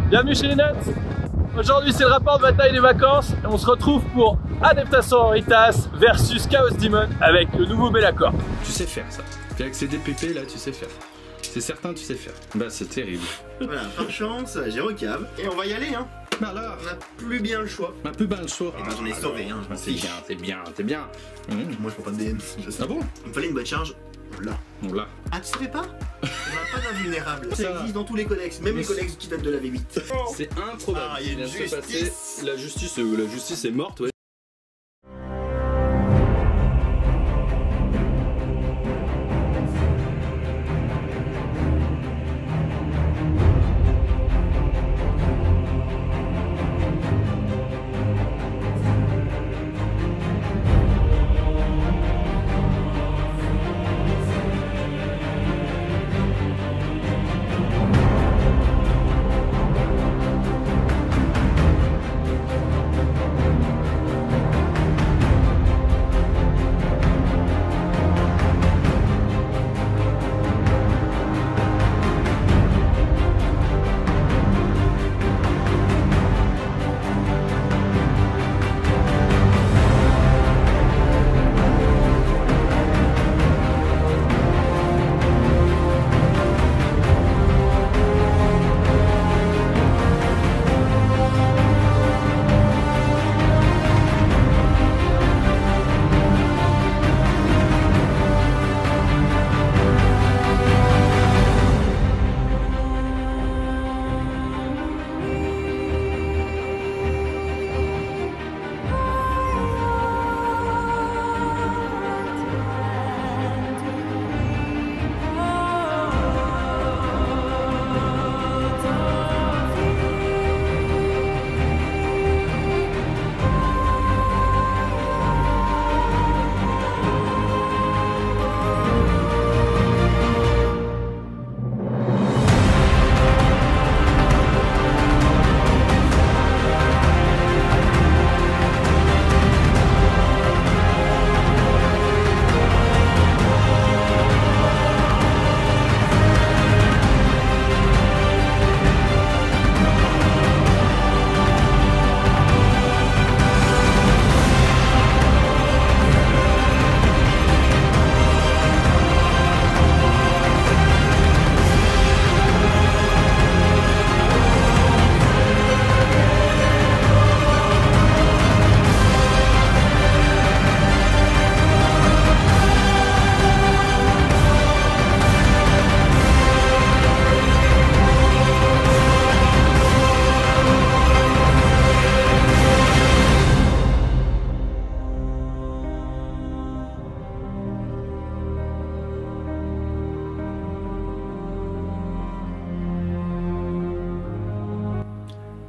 Bienvenue chez les Nuts. Aujourd'hui c'est le rapport de bataille des vacances et on se retrouve pour Adeptasaur Auritas versus Chaos Demon avec le nouveau Be'lakor. Tu sais faire ça. Puis avec ces DPP là, tu sais faire. C'est certain, tu sais faire. Bah c'est terrible. Voilà, par chance, j'ai recave. Et on va y aller, hein. Alors, on n'a plus bien le choix. on a plus bien le choix. Et ben j'en ai sauvé, hein. Je m'en C'est fiche. bien, c'est bien, c'est bien. Moi je prends pas de DM, je sais. Ah bon? Il me fallait une bonne charge. Là. On l'a. Ah, tu savais pas? On n'a pas d'invulnérable. Ça. Ça existe dans tous les codex, même Mais les codex qui datent de la V8. C'est improbable. Ah, il y a une vient de se passer. justice. La justice est morte, ouais.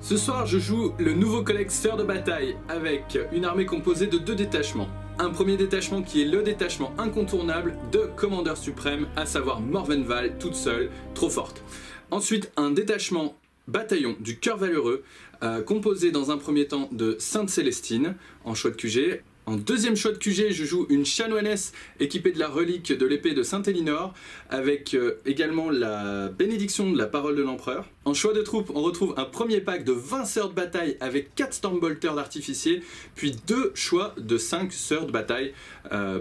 Ce soir, je joue le nouveau codex Sphère de bataille avec une armée composée de 2 détachements. Un premier détachement qui est le détachement incontournable de Commandeur Suprême, à savoir Morvenval, toute seule, trop forte. Ensuite, un détachement bataillon du Cœur Valeureux, composé dans un premier temps de Sainte Célestine, en choix de QG. En deuxième choix de QG, je joue une chanoinesse équipée de la relique de l'épée de Saint-Élinor, avec également la bénédiction de la parole de l'empereur. En choix de troupes, on retrouve un premier pack de 20 sœurs de bataille avec 4 Stormbolters d'artificier, puis 2 choix de 5 sœurs de bataille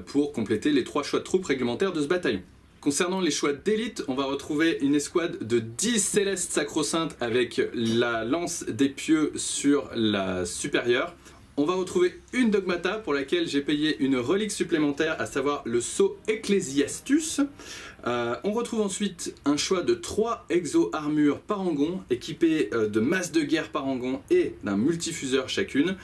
pour compléter les 3 choix de troupes réglementaires de ce bataillon. Concernant les choix d'élite, on va retrouver une escouade de 10 célestes sacro-saintes avec la lance des pieux sur la supérieure. On va retrouver une Dogmata pour laquelle j'ai payé une relique supplémentaire, à savoir le sceau Ecclesiastus. On retrouve ensuite un choix de 3 exo-armures Parangon, équipées de masses de guerre Parangon et d'un multifuseur chacune.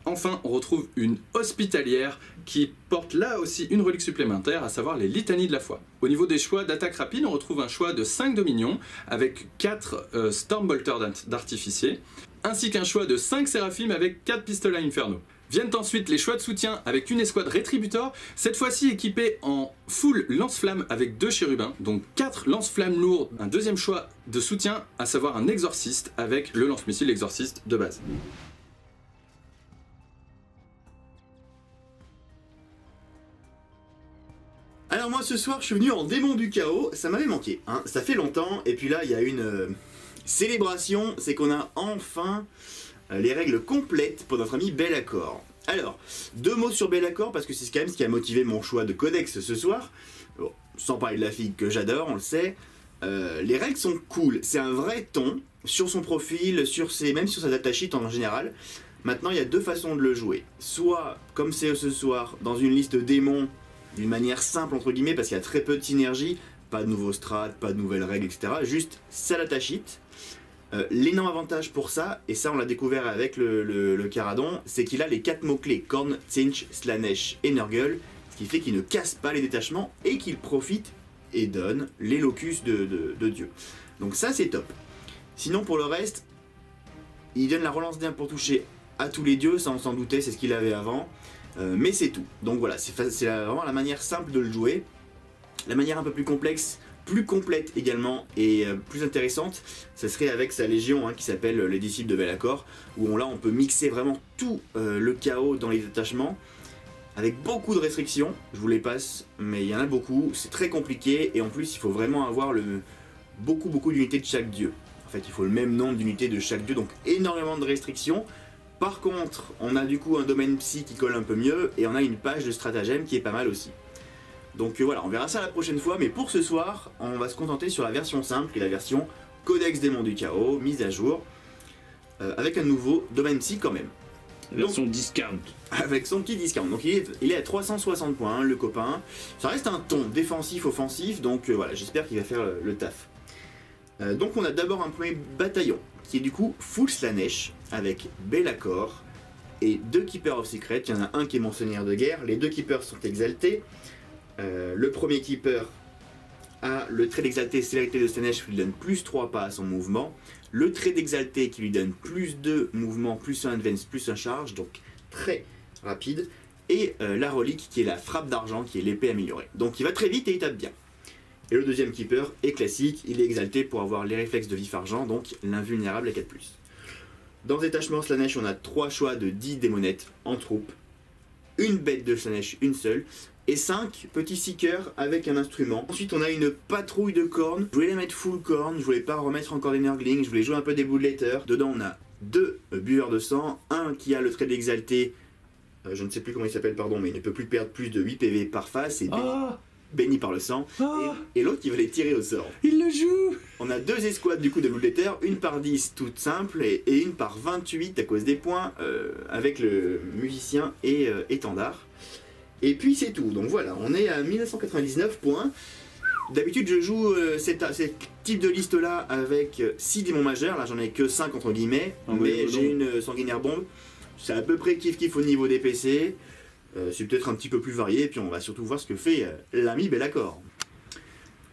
Enfin, on retrouve une hospitalière qui porte là aussi une relique supplémentaire, à savoir les litanies de la foi. Au niveau des choix d'attaque rapide, on retrouve un choix de 5 dominions avec 4 Stormbolters d'artificier, ainsi qu'un choix de 5 séraphimes avec 4 pistolets inferno. Viennent ensuite les choix de soutien avec une escouade Rétributor, cette fois-ci équipée en full lance-flamme avec 2 chérubins, donc 4 lance-flammes lourds. Un deuxième choix de soutien, à savoir un exorciste avec le lance-missile exorciste de base. Alors moi ce soir je suis venu en démon du chaos, ça m'avait manqué, hein. Ça fait longtemps, et puis là il y a une célébration, c'est qu'on a enfin les règles complètes pour notre ami Be'lakor. Alors, 2 mots sur Be'lakor parce que c'est quand même ce qui a motivé mon choix de codex ce soir. Bon, sans parler de la fille que j'adore, on le sait. Les règles sont cool, c'est un vrai ton sur son profil, même sur sa datasheet en général. Maintenant il y a 2 façons de le jouer. Soit, comme c'est ce soir, dans une liste démons, d'une manière simple entre guillemets parce qu'il y a très peu de synergie, pas de nouveaux strats, pas de nouvelles règles, etc. Juste sa datasheet. L'énorme avantage pour ça, et ça on l'a découvert avec le Caradon, c'est qu'il a les 4 mots-clés Khorne, Tzeentch, Slaanesh et Nurgle, ce qui fait qu'il ne casse pas les détachements et qu'il profite et donne les locus de Dieu. Donc ça c'est top. Sinon pour le reste, il donne la relance d'un pour toucher à tous les dieux, ça on s'en doutait, c'est ce qu'il avait avant, mais c'est tout. Donc voilà, c'est vraiment la manière simple de le jouer. La manière un peu plus complexe, plus complète également et plus intéressante, ça serait avec sa légion qui s'appelle les disciples de Be'lakor, où là on peut mixer vraiment tout le chaos dans les détachements, avec beaucoup de restrictions, je vous les passe, mais il y en a beaucoup, c'est très compliqué, et en plus il faut vraiment avoir beaucoup d'unités de chaque dieu. En fait il faut le même nombre d'unités de chaque dieu, donc énormément de restrictions. Par contre, on a du coup un domaine psy qui colle un peu mieux, et on a une page de stratagème qui est pas mal aussi. Donc voilà, on verra ça la prochaine fois, mais pour ce soir, on va se contenter sur la version simple, qui est la version Codex Démons du Chaos, mise à jour, avec un nouveau domaine psy quand même. La version discount. Avec son petit discount. Donc il est à 360 points, le copain. Ça reste un ton défensif-offensif, donc voilà, j'espère qu'il va faire le taf. Donc on a d'abord un premier bataillon, qui est du coup full Slaanesh, avec Be'lakor et 2 Keepers of Secret. Il y en a un qui est mon seigneur de guerre, les 2 Keepers sont exaltés. Le premier Keeper a le trait d'exalté célérité de Slaanesh qui lui donne plus 3 pas à son mouvement, le trait d'exalté qui lui donne plus 2 mouvements, plus 1 advance, plus 1 charge, donc très rapide, et la relique qui est la frappe d'argent, qui est l'épée améliorée. Donc il va très vite et il tape bien. Et le deuxième Keeper est classique, il est exalté pour avoir les réflexes de vif argent, donc l'invulnérable à 4+. Dans le détachement Slaanesh, on a 3 choix de 10 démonettes en troupe, une bête de Slaanesh, une seule, et 5 petits seekers avec un instrument. Ensuite on a une patrouille de cornes, je voulais la mettre full corne, je voulais pas remettre encore des nurglings, je voulais jouer un peu des bloodletters. Dedans on a 2 buveurs de sang, un qui a le trait d'exalté, je ne sais plus comment il s'appelle pardon, mais il ne peut plus perdre plus de 8 PV par face, et béni par le sang, et l'autre qui va les tirer au sort. Il le joue. On a 2 escouades du coup de bloodletters, une par 10 toute simple, et une par 28 à cause des points, avec le musicien et étendard. Et puis c'est tout, donc voilà, on est à 1999 points. D'habitude je joue ce type de liste là avec 6 démons majeurs, là j'en ai que 5 entre guillemets, mais j'ai une sanguinaire bombe. C'est à peu près kiff au niveau des PC, c'est peut-être un petit peu plus varié, et puis on va surtout voir ce que fait l'ami Be'lakor.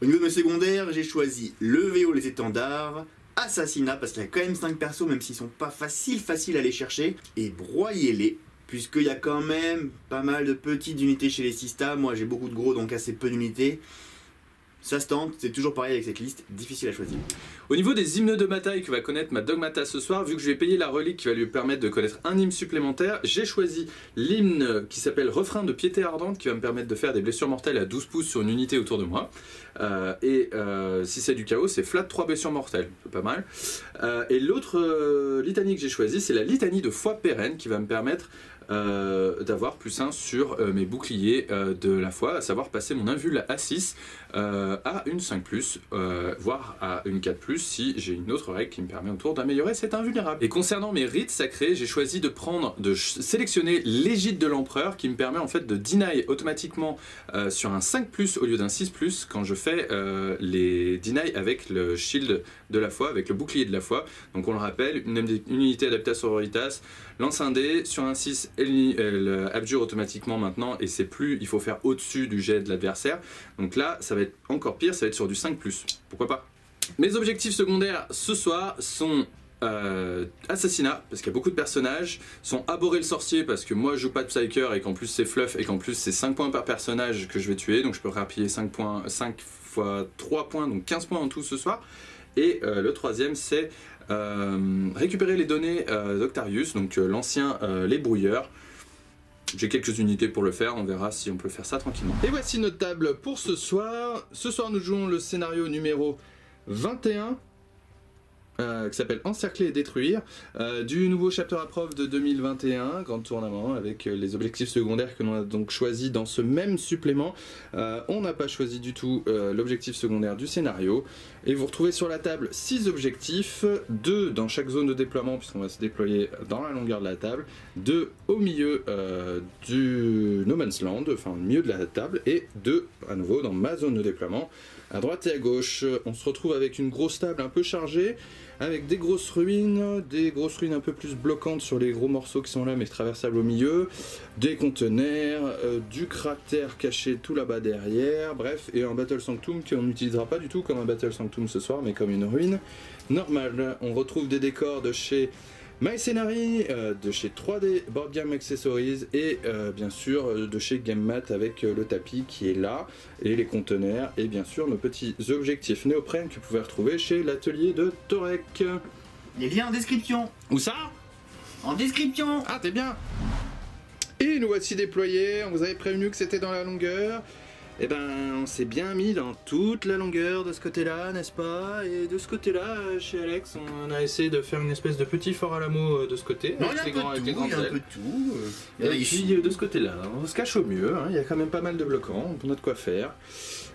Au niveau de mes secondaires, j'ai choisi le VO les étendards, assassinat parce qu'il y a quand même 5 persos même s'ils sont pas faciles à aller chercher, et broyez-les. Puisqu'il y a quand même pas mal de petites unités chez les Sistas, moi j'ai beaucoup de gros donc assez peu d'unités. Ça se tente, c'est toujours pareil avec cette liste, difficile à choisir. Au niveau des hymnes de bataille que va connaître ma Dogmata ce soir, vu que je vais payer la relique qui va lui permettre de connaître un hymne supplémentaire, j'ai choisi l'hymne qui s'appelle Refrain de piété ardente, qui va me permettre de faire des blessures mortelles à 12 pouces sur une unité autour de moi. Si c'est du chaos, c'est flat 3 blessures mortelles, c'est pas mal. Et l'autre litanie que j'ai choisi, c'est la litanie de foi pérenne, qui va me permettre d'avoir +1 sur mes boucliers de la foi, à savoir passer mon invul à 6 à une 5+, voire à une 4+, si j'ai une autre règle qui me permet autour d'améliorer cet invulnérable. Et concernant mes rites sacrés, j'ai choisi de sélectionner l'égide de l'empereur, qui me permet en fait de deny automatiquement sur un 5+ au lieu d'un 6+, quand je fais les deny avec le shield de la foi, avec le bouclier de la foi. Donc on le rappelle, une unité adaptée à Sororitas, lance un dé, sur un 6 elle abjure automatiquement maintenant, et c'est plus, il faut faire au-dessus du jet de l'adversaire. Donc là ça va être encore pire, ça va être sur du 5+, pourquoi pas. Mes objectifs secondaires ce soir sont assassinat, parce qu'il y a beaucoup de personnages, sont Abhorrer le sorcier, parce que moi je joue pas de Psyker et qu'en plus c'est fluff et qu'en plus c'est 5 points par personnage que je vais tuer, donc je peux rapiller 5 fois 3 points, donc 15 points en tout ce soir. Et le troisième c'est récupérer les données d'Octarius, donc l'ancien les brouilleurs. J'ai quelques unités pour le faire, on verra si on peut faire ça tranquillement. Et voici notre table pour ce soir. Ce soir nous jouons le scénario numéro 21. Qui s'appelle Encercler et détruire, du nouveau chapter approve de 2021, grand tournament avec les objectifs secondaires que l'on a donc choisi dans ce même supplément. On n'a pas choisi du tout l'objectif secondaire du scénario, et vous retrouvez sur la table 6 objectifs, 2 dans chaque zone de déploiement puisqu'on va se déployer dans la longueur de la table, 2 au milieu du No Man's Land, enfin au milieu de la table, et 2 à nouveau dans ma zone de déploiement. À droite et à gauche, on se retrouve avec une grosse table un peu chargée, avec des grosses ruines un peu plus bloquantes sur les gros morceaux qui sont là mais traversables au milieu, des conteneurs, du cratère caché tout là-bas derrière, bref, et un Battle Sanctum qu'on n'utilisera pas du tout comme un Battle Sanctum ce soir, mais comme une ruine normale. On retrouve des décors de chez My Scenary, de chez 3D Board Game Accessories et bien sûr de chez GameMat avec le tapis qui est là et les conteneurs et bien sûr nos petits objectifs néoprène que vous pouvez retrouver chez l'atelier de Torek. Les liens en description. Où ça? En description. Ah, t'es bien. Et nous voici déployés, on vous avait prévenu que c'était dans la longueur. Et ben on s'est bien mis dans toute la longueur de ce côté-là, n'est-ce pas? Et de ce côté-là, chez Alex, on a essayé de faire une espèce de petit fort à l'amour de ce côté. Non, il y a un peu de tout. Et puis de ce côté-là, on se cache au mieux, hein, il y a quand même pas mal de bloquants, on a de quoi faire.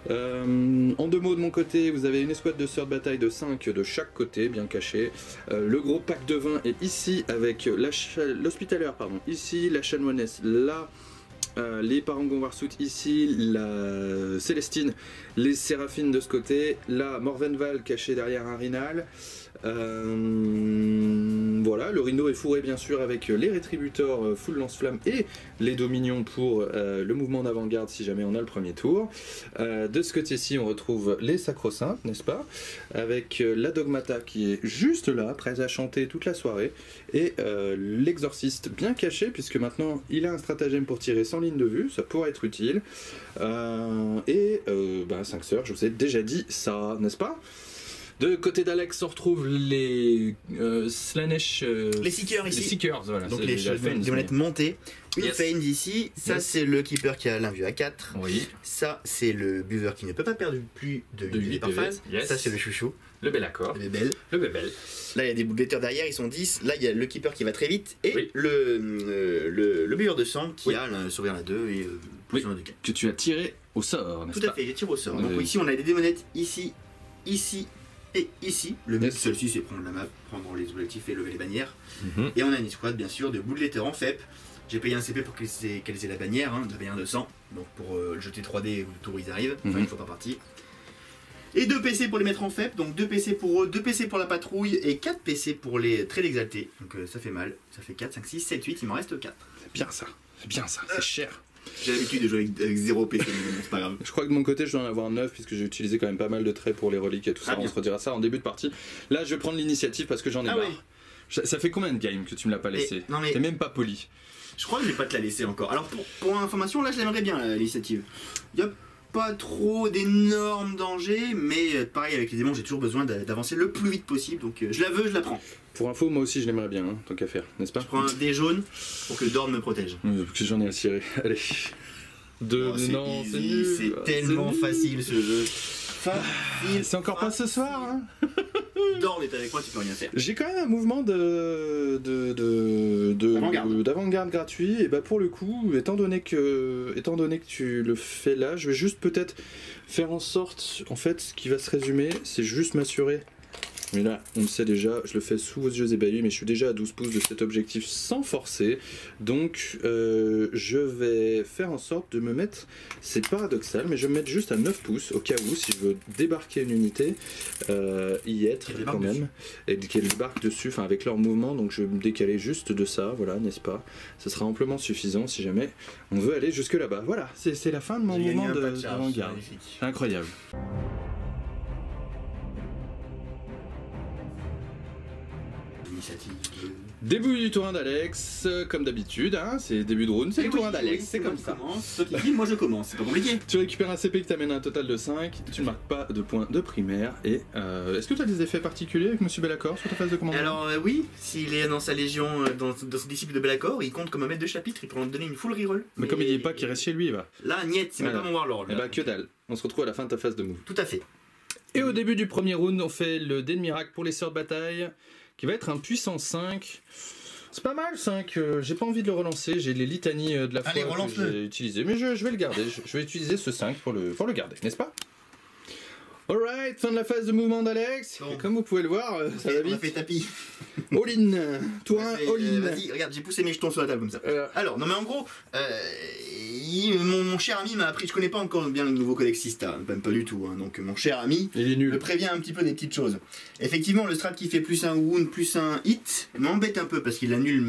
En 2 mots de mon côté, vous avez une escouade de sœurs de bataille de 5 de chaque côté, bien cachés. Le gros pack de vin est ici avec l'hospitalière, pardon, ici, la chanoinesse là. Les Parangon Warsut ici, la Célestine, les Séraphines de ce côté, la Morvenval cachée derrière un Rhinal. Voilà, le Rhino est fourré bien sûr avec les Rétributors full lance-flamme et les Dominions pour le mouvement d'avant-garde si jamais on a le premier tour. De ce côté-ci on retrouve les Sacro-Saintes, n'est-ce pas? Avec la Dogmata qui est juste là, prête à chanter toute la soirée, et l'Exorciste bien caché puisque maintenant il a un stratagème pour tirer sans ligne de vue, ça pourrait être utile. 5 sœurs, je vous ai déjà dit ça, n'est-ce pas? De côté d'Alex, on retrouve les Slanesh... les Seekers ici. Les Seekers, voilà. Donc les monettes montées. Une Fiend ici. Ça, c'est le Keeper qui a l'invue à 4. Oui. Ça, c'est le Buver qui ne peut pas perdre plus de 8 par phase. Yes. Ça, c'est le Chouchou. Le Bellacor. Le Bébel. Le Bébel. Là, il y a des bouletteurs derrière, ils sont 10. Là, il y a le Keeper qui va très vite. Et le Buver de sang qui a la sauvegarde à 2 et plus de 4. Que tu as tiré au sort, n'est-ce pas? Tout à fait, j'ai tiré au sort. Donc ici, on a des démonettes ici, ici et ici. Le but de celle-ci, c'est prendre la map, prendre les objectifs et lever les bannières. Et on a une escouade, bien sûr, de bouletteurs en FEP. J'ai payé un CP pour qu'elles aient la bannière, la bannière de sang, donc pour le jeter 3D au tour où ils arrivent, enfin une fois par partie. Et 2 PC pour les mettre en FEP, donc 2 PC pour eux, 2 PC pour la patrouille et 4 PC pour les traits exaltés. Donc ça fait mal, ça fait 4, 5, 6, 7, 8, il m'en reste 4. C'est bien ça, c'est cher. J'ai l'habitude de jouer avec 0 PC, mais c'est pas grave. Je crois que de mon côté je dois en avoir 9 puisque j'ai utilisé quand même pas mal de traits pour les reliques et tout ça, on se redira ça en début de partie. Là je vais prendre l'initiative parce que j'en ai marre. Oui. Ça fait combien de games que tu me l'as pas laissé? T'es même pas poli. Je crois que je vais pas te la laisser encore. Alors pour information, là je l'aimerais bien l'initiative. Il y a pas trop d'énormes dangers, mais pareil avec les démons j'ai toujours besoin d'avancer le plus vite possible, donc je la veux, je la prends. Pour info, moi aussi je l'aimerais bien, tant qu'à faire, n'est-ce pas? Je prends un dé jaune pour que Dorn me protège. Parce que j'en ai à cirer, allez. Non, c'est nul. C'est tellement facile ce jeu. C'est encore pas ce soir, hein. Dorn est avec moi, tu peux rien faire. J'ai quand même un mouvement d'avant-garde gratuit, et bah pour le coup, étant donné que tu le fais là, je vais juste peut-être faire en sorte, en fait, ce qui va se résumer, c'est juste m'assurer. Mais là, on le sait déjà, je le fais sous vos yeux ébahis, mais je suis déjà à 12 pouces de cet objectif sans forcer. Donc, je vais faire en sorte de me mettre, c'est paradoxal, mais je vais me mettre juste à 9 pouces, au cas où, si je veux débarquer une unité, y être quand même, et qu'elle débarque dessus, enfin avec leur mouvement, donc je vais me décaler juste de ça, voilà, n'est-ce pas? Ce sera amplement suffisant si jamais on veut aller jusque là-bas. Voilà, c'est la fin de mon mouvement d'avant-garde. Incroyable. l'initiative. Début du tour 1 d'Alex, comme d'habitude, hein, c'est début de round, c'est le tour 1 d'Alex, c'est comme ça. Toi qui dis, moi je commence, c'est pas compliqué. Tu récupères un CP qui t'amène un total de 5, tu ne marques pas de points de primaire, et est-ce que tu as des effets particuliers avec Monsieur Bellacor sur ta phase de commandement? Alors oui, s'il est dans sa légion, dans son disciple de Bellacor, il compte comme un maître de chapitre, il peut en donner une full reroll. Mais comme il n'y est pas, qu'il reste chez lui, il va. Là, niet, c'est même Voilà. pas mon warlord. Eh bah que dalle, on se retrouve à la fin de ta phase de move. Tout à fait. Et au début du premier round, on fait le dé de miracle pour les sœurs de bataille, qui va être un puissance 5. C'est pas mal 5, j'ai pas envie de le relancer, j'ai les litanies de la foi Allez, que relance-le. j'ai utilisées, mais je vais le garder, je vais utiliser ce 5 pour le garder, n'est-ce pas? Alright, fin de la phase de mouvement d'Alex, Bon. et comme vous pouvez le voir, ça va On a vite. fait tapis. All-in, toi all-in. Vas-y, regarde, j'ai poussé mes jetons sur la table comme ça. Alors, non mais en gros, mon cher ami m'a appris, je connais pas encore bien le nouveau codex Sista, même pas du tout, hein, donc mon cher ami Il est me nul. prévient un petit peu des petites choses. Effectivement, le strat qui fait plus un wound, plus un hit, m'embête un peu parce qu'il annule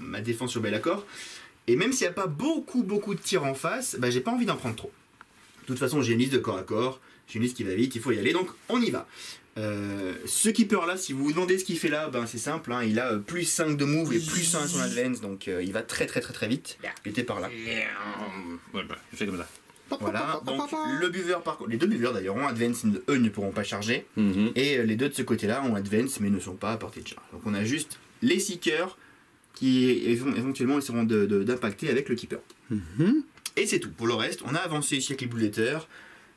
ma défense sur Bellacor. Et même s'il n'y a pas beaucoup de tirs en face, bah, j'ai pas envie d'en prendre trop. De toute façon, j'ai une liste de corps à corps, j'ai une liste qui va vite, il faut y aller, donc on y va. Ce keeper là, si vous vous demandez ce qu'il fait là, ben c'est simple, hein, il a plus 5 de move et plus 1 à son advance, donc il va très vite. Il était par là. Ouais, bah, il fait comme ça. Voilà, donc le buveur par contre, les deux buveurs d'ailleurs ont advance, eux ne pourront pas charger, et les deux de ce côté-là ont advance mais ne sont pas à portée de charge. Donc on a juste les seekers qui éventuellement essaieront d'impacter avec le keeper. Et c'est tout. Pour le reste, on a avancé ici avec les boules d'éther.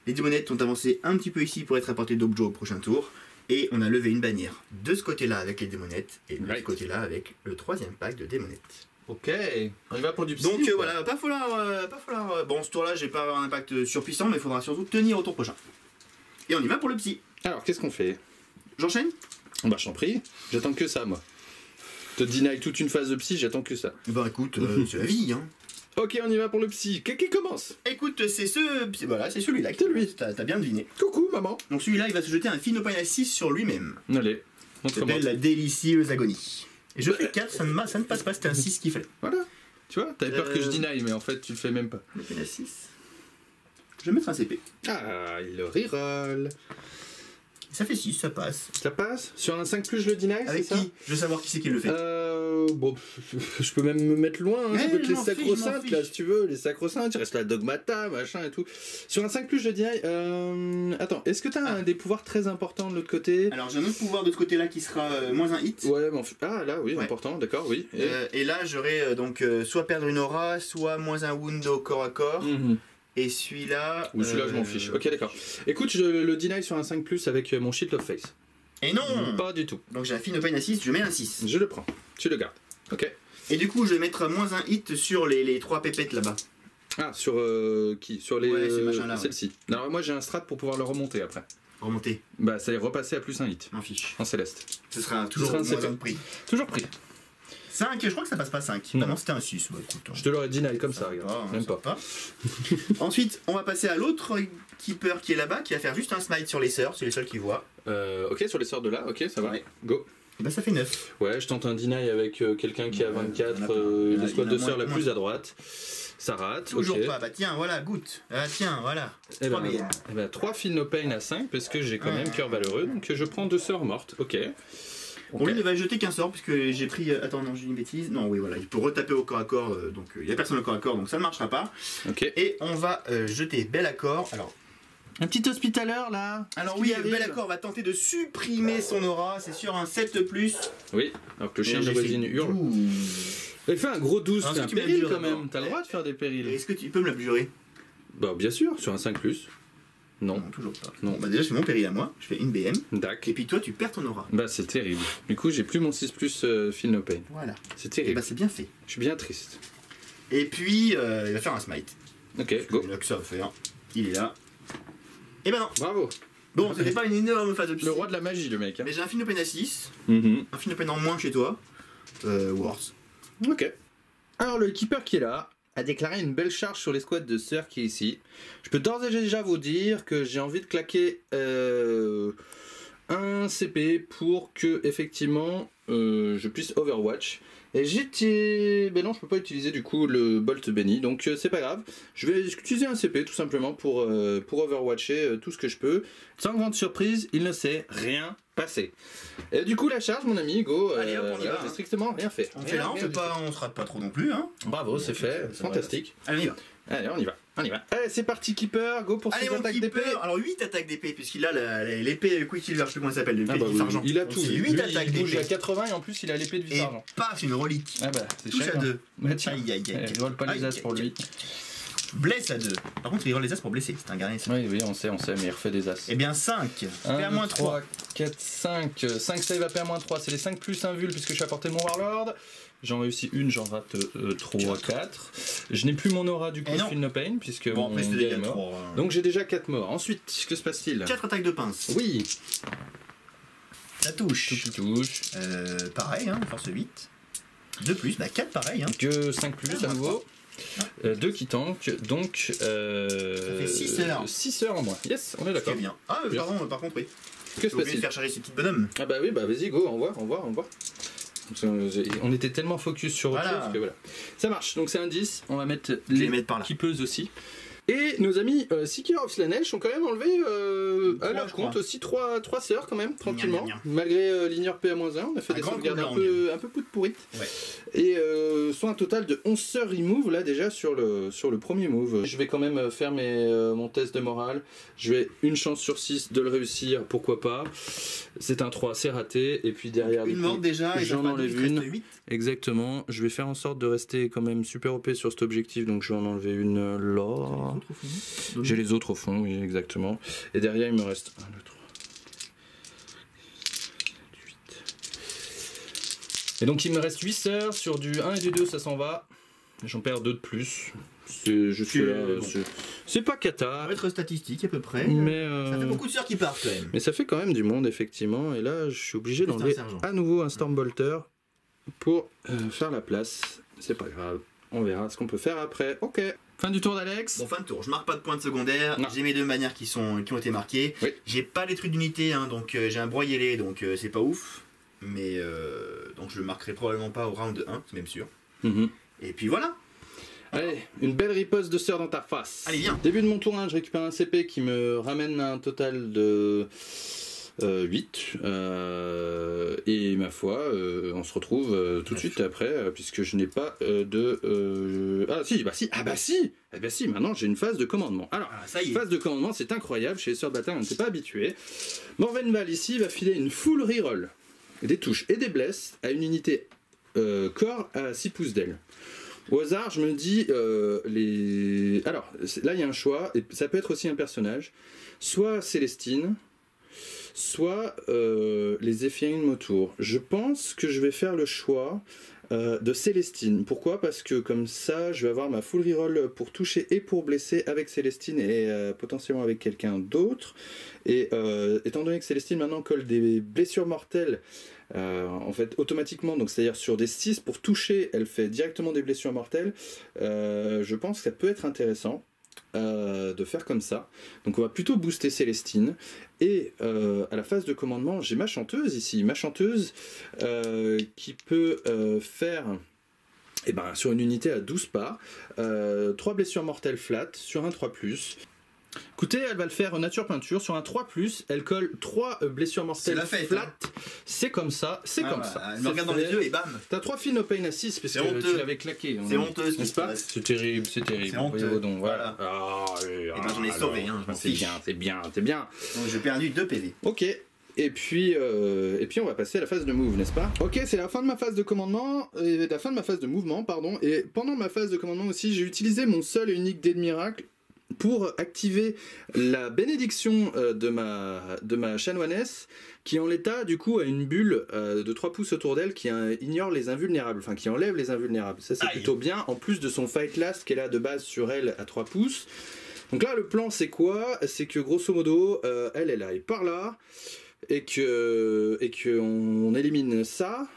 Les démonettes ont avancé un petit peu ici pour être à portée d'objo au prochain tour. Et on a levé une bannière de ce côté-là avec les démonettes et de ce côté-là avec le troisième pack de démonettes. Ok, on y va pour du psy. Donc ou pas voilà, pas falloir. Bon, ce tour-là, j'ai pas avoir un impact surpuissant, mais il faudra surtout tenir au tour prochain. Et on y va pour le psy. Alors, qu'est-ce qu'on fait? J'enchaîne? Bah, je t'en prie, j'attends que ça, moi. Te deny toute une phase de psy, j'attends que ça. Bah écoute, c'est la vie, hein. Ok, on y va pour le psy. Qui commence? Écoute, c'est celui-là. C'est lui. T'as bien deviné. Coucou, maman. Donc celui-là, il va se jeter un Finopine à 6 sur lui-même. Allez, Ça s'appelle la délicieuse agonie. Et je fais 4, ça ne passe pas, c'était un 6 qu'il fallait. Voilà. Tu vois, t'avais peur que je deny, mais en fait, tu le fais même pas. Finopine à 6. Je vais mettre un CP. Ah, il le reroll. Ça fait 6, ça passe. Ça passe? Sur un 5+, je le deny, c'est Avec ça? qui? Je veux savoir qui c'est qui le fait. Bon, je peux même me mettre loin, hein. Ouais, Ça peut être je les m'en fiche, sacro-saintes, je m'en là, fiche. si tu veux, les sacro-saintes, il reste la dogmata, machin et tout. Sur un 5+, je deny, attends, est-ce que t'as des pouvoirs très importants de l'autre côté? Alors j'ai un autre pouvoir de ce côté-là qui sera moins un hit. Ouais, mais ah, là, oui, Ouais. important, d'accord, oui. Et là j'aurai donc soit perdre une aura, soit moins un wound au corps à corps. Mhm. Et celui-là. Ou celui-là, je m'en fiche. Ok, d'accord. Écoute, je le deny sur un 5+, avec mon Shield of Face. Et non. Pas du tout. Donc j'ai un Finopine à 6, je mets un 6. Je le prends. Tu le gardes. Ok. Et du coup je vais mettre moins un hit sur les 3 pépettes là-bas. Ah, sur qui? Sur les. Ouais, ces machins-là, Celle-ci. Alors, moi, j'ai un strat pour pouvoir le remonter après. Remonter, Bah, ça est repassé à plus un hit. m'en fiche. En céleste. Ce sera toujours sera un moins CP. un de prix. Toujours pris. 5, je crois que ça passe pas 5. Non. Non, c'était un 6. Bah, écoute, Je te l'aurais deny comme ça, va regarde. hein, Même ça pas. va. Ensuite, on va passer à l'autre keeper qui est là-bas, qui va faire juste un smite sur les sœurs, c'est les seuls qui voient. Ok, sur les sorts de là, ok, ça va. Ouais. Go. Et bah ça fait 9. Ouais, je tente un deny avec quelqu'un qui a 24, il y en a pas. l'escouade Il y en de a sœurs la moins. plus à droite. Ça rate. Toujours ok. pas. Bah tiens, voilà, goûte. Ah tiens, voilà. Eh 3 ben, BM. 3 feel no pain à 5 parce que j'ai quand Ouais. même cœur valeureux, donc je prends 2 sœurs mortes. Ok. Bon, lui ne va jeter qu'un sort, puisque j'ai pris. Attends, non, j'ai une bêtise. Non, oui, voilà, il peut retaper au corps à corps, donc il n'y a personne au corps à corps, donc ça ne marchera pas. Ok. Et on va jeter Bellacor. Un petit hospitaleur là. Alors Est-ce oui, qu'il arrive Bellacor va tenter de supprimer son aura, c'est sur un 7+. Oui, alors que le chien de J'ai voisine fait hurle. 12. Il fait un gros 12, Alors, c'est est-ce un que tu mets péril le quand dur, même. T'as le droit de faire des périls. Est-ce que tu peux me l'abjurer? Bah bien sûr, sur un 5+. Non. Non, toujours pas. Non. Bon, bah déjà, je fais mon péril à moi, je fais une BM, Dac. et puis toi, tu perds ton aura. Bah c'est terrible. Du coup j'ai plus mon 6+ feel no pain. Voilà. C'est Et terrible. bah c'est bien fait. Je suis bien triste. Et puis, il va faire un smite. Ok, go. Il a que ça à faire. Il est là. Et ben non. Bravo. Bon, c'était pas une énorme phase de psy. Le roi de la magie le mec. Hein. Mais j'ai un Finopine à 6, Mhm. un Finopine en moins chez toi. Worse. Ok. Alors le keeper qui est là a déclaré une belle charge sur l'escouade de sœurs qui est ici. Je peux d'ores et déjà vous dire que j'ai envie de claquer un CP pour que effectivement je puisse Overwatch Et ben non, je peux pas utiliser du coup le Bolt Benny, donc c'est pas grave. Je vais utiliser un CP tout simplement pour overwatcher tout ce que je peux. Sans grande surprise, il ne s'est rien passé. Et du coup la charge mon ami, go. Allez hop, on y va, j'ai hein. strictement rien fait. On fait là, on se rate pas trop non plus. Hein. Bravo, c'est fait, fantastique. Allez, on y va. Allez, on y va, on y va. Allez, c'est parti Keeper, go pour Allez, ses mon attaques d'épée. keeper. Alors 8 attaques d'épée, puisqu'il a l'épée Quicksilver, je sais plus comment ça s'appelle, l'épée de Vif-Argent. Il a tout. C'est Lui, 8 attaques il bouge à d'épée. 80 et en plus il a l'épée de Et Vif-Argent. paf, une relique. Ah bah, c'est Touche cher. à 2. Bah tiens, Aïe, aïe, aïe. il vole pas les as pour lui. Blesse à 2. Par contre, il roule les as pour blesser, c'est un gardien. Oui, oui, on sait, mais il refait des as. Eh bien 5. 1, PA-3. 3, 4, 5. 5 save à PA-3, c'est les 5 plus 1 vul puisque je suis à portée de mon Warlord. J'en réussis une, j'en rate 3, 4. Je n'ai plus mon aura du coup, Feel No Pain, puisque Bon, mon après, gars est mort. 3. Donc j'ai déjà 4 morts. Ensuite, que se passe-t-il? 4 attaques de pince. Oui, Ça touche. tout qui touche. Pareil, hein, force 8. 2 plus, bah 4 pareil. Hein. Que 5 plus à nouveau. 2 qui tank, donc Ça fait 6 heures. 6 heures en moins. Yes, on est d'accord. Très bien. Ah, pardon, par contre, oui. Que J'ai se oublié de passe-t-il? faire charger ces petits bonhommes. Ah bah oui, bah vas-y, go, on voit. On était tellement focus sur autre Voilà. chose que voilà. Ça marche, donc c'est un 10, on va mettre Je vais les les mettre par là. keepeuses aussi. Et nos amis Seeker of Slanesh ont quand même enlevé à leur je crois. compte aussi 3 sœurs quand même, tranquillement. Gna, gna, gna. Malgré l'ignore PA-1, on a fait Un des grand sauvegardes coup de un peu pourrites. Ouais. Et soit un total de 11 sœurs remove là déjà sur le premier move. Je vais quand même faire mon test de morale. Je vais une chance sur 6 de le réussir, pourquoi pas. C'est un 3, c'est raté. Et puis derrière, Une morte déjà, et j'en j'en enlève enlève une. 8. Exactement, je vais faire en sorte de rester quand même super OP sur cet objectif, donc je vais en enlever une là. J'ai les autres au fond, oui, exactement. Et derrière, il me reste 1, 2, 3, 8. Et donc, il me reste 8 sœurs. Sur du 1 et du 2, ça s'en va. J'en perds 2 de plus. C'est juste là. Bon. C'est pas Ça cata. va être statistique à peu près. Mais, Ça fait beaucoup de sœurs qui partent quand même. mais ça fait quand même du monde, effectivement. Et là, je suis obligé Juste un d'enlever sergent. à nouveau un Stormbolter pour faire la place. C'est pas grave. On verra ce qu'on peut faire après. Ok. Fin du tour d'Alex. Bon, fin de tour, je marque pas de points de secondaire, Non. j'ai mes 2 manières qui ont été marquées. Oui. J'ai pas les trucs d'unité, hein, donc j'ai un broyé donc c'est pas ouf. Mais donc je le marquerai probablement pas au round 1, c'est même sûr. Mhm. Et puis voilà. Allez, une belle riposte de sœur dans ta face. Allez, viens. Début de mon tour 1, je récupère un CP qui me ramène à un total de 8. Et ma foi, on se retrouve tout de suite après, puisque je n'ai pas de... Ah si, maintenant j'ai une phase de commandement. Alors, Ah, ça y est. phase de commandement, c'est incroyable, chez les sœurs de bataille, on n'était pas habitué. Morvenval ici va filer une full reroll, des touches et des blesses à une unité corps à 6 pouces d'aile. Au hasard, je me dis, alors, là il y a un choix, et ça peut être aussi un personnage, soit Célestine, soit les Zéphyrin Motour. Je pense que je vais faire le choix de Célestine. Pourquoi? Parce que comme ça, je vais avoir ma full reroll pour toucher et pour blesser avec Célestine et potentiellement avec quelqu'un d'autre. Et étant donné que Célestine maintenant colle des blessures mortelles, en fait automatiquement, donc c'est-à-dire sur des 6 pour toucher, elle fait directement des blessures mortelles. Je pense que ça peut être intéressant de faire comme ça. Donc on va plutôt booster Célestine. Et à la phase de commandement, j'ai ma chanteuse ici. Ma chanteuse qui peut faire... Eh ben, sur une unité à 12 pas, 3 blessures mortelles flat sur un 3+. Écoutez, elle va le faire nature peinture sur un 3+, elle colle 3 blessures mortelles la fête, flat. hein. C'est comme ça, c'est Ah, comme bah, ça. elle me regarde dans les yeux et bam. T'as 3 Feel No Pain à 6 parce C'est que honteux. tu l'avais claqué. C'est honteux ce qui N'est-ce se pas? passe. C'est terrible, c'est terrible. C'est honteux. Voyez-vous donc, voilà. Voilà. Ah, oui, ben, j'en ai sauvé, hein, je m'en c'est fiche. bien, c'est bien, c'est bien. Donc j'ai perdu 2 PV. Ok. Et puis on va passer à la phase de move, n'est-ce pas? Ok, c'est la fin de ma phase de commandement, et la fin de ma phase de mouvement, pardon. Et pendant ma phase de commandement aussi, j'ai utilisé mon seul et unique dé de miracle pour activer la bénédiction de ma chanoinesse, qui en l'état du coup a une bulle de 3 pouces autour d'elle qui ignore les invulnérables, enfin qui enlève les invulnérables. Ça c'est Aïe. plutôt bien, en plus de son Fight Last qu'elle a de base sur elle à 3 pouces. Donc là le plan c'est quoi? C'est que grosso modo elle aille par là et que on élimine ça.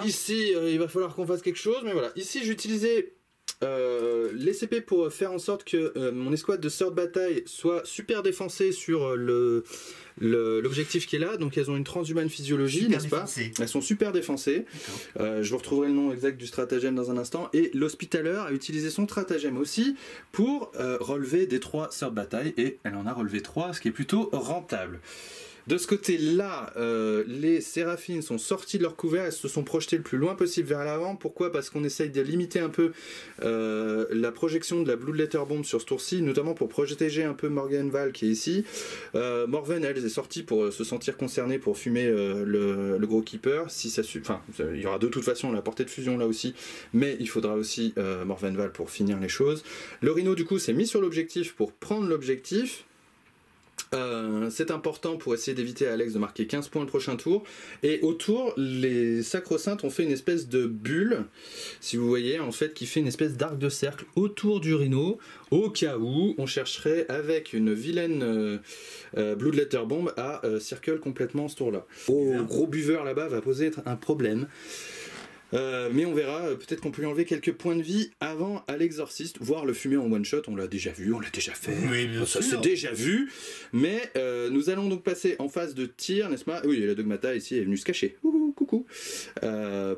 Ici il va falloir qu'on fasse quelque chose, mais voilà, ici j'ai utilisé les CP pour faire en sorte que mon escouade de sœurs de bataille soit super défoncée sur l'objectif qui est là. Donc elles ont une transhumane physiologie, n'est-ce pas? Elles sont super défoncées. Je vous retrouverai le nom exact du stratagème dans un instant. Et l'hospitaller a utilisé son stratagème aussi pour relever des 3 sœurs de bataille. Et elle en a relevé 3, ce qui est plutôt rentable. De ce côté-là, les séraphines sont sorties de leur couvert, elles se sont projetées le plus loin possible vers l'avant. Pourquoi? Parce qu'on essaye de limiter un peu la projection de la Bloodletter Bomb sur ce tour-ci, notamment pour protéger un peu Morgenval qui est ici. Morven, elle est sortie pour se sentir concernée pour fumer le gros keeper. Si ça enfin, il y aura de toute façon la portée de fusion là aussi, mais il faudra aussi Morvenval pour finir les choses. Le Rhino du coup s'est mis sur l'objectif pour prendre l'objectif. C'est important pour essayer d'éviter à Alex de marquer 15 points le prochain tour. Et autour, les sacro-saintes ont fait une espèce de bulle, si vous voyez, en fait, qui fait une espèce d'arc de cercle autour du Rhino, au cas où on chercherait avec une vilaine Bloodletter Bomb à circle complètement ce tour-là. Gros buveur là-bas va poser un problème. Mais on verra, peut-être qu'on peut lui enlever quelques points de vie avant à l'exorciste, voire le fumer en one shot, on l'a déjà vu, on l'a déjà fait, oui, bien ça sûr. c'est déjà vu, mais nous allons donc passer en phase de tir, n'est-ce pas? Oui, la Dogmata ici est venue se cacher, coucou,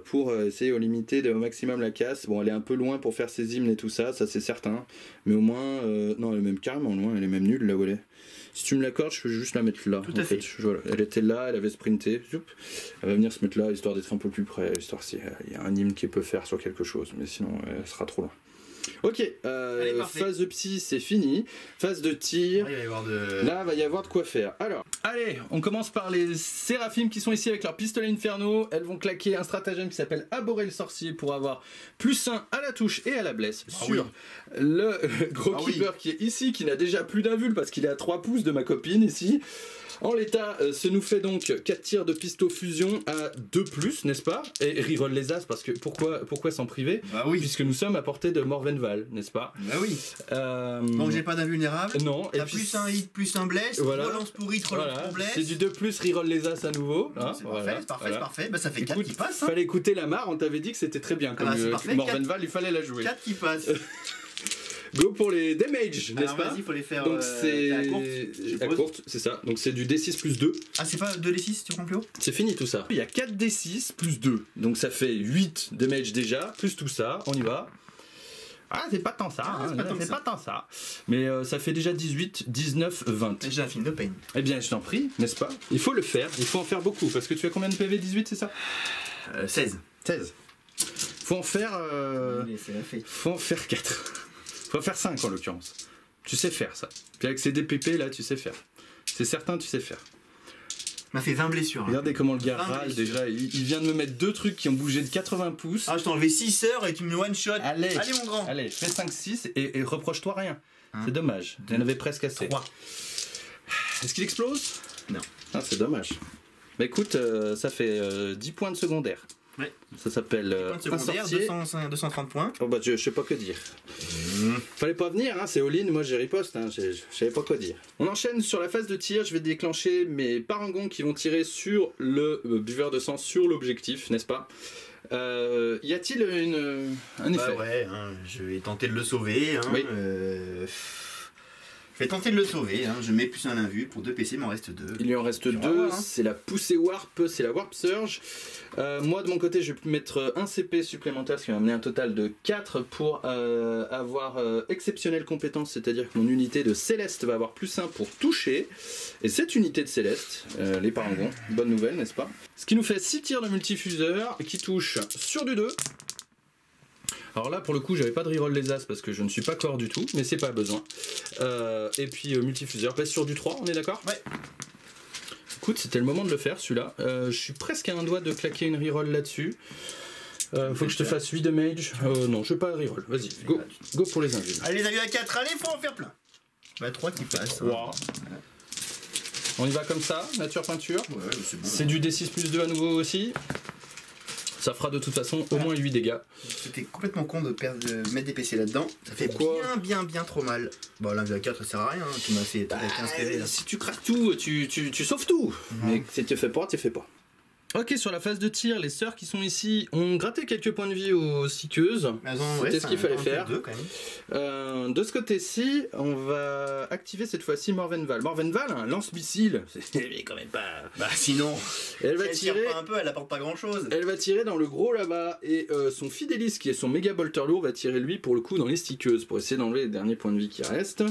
pour essayer de limiter au maximum la casse. Bon, elle est un peu loin pour faire ses hymnes et tout ça, ça c'est certain, mais au moins, non, elle est même carrément loin, elle est même nulle là où elle est. Si tu me l'accordes, je peux juste la mettre là. Tout à fait. Voilà. Elle était là, elle avait sprinté. Elle va venir se mettre là, histoire d'être un peu plus près. Histoire s'il y a un hymne qui peut faire sur quelque chose. Mais sinon, elle sera trop loin. Ok, phase de psy, c'est fini. Phase de tir. Là, il va y avoir de quoi faire. Alors, allez, on commence par les séraphimes qui sont ici avec leur pistolet inferno. Elles vont claquer un stratagème qui s'appelle Abhorrer le sorcier pour avoir +1 à la touche et à la blesse sur le gros keeper qui est ici, qui n'a déjà plus d'un vul parce qu'il est à 3 pouces de ma copine ici. En l'état, ce nous fait donc 4 tirs de pisto fusion à 2+, n'est-ce pas? Et reroll les as, parce que pourquoi s'en priver? Bah oui. Puisque nous sommes à portée de Morvenval, n'est-ce pas? Bah oui. Donc j'ai pas d'invulnérable. Non. T'as plus un hit, plus un bless. Voilà. Relance pour hit, relance pour bless. C'est du 2+, reroll les as à nouveau. Hein, c'est parfait, c'est parfait. Bah ça fait 4 Écoute, qui passent. Hein. Fallait écouter la mare, on t'avait dit que c'était très bien. Comme Morvenval, il fallait la jouer. 4 qui passent. Go pour les damage, n'est-ce pas? Vas-y, faut les faire. Donc c'est à courte, c'est ça. Donc c'est du D6 plus 2. Ah, c'est pas 2d6, tu prends plus haut? C'est fini tout ça. Il y a 4 D6 plus 2. Donc ça fait 8 damage déjà, plus tout ça. On y va. Ah, c'est pas tant ça. C'est pas tant ça. Mais ça fait déjà 18, 19, 20. J'ai un film de pain. Eh bien, je t'en prie, n'est-ce pas? Il faut le faire. Il faut en faire beaucoup. Parce que tu as combien de PV? 18, c'est ça? 16. 16. Faut en faire. Faut en faire 4. Faut en faire 5 en l'occurrence. Tu sais faire ça. Puis avec ces DPP là, tu sais faire. C'est certain, tu sais faire. M'a fait 20 blessures. Regardez comment le gars râle déjà. Il vient de me mettre 2 trucs qui ont bougé de 80 pouces. Ah, je t'ai enlevé 6 heures et tu me one shot. Allez mon grand. Allez, fais 5-6 et reproche-toi rien. C'est dommage. Tu en avais presque assez. 3. Est-ce qu'il explose? Non. Ah, c'est dommage. Bah écoute, ça fait 10 poins de sesaveur. Ouais. Ça s'appelle un sorcier. 230 points. Oh bah je sais pas quoi dire. Fallait pas venir, hein, c'est all-in, moi j'ai riposte, hein, je savais pas quoi dire. On enchaîne sur la phase de tir, je vais déclencher mes parangons qui vont tirer sur le buveur de sang, sur l'objectif, n'est-ce pas? Y a-t-il un effet? Bah ouais, hein, je vais tenter de le sauver. Hein, oui. Je vais tenter de le sauver, hein. Je mets plus un invu pour 2 PC, il m'en reste 2. Il lui en reste 2, c'est la poussée warp, c'est la warp surge. Moi de mon côté je vais mettre un CP supplémentaire, ce qui va amener un total de 4 pour avoir exceptionnelle compétence, c'est-à-dire que mon unité de Céleste va avoir +1 pour toucher. Et cette unité de Céleste, les parangons, bonne nouvelle n'est-ce pas? Ce qui nous fait 6 tirs de multifuseur qui touchent sur du 2. Alors là pour le coup j'avais pas de reroll les as parce que je ne suis pas corps du tout, mais c'est pas besoin. Et puis multifuseur passe sur du 3, on est d'accord? Ouais. Écoute, c'était le moment de le faire celui-là. Je suis presque à un doigt de claquer une reroll là-dessus. Faut que je te fasse 8 damage. Non, je veux pas reroll. Vas-y, go pour les inviles. Allez les avis à 4, allez faut en faire plein. Bah 3 qui passent. Wow. On y va comme ça, nature peinture. Ouais, c'est bon. C'est du D6 plus 2 à nouveau aussi. Ça fera de toute façon au moins 8 dégâts. C'était complètement con de mettre des PC là-dedans. Ça fait bien trop mal. Bon, l'invue à 4 ça sert à rien. Hein. Tu m'as fait 15 PV là. Si tu craques tout, tu sauves tout. Mais si tu fais pas, tu fais pas. Ok, sur la phase de tir, les sœurs qui sont ici ont gratté quelques points de vie aux siqueuses. C'était ce qu'il fallait faire. De ce côté-ci, on va activer cette fois-ci Morvenval. Morvenval, un lance-missile. C'est quand même pas. Bah sinon, elle va tire tirer. pas un peu, elle apporte pas grand-chose. Elle va tirer dans le gros là-bas et son Fidelis, qui est son méga bolter lourd, va tirer lui pour le coup dans les stickeuses pour essayer d'enlever les derniers points de vie qui restent.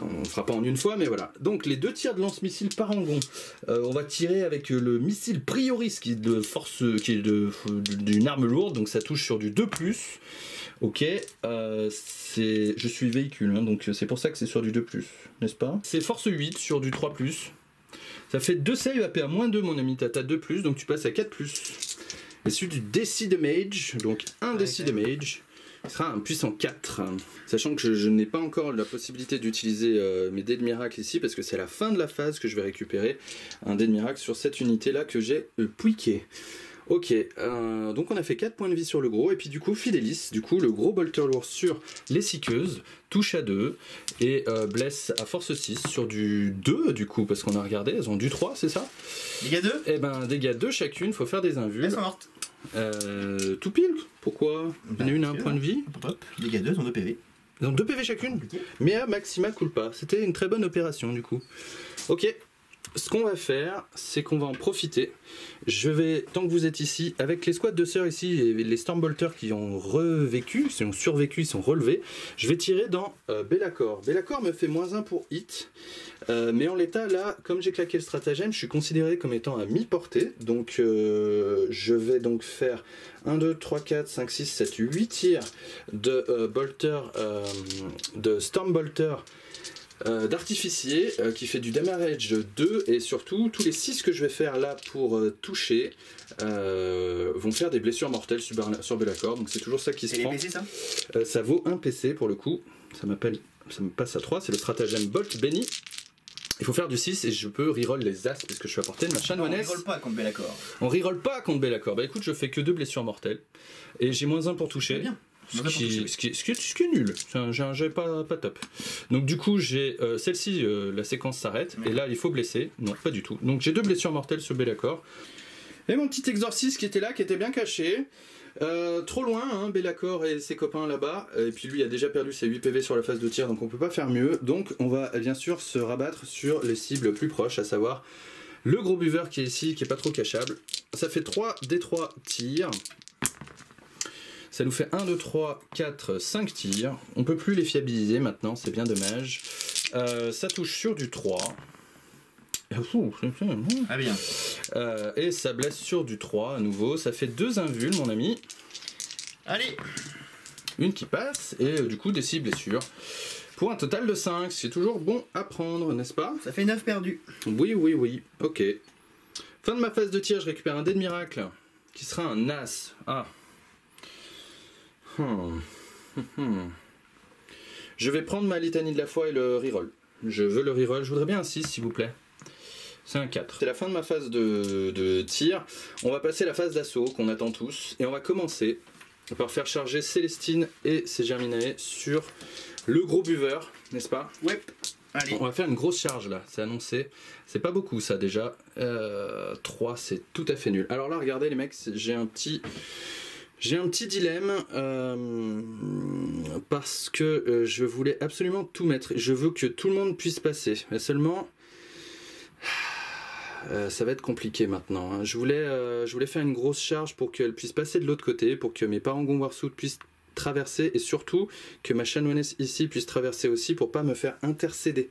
On ne fera pas en une fois, mais voilà. Donc les 2 tirs de lance-missile parangon. On va tirer avec le missile Prioris, qui est de force, qui est d'une arme lourde, donc ça touche sur du 2+. Ok, je suis véhicule, hein, donc c'est pour ça que c'est sur du 2+, n'est-ce pas? C'est force 8 sur du 3+. Ça fait 2 save AP à -2, mon ami, t'as 2+, donc tu passes à 4+. Et sur du DC Damage, donc un DC Damage, ce sera un puissant 4. Sachant que je n'ai pas encore la possibilité d'utiliser mes dés de miracle ici, parce que c'est à la fin de la phase que je vais récupérer un dé de miracle sur cette unité là que j'ai piqué. Ok, donc on a fait 4 points de vie sur le gros, et puis du coup Fidelis, du coup le gros bolter lourd sur les siqueuses, touche à 2, et blesse à force 6 sur du 2 du coup, parce qu'on a regardé, elles ont du 3, c'est ça? Dégâts 2? Eh ben dégâts 2 chacune, faut faire des invuls. Elles sont mortes. Tout pile? Pourquoi? Il y en a une à un point de vie. Hop, dégâts 2, elles ont 2 PV. Elles ont 2 PV chacune. Mais à maxima culpa. C'était une très bonne opération du coup. Ok. Ce qu'on va faire, c'est qu'on va en profiter. Je vais, tant que vous êtes ici, avec les squads de sœurs ici, et les Stormbolters qui ont revécu, qui ont survécu, ils sont relevés, je vais tirer dans Be'lakor. Be'lakor me fait -1 pour hit, mais en l'état, là, comme j'ai claqué le stratagème, je suis considéré comme étant à mi-portée, donc je vais donc faire 1, 2, 3, 4, 5, 6, 7, 8 tirs de bolter, de Stormbolter, d'artificier qui fait du damage 2, et surtout tous les 6 que je vais faire là pour toucher vont faire des blessures mortelles sur Be'lakor, donc c'est toujours ça qui se prend. PC, ça ça vaut 1 PC pour le coup, ça me passe à 3, c'est le stratagème Bolt Benny. Il faut faire du 6 et je peux reroll les as parce que je suis à portée de ma chanoinesse. On reroll pas contre Be'lakor. On reroll pas contre Be'lakor. Bah écoute, je fais que 2 blessures mortelles et j'ai -1 pour toucher. Bien. Ce qui est nul, j'ai un jet pas top. Donc du coup j'ai celle-ci, la séquence s'arrête, et là il faut blesser, non pas du tout. Donc j'ai 2 blessures mortelles sur Be'lakor. Et mon petit exorciste qui était là, qui était bien caché, trop loin, hein, Be'lakor et ses copains là-bas, et puis lui a déjà perdu ses 8 PV sur la phase de tir, donc on peut pas faire mieux. Donc on va bien sûr se rabattre sur les cibles plus proches, à savoir le gros buveur qui est ici, qui est pas trop cachable. Ça fait 3 D3 tirs. Ça nous fait 1, 2, 3, 4, 5 tirs. On peut plus les fiabiliser maintenant, c'est bien dommage. Ça touche sur du 3. Ah bien. Et ça blesse sur du 3 à nouveau. Ça fait 2 invuls, mon ami. Allez. Une qui passe, et du coup des 6 blessures. Pour un total de 5, c'est toujours bon à prendre, n'est-ce pas? Ça fait 9 perdus. Oui, oui, oui. Ok. Fin de ma phase de tir, je récupère un dé de miracle, qui sera un as. Ah. Je vais prendre ma litanie de la foi et le reroll. Je veux le reroll. Je voudrais bien un 6 s'il vous plaît. C'est un 4. C'est la fin de ma phase de tir. On va passer à la phase d'assaut qu'on attend tous. Et on va commencer par faire charger Célestine et ses Germinae sur le gros buveur, n'est-ce pas? Ouais. Allez. On va faire une grosse charge là, c'est annoncé. C'est pas beaucoup ça déjà. 3 c'est tout à fait nul. Alors là regardez les mecs, j'ai un petit dilemme parce que je voulais absolument tout mettre. Je veux que tout le monde puisse passer. Mais seulement, ça va être compliqué maintenant. Hein. Je voulais faire une grosse charge pour qu'elle puisse passer de l'autre côté, pour que mes parangons Warsuit puissent traverser, et surtout que ma chanoinesse ici puisse traverser aussi pour pas me faire intercéder.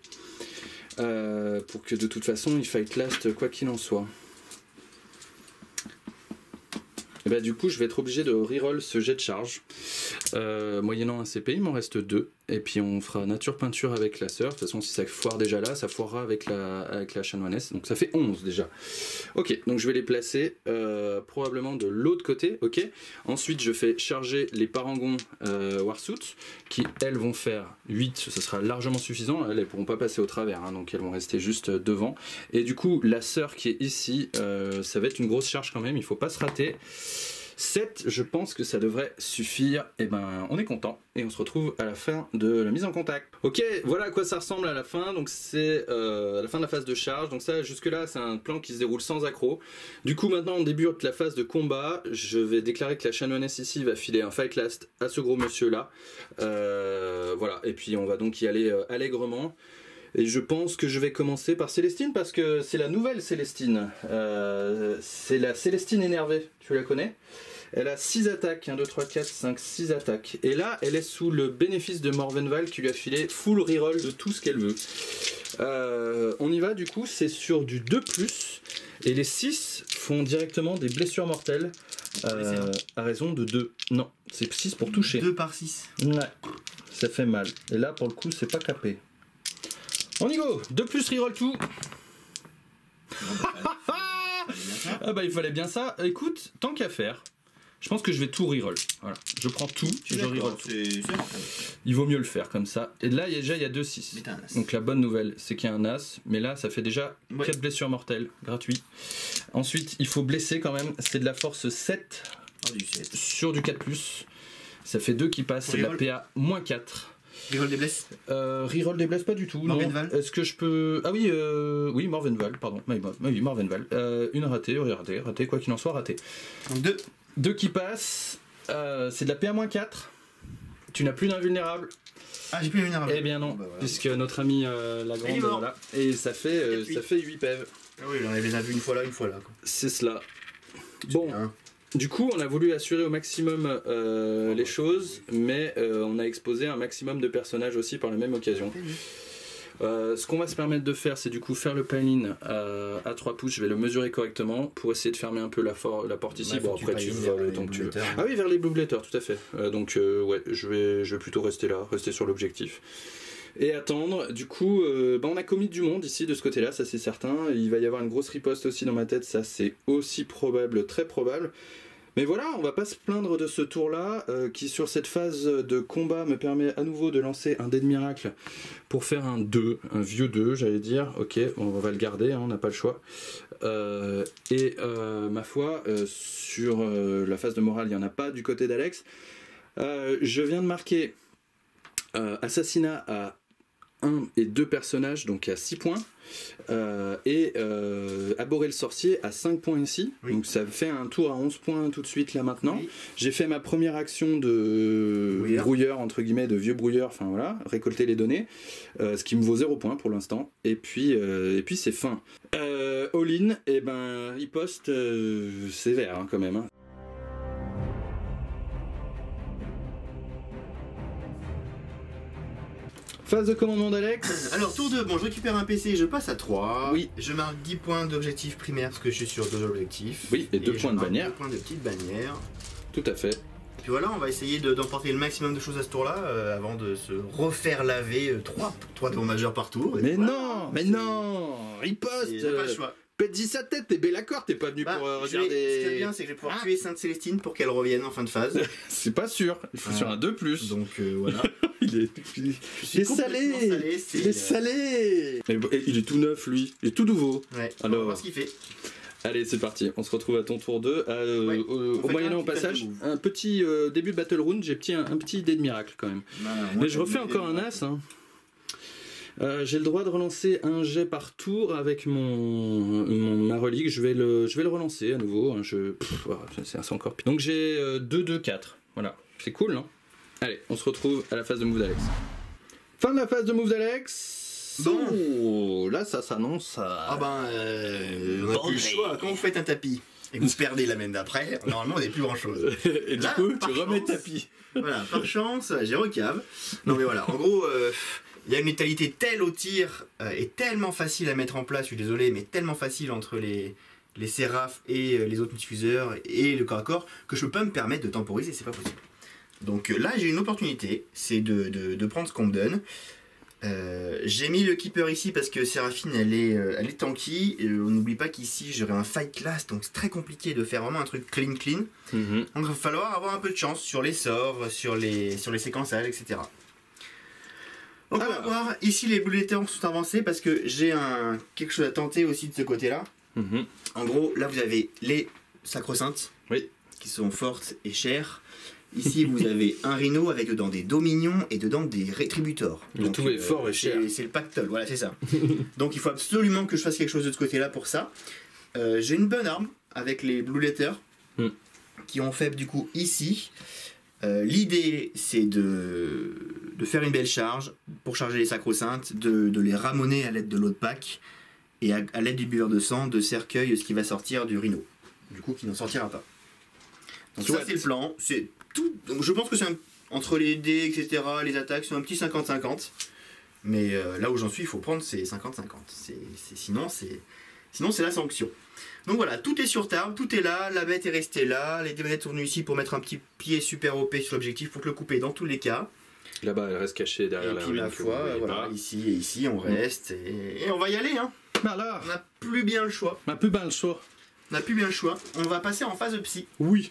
Pour que de toute façon il fight last quoi qu'il en soit. Et bah du coup je vais être obligé de reroll ce jet de charge. Moyennant un CP, il m'en reste 2. Et puis on fera nature peinture avec la sœur. De toute façon si ça foire déjà là, ça foirera avec la chanoinesse. Donc ça fait 11 déjà. Ok, donc je vais les placer probablement de l'autre côté. Ok. Ensuite je fais charger les parangons Warsuit, qui elles vont faire 8. Ce sera largement suffisant. Elles ne pourront pas passer au travers, hein, donc elles vont rester juste devant. Et du coup la sœur qui est ici, ça va être une grosse charge quand même. Il ne faut pas se rater. 7, je pense que ça devrait suffire. Et ben, on est content et on se retrouve à la fin de la mise en contact. Ok, voilà à quoi ça ressemble à la fin. Donc c'est à la fin de la phase de charge. Donc ça, jusque là, c'est un plan qui se déroule sans accroc. Du coup, maintenant, on débute la phase de combat. Je vais déclarer que la chanoinesse ici va filer un Fight Last à ce gros monsieur là. Voilà, et puis on va donc y aller allègrement. Et je pense que je vais commencer par Célestine parce que c'est la nouvelle Célestine. C'est la Célestine énervée, tu la connais? Elle a 6 attaques, 1, 2, 3, 4, 5, 6 attaques. Et là, elle est sous le bénéfice de Morvenval qui lui a filé full reroll de tout ce qu'elle veut. On y va du coup, c'est sur du 2+, et les 6 font directement des blessures mortelles à raison de 2. Non, c'est 6 pour toucher. 2 par 6. Ouais, ça fait mal. Et là, pour le coup, c'est pas capé. On y go, 2+ reroll tout. Ah bah il fallait bien ça. Écoute, tant qu'à faire, je pense que je vais tout reroll. Voilà, je prends tout, je reroll tout. Il vaut mieux le faire comme ça. Et là, il y a 2 6. Donc la bonne nouvelle, c'est qu'il y a un as, mais là, ça fait déjà 4 blessures mortelles, gratuit. Ensuite, il faut blesser quand même. C'est de la force 7 sur du 4+. Ça fait 2 qui passent, c'est de la PA -4. Reroll des blesses Reroll des blesses, pas du tout. Morvenval. Est-ce que je peux. Ah oui, oui, Morvenval, pardon. Oui, Morvenval. Une ratée, raté, quoi qu'il en soit, raté. Donc 2. 2 qui passent, c'est de la PA -4. Tu n'as plus d'invulnérable. Ah, j'ai plus d'invulnérable. Eh bien non, bah, voilà. Puisque notre ami la grande, voilà. Et ça fait 8 PEV. Ah oui, on les a vus une fois là, quoi. C'est cela. Bon. Du coup, on a voulu assurer au maximum les choses, mais on a exposé un maximum de personnages aussi par la même occasion. Ce qu'on va se permettre de faire, c'est du coup faire le plane à 3 pouces. Je vais le mesurer correctement pour essayer de fermer un peu la porte ici. Bon, après tu voles le temps que tu veux. Ah oui, vers les Blue Blatters, tout à fait. Donc ouais, je vais plutôt rester là, rester sur l'objectif. Et attendre, du coup, on a commis du monde ici de ce côté-là, ça c'est certain. Il va y avoir une grosse riposte aussi dans ma tête, ça c'est aussi probable, très probable. Mais voilà, on va pas se plaindre de ce tour-là, qui sur cette phase de combat me permet à nouveau de lancer un dé de miracle pour faire un 2, un vieux 2, j'allais dire. Ok, on va le garder, hein, on n'a pas le choix. Ma foi, sur la phase de morale, il n'y en a pas du côté d'Alex. Je viens de marquer assassinat à 1 et 2 personnages, donc à 6 points, abhorrer le sorcier à 5 points ici, donc ça fait un tour à 11 points tout de suite là maintenant. J'ai fait ma première action de brouilleur, entre guillemets, de vieux brouilleur, enfin voilà, récolter les données, ce qui me vaut 0 points pour l'instant, et puis c'est fin. All-in, et riposte sévère hein, quand même. Hein. Phase de commandement d'Alex. Alors tour 2, bon je récupère un PC, je passe à 3. Oui. Je marque 10 points d'objectif primaire parce que je suis sur 2 objectifs. Oui, et 2 points de bannière. 2 points de petite bannière. Tout à fait. Puis voilà, on va essayer d'emporter le maximum de choses à ce tour-là avant de se refaire laver 3 tours majeurs par tour. Mais voilà, non, mais non, riposte. J'ai pas le choix. Pète-y sa tête, t'es belle accord, t'es pas venu pour regarder. Ce qui est bien, c'est que je vais pouvoir tuer Sainte-Célestine pour qu'elle revienne en fin de phase. C'est pas sûr, il faut sur un 2+. Donc voilà. Il est salé. Il est salé. Mais il est tout neuf lui, il est tout nouveau. Ouais, alors, on va voir ce qu'il fait. Allez, c'est parti, on se retrouve à ton tour 2. Au moyen au passage, un petit début de battle round, j'ai un petit dé de miracle quand même. Mais je refais encore un as. Hein. J'ai le droit de relancer un jet par tour avec ma relique. Je vais le relancer à nouveau. Hein. C'est encore pire. Donc j'ai 2, 2, 4. Voilà, c'est cool, non? Allez, on se retrouve à la phase de move d'Alex. Fin de la phase de move d'Alex. Bon, là ça s'annonce. Ah on a plus le choix. Quand vous faites un tapis et que vous perdez la main d'après, normalement on n'est plus grand chose. Et du coup, tu remets le tapis. Voilà, par chance, j'ai recave. Non mais voilà, en gros. Il y a une létalité telle au tir et tellement facile à mettre en place, je suis désolé, mais tellement facile entre les séraphes et les autres diffuseurs et le corps à corps que je peux pas me permettre de temporiser, c'est pas possible. Donc là j'ai une opportunité, c'est de prendre ce qu'on me donne. J'ai mis le keeper ici parce que Séraphine elle est tanky. On n'oublie pas qu'ici j'aurai un fight class, donc c'est très compliqué de faire vraiment un truc clean. Donc il va falloir avoir un peu de chance sur les sorts, sur les séquençages, etc. Donc on va voir, ici les bulletins sont avancés parce que j'ai quelque chose à tenter aussi de ce côté-là. En gros, là vous avez les sacro-saintes. Oui. qui sont fortes et chères. Ici, vous avez un rhino avec dedans des dominions et dedans des rétributors. Le tout est fort et cher. C'est le pactole, voilà, c'est ça. Donc il faut absolument que je fasse quelque chose de ce côté-là pour ça. J'ai une bonne arme avec les Blue Letters qui ont fait du coup ici. L'idée, c'est de faire une belle charge pour charger les sacro-saintes, de les ramoner à l'aide de l'eau de Pâques et à l'aide du buveur de sang, de cercueil, ce qui va sortir du rhino. Du coup, qui n'en sortira pas. Donc ça, c'est le plan. C'est tout. Donc je pense que c'est entre les dés, etc., les attaques, c'est un petit 50-50. Mais là où j'en suis, il faut prendre ces 50-50. Sinon, c'est la sanction. Donc voilà, tout est sur table, tout est là, la bête est restée là, les démonettes sont venues ici pour mettre un petit pied super OP sur l'objectif pour te le couper dans tous les cas. Là-bas, elle reste cachée derrière la ruine. Et puis ma foi, voilà, ici et ici, on reste et on va y aller. Hein. Alors, on n'a plus bien le choix. On n'a plus bien le choix. On va passer en phase de psy. Oui.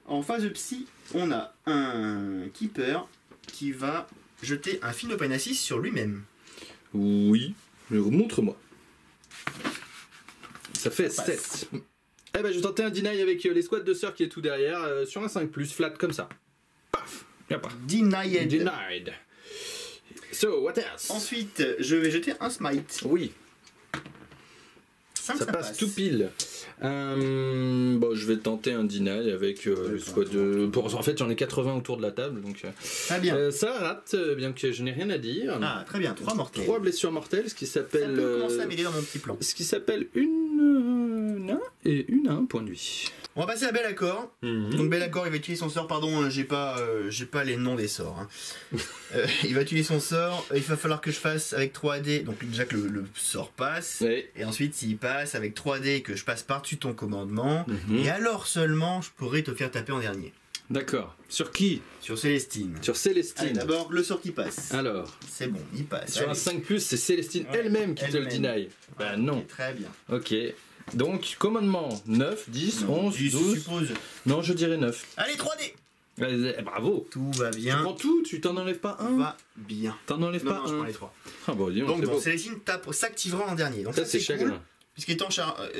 En phase de psy, on a un keeper qui va jeter un Phinopenasis sur lui-même. Oui, montre-moi. Ça fait 7. Eh ben, je vais tenter un deny avec les squads de sœurs qui est tout derrière, sur un 5+, flat comme ça. Paf. Denied. Denied. So, what else? Ensuite, je vais jeter un smite. Oui. 5, ça passe tout pile. Bon, je vais tenter un deny avec le squad de... En fait, j'en ai 80 autour de la table, donc... Très bien. Ça rate, bien que je n'ai rien à dire. Ah, très bien. 3 mortels. 3 blessures mortelles, ce qui s'appelle... Ça peut commencer à m'aider dans mon petit plan. Ce qui s'appelle une 1 et une 1 point de vie. On va passer à Be'lakor. Donc Be'lakor, il va utiliser son sort, pardon, j'ai pas les noms des sorts. Hein. Il va utiliser son sort, il va falloir que je fasse avec 3D, donc déjà que le sort passe, oui. Et ensuite s'il passe avec 3D, que je passe par-dessus ton commandement, et alors seulement je pourrai te faire taper en dernier. D'accord. Sur qui? Sur Célestine. Sur Célestine. D'abord le sort qui passe. Alors. C'est bon, il passe. Sur un 5+, c'est Célestine elle-même qui te le deny. Bah non. Okay, très bien. Ok. Donc, commandement 9, 10, 11, 12. Je suppose. Non, je dirais 9. Allez, 3D. Bravo. Tout va bien. Tu prends tout, tu t'en enlèves pas un? Va bien. T'en enlèves pas non, un? je prends les 3. Ah bon, dis donc, Célestine s'activera en dernier. Donc ça c'est chagrin. Cool, puisqu'étant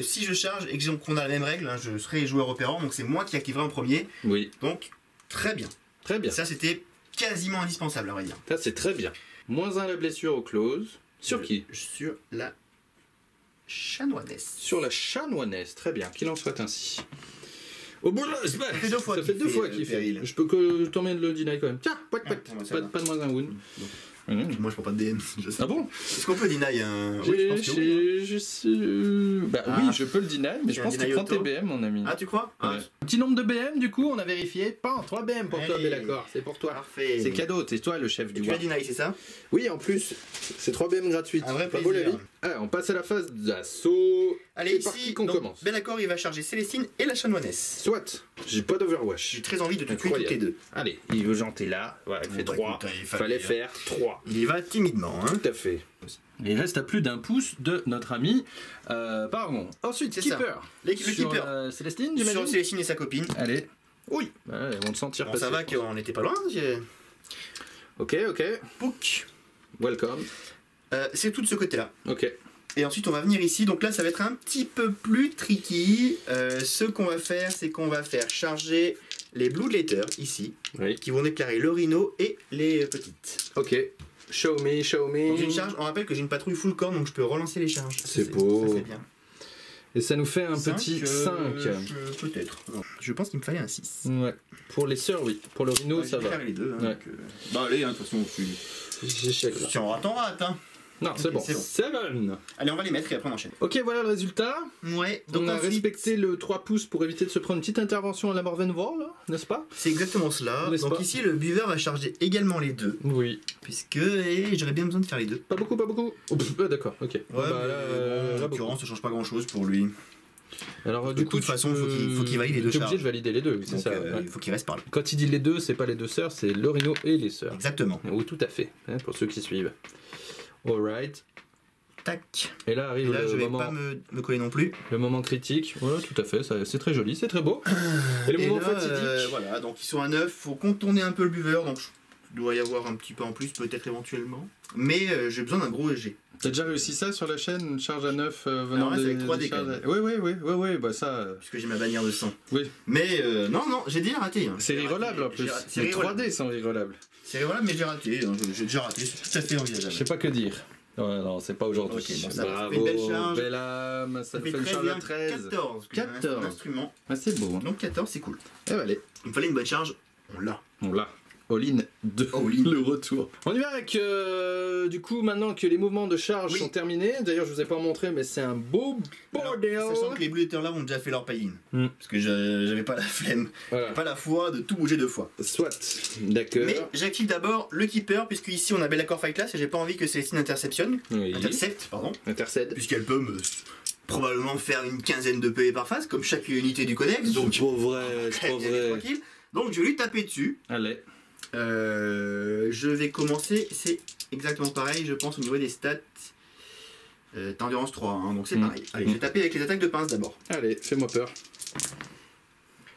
si je charge et qu'on a la même règle, hein, je serai joueur opérant, donc c'est moi qui activerai en premier. Oui. Donc, très bien. Très bien. Ça, c'était quasiment indispensable, à vrai dire. Ça, c'est très bien. -1 la blessure au close. Sur qui? Sur la chanoinesse. Sur la chanoinesse, très bien. Qu'il en soit ainsi. Au bout de ça fait 2 fois. Ça fait 2 fois qu'il fait. Je peux que t'emmène le deny quand même. Tiens, pas de moins un wound. Moi je prends pas de DM. Ah bon? Est-ce qu'on peut deny un... Oui, bah oui, je peux le deny, mais je pense que tu prends tes BM, mon ami. Ah, tu crois? Petit nombre de BM, du coup, on a vérifié. Pas 3 BM pour toi, Be'lakor. C'est pour toi. Parfait. C'est cadeau, c'est toi le chef du war. Tu as deny, c'est ça? Oui, en plus, c'est 3 BM gratuites. Un vrai pas beau la vie. Alors, on passe à la phase d'assaut. Allez, ici, qu'on commence. Be'lakor, il va charger Célestine et la chanoinesse. Soit. J'ai pas d'Overwatch. J'ai très envie de te tuer toutes les deux. Allez, il veut janter là. Voilà, il fait 3. Fallait faire 3. Il y va timidement. Hein. Tout à fait. Il reste à plus d'un pouce de notre ami Paragon. Ensuite, Keeper. Le Keeper. Célestine, j'imagine. Sur Célestine et sa copine. Allez. Oui. Ils vont te sentir passer. Ça va qu'on n'était pas loin. Ok. Pouk. Welcome. C'est tout de ce côté-là. Ok. Et ensuite on va venir ici, donc là ça va être un petit peu plus tricky. Ce qu'on va faire, c'est qu'on va faire charger les Blue Letters ici, qui vont déclarer le rhino et les petites. Ok. Show me. Donc j'ai une charge, on rappelle que j'ai une patrouille full corps, donc je peux relancer les charges. C'est beau. Ça c'est bien. Et ça nous fait un petit 5. Peut-être. Je pense qu'il me fallait un 6. Ouais. Pour les sœurs, oui. Pour le rhino, ça va. Les deux, hein, ouais. Bah allez, de toute façon, j'échec là. Si on rate, on rate. Hein. Non, c'est bon. 7. Allez, on va les mettre et après on enchaîne. Ok, voilà le résultat. Ouais. Donc on a respecté le 3 pouces pour éviter de se prendre une petite intervention à la Morvenvoort, là, n'est-ce pas? C'est exactement cela. Donc ici, le buveur va charger également les deux. Oui. Puisque j'aurais bien besoin de faire les deux. Pas beaucoup. Oh, d'accord, ok. Ouais, bah, là, en l'occurrence, ça change pas grand-chose pour lui. Alors du coup, de toute façon, faut qu'il valide les deux charges. Tu es obligé de valider les deux, c'est ça. Il faut qu'il reste par là. Quand il dit les deux, c'est pas les deux sœurs, c'est le rhino et les sœurs. Exactement. Oui, tout à fait, hein, pour ceux qui suivent. Alright. Tac. Et là arrive je vais moment... pas me coller non plus. Le moment critique. Voilà, tout à fait, c'est très joli, c'est très beau. Et le moment fatidique. Voilà, donc ils sont à 9, faut contourner un peu le buveur, donc doit y avoir un petit peu en plus, peut-être éventuellement. Mais j'ai besoin d'un gros EG. T'as déjà réussi ça sur la chaîne, une charge à 9 venant Alors là, c'est des, avec 3 des dés, quand charges Oui, bah ça... Puisque j'ai ma bannière de sang. Oui. Mais non, j'ai déjà raté. Hein. C'est rerollable en plus. C'est Les rerollable. 3D sont rerollables. C'est rerollable, mais j'ai raté. Hein. J'ai déjà raté, c'est tout à fait Je envisageable. sais pas que dire. Ouais, non, c'est pas aujourd'hui. Ok, bon, ça va, ça fait Bravo, une belle charge. belle âme, ça fait une charge à 13. 14. 14. Un instrument. Ah, c'est beau. Hein. Donc 14, c'est cool. Eh ben, allez, Il me fallait une bonne charge, on l'a. on l'a. All-in 2, All-in. le retour. On y va avec, du coup, maintenant que les mouvements de charge Oui. sont terminés. D'ailleurs, je vous ai pas montré, mais c'est un beau bordel. Alors, sachant que les Blue Letters là ont déjà fait leur pay-in. Parce que j'avais pas la flemme, Voilà. pas la foi de tout bouger deux fois. Soit, d'accord. Mais j'active d'abord le Keeper, puisque ici on a Bellacor Fight Class et j'ai pas envie que Célestine interceptionne. Oui. Intercept, pardon. Intercède. Puisqu'elle peut me probablement faire une quinzaine de PV par phase, comme chaque unité du codex. Donc, C'est pas vrai, c'est pas elle est vrai. tranquille. Donc je vais lui taper dessus. Allez. Je vais commencer, c'est exactement pareil, je pense, au niveau des stats. T'as endurance 3, hein, donc c'est pareil. Allez, je vais taper avec les attaques de pince d'abord. Allez, fais-moi peur.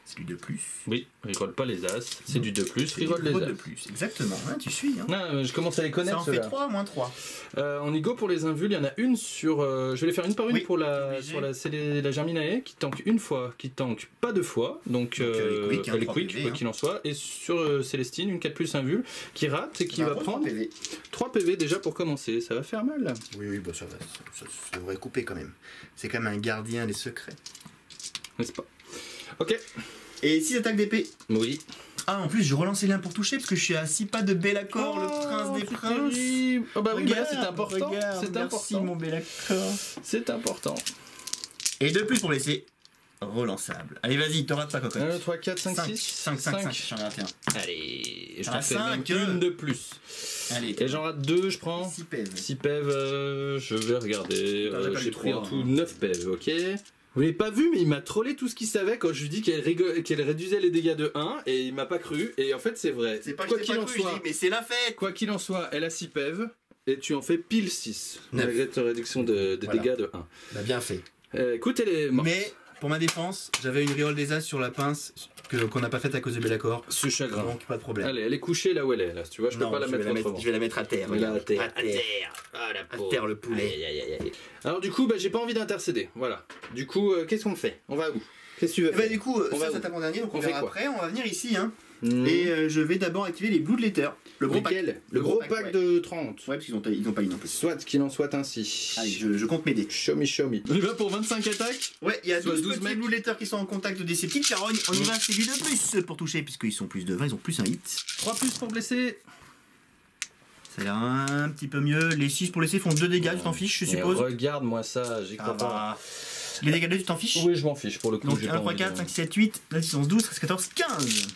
C'est du 2 plus. Oui, reroll pas les as. C'est du 2 plus, C'est du reroll les de as. plus, exactement. Hein, tu suis. Hein. Non, je commence à les Ça connaître. en fait ceux-là. 3 moins 3. On y go pour les invuls, il y en a une sur... je vais les faire une par une Oui, pour la, obligé. sur la, c'est la Germinae qui tank une fois, qui tank pas deux fois, donc elle est quick, hein, elle est 3 quick, PV, quoi hein. qu'il en soit, et sur Célestine, une 4 plus invul, qui rate et qui va prendre 3 PV déjà pour commencer, ça va faire mal. Oui, bah ça va, ça devrait couper quand même. C'est quand même un gardien des secrets. N'est-ce pas? Ok. Et 6 attaques d'épée. Oui. Ah, en plus, je relance les liens pour toucher parce que je suis à 6 pas de Bellacor, le prince des princes. Oh bah oui, Regarde, c'est important, regarde, c'est merci, important. mon Bellacor. C'est important. Et 2 plus pour laisser relançable. Allez, vas-y, te rate pas, cocotte. 1, 2, 3, 4, 5, 6. 5. J'en ai raté un. Allez, je Ah, t'en fais même 5, une de plus. Allez, Et j'en rate 2, je prends. 6 PV. 6 PEV, je vais regarder. Attends, j'ai pas J'ai les pris en 3, tout hein. 9 PEV, ok. Vous l'avez pas vu, mais il m'a trollé tout ce qu'il savait quand je lui dis qu'elle réduisait les dégâts de 1 et il m'a pas cru. Et en fait, c'est vrai. C'est pas Quoi que je qu'il t'ai en pas cru, je soit, dis, mais c'est la fête. quoi qu'il en soit, elle a 6 PEV et tu en fais pile 6. Neuf. Malgré ta réduction de Voilà. dégâts de 1. Bah, bien fait. Écoute, elle est morte. Mais pour ma défense, j'avais une reroll des as sur la pince qu'on n'a pas faite à cause de Bellacor. Ce chagrin. Donc pas de problème. Allez, elle est couchée là où elle est. Là. Tu vois, je peux Non, pas la mettre autrement. je vais la mettre à terre. Mais là, à regarde. terre. À terre. Ah, la À terre, le poulet. Aïe, aïe, aïe, aïe. Alors du coup, bah, j'ai pas envie d'intercéder. Voilà. Du coup, qu'est-ce qu'on fait? On va où? Qu'est-ce que tu veux Et bah faire? du coup, On va ça où c'est avant-dernier, donc on On fait verra quoi après. On va venir ici, hein. Mmh. Et je vais d'abord activer les Blue Letters. Le gros pack. Lequel? Le gros pack ouais. de 30. Ouais, parce qu'ils ont pas eu non plus. Soit qu'il en soit ainsi. Allez, je compte mes dés. Show me, show me. On y va pour 25 attaques? Ouais, il y a Soit 12 12 petits mecs. Blue Letters qui sont en contact de ces petites charognes. On y va, c'est du 2 plus pour toucher, puisqu'ils sont plus de 20, ils ont plus un hit. 3 plus pour blesser. Ça a l'air un petit peu mieux. Les 6 pour laisser font 2 dégâts, tu t'en fiches, je Mais suppose. regarde-moi ça, j'y Ça crois pas. va. Les dégâts de 2, tu t'en fiches. Oui, je m'en fiche pour le coup. Donc j'ai 1, pas 3, envie 4, de- 5, 6, 7, 8, 9, 10, 11, 12, 13, 14, 15.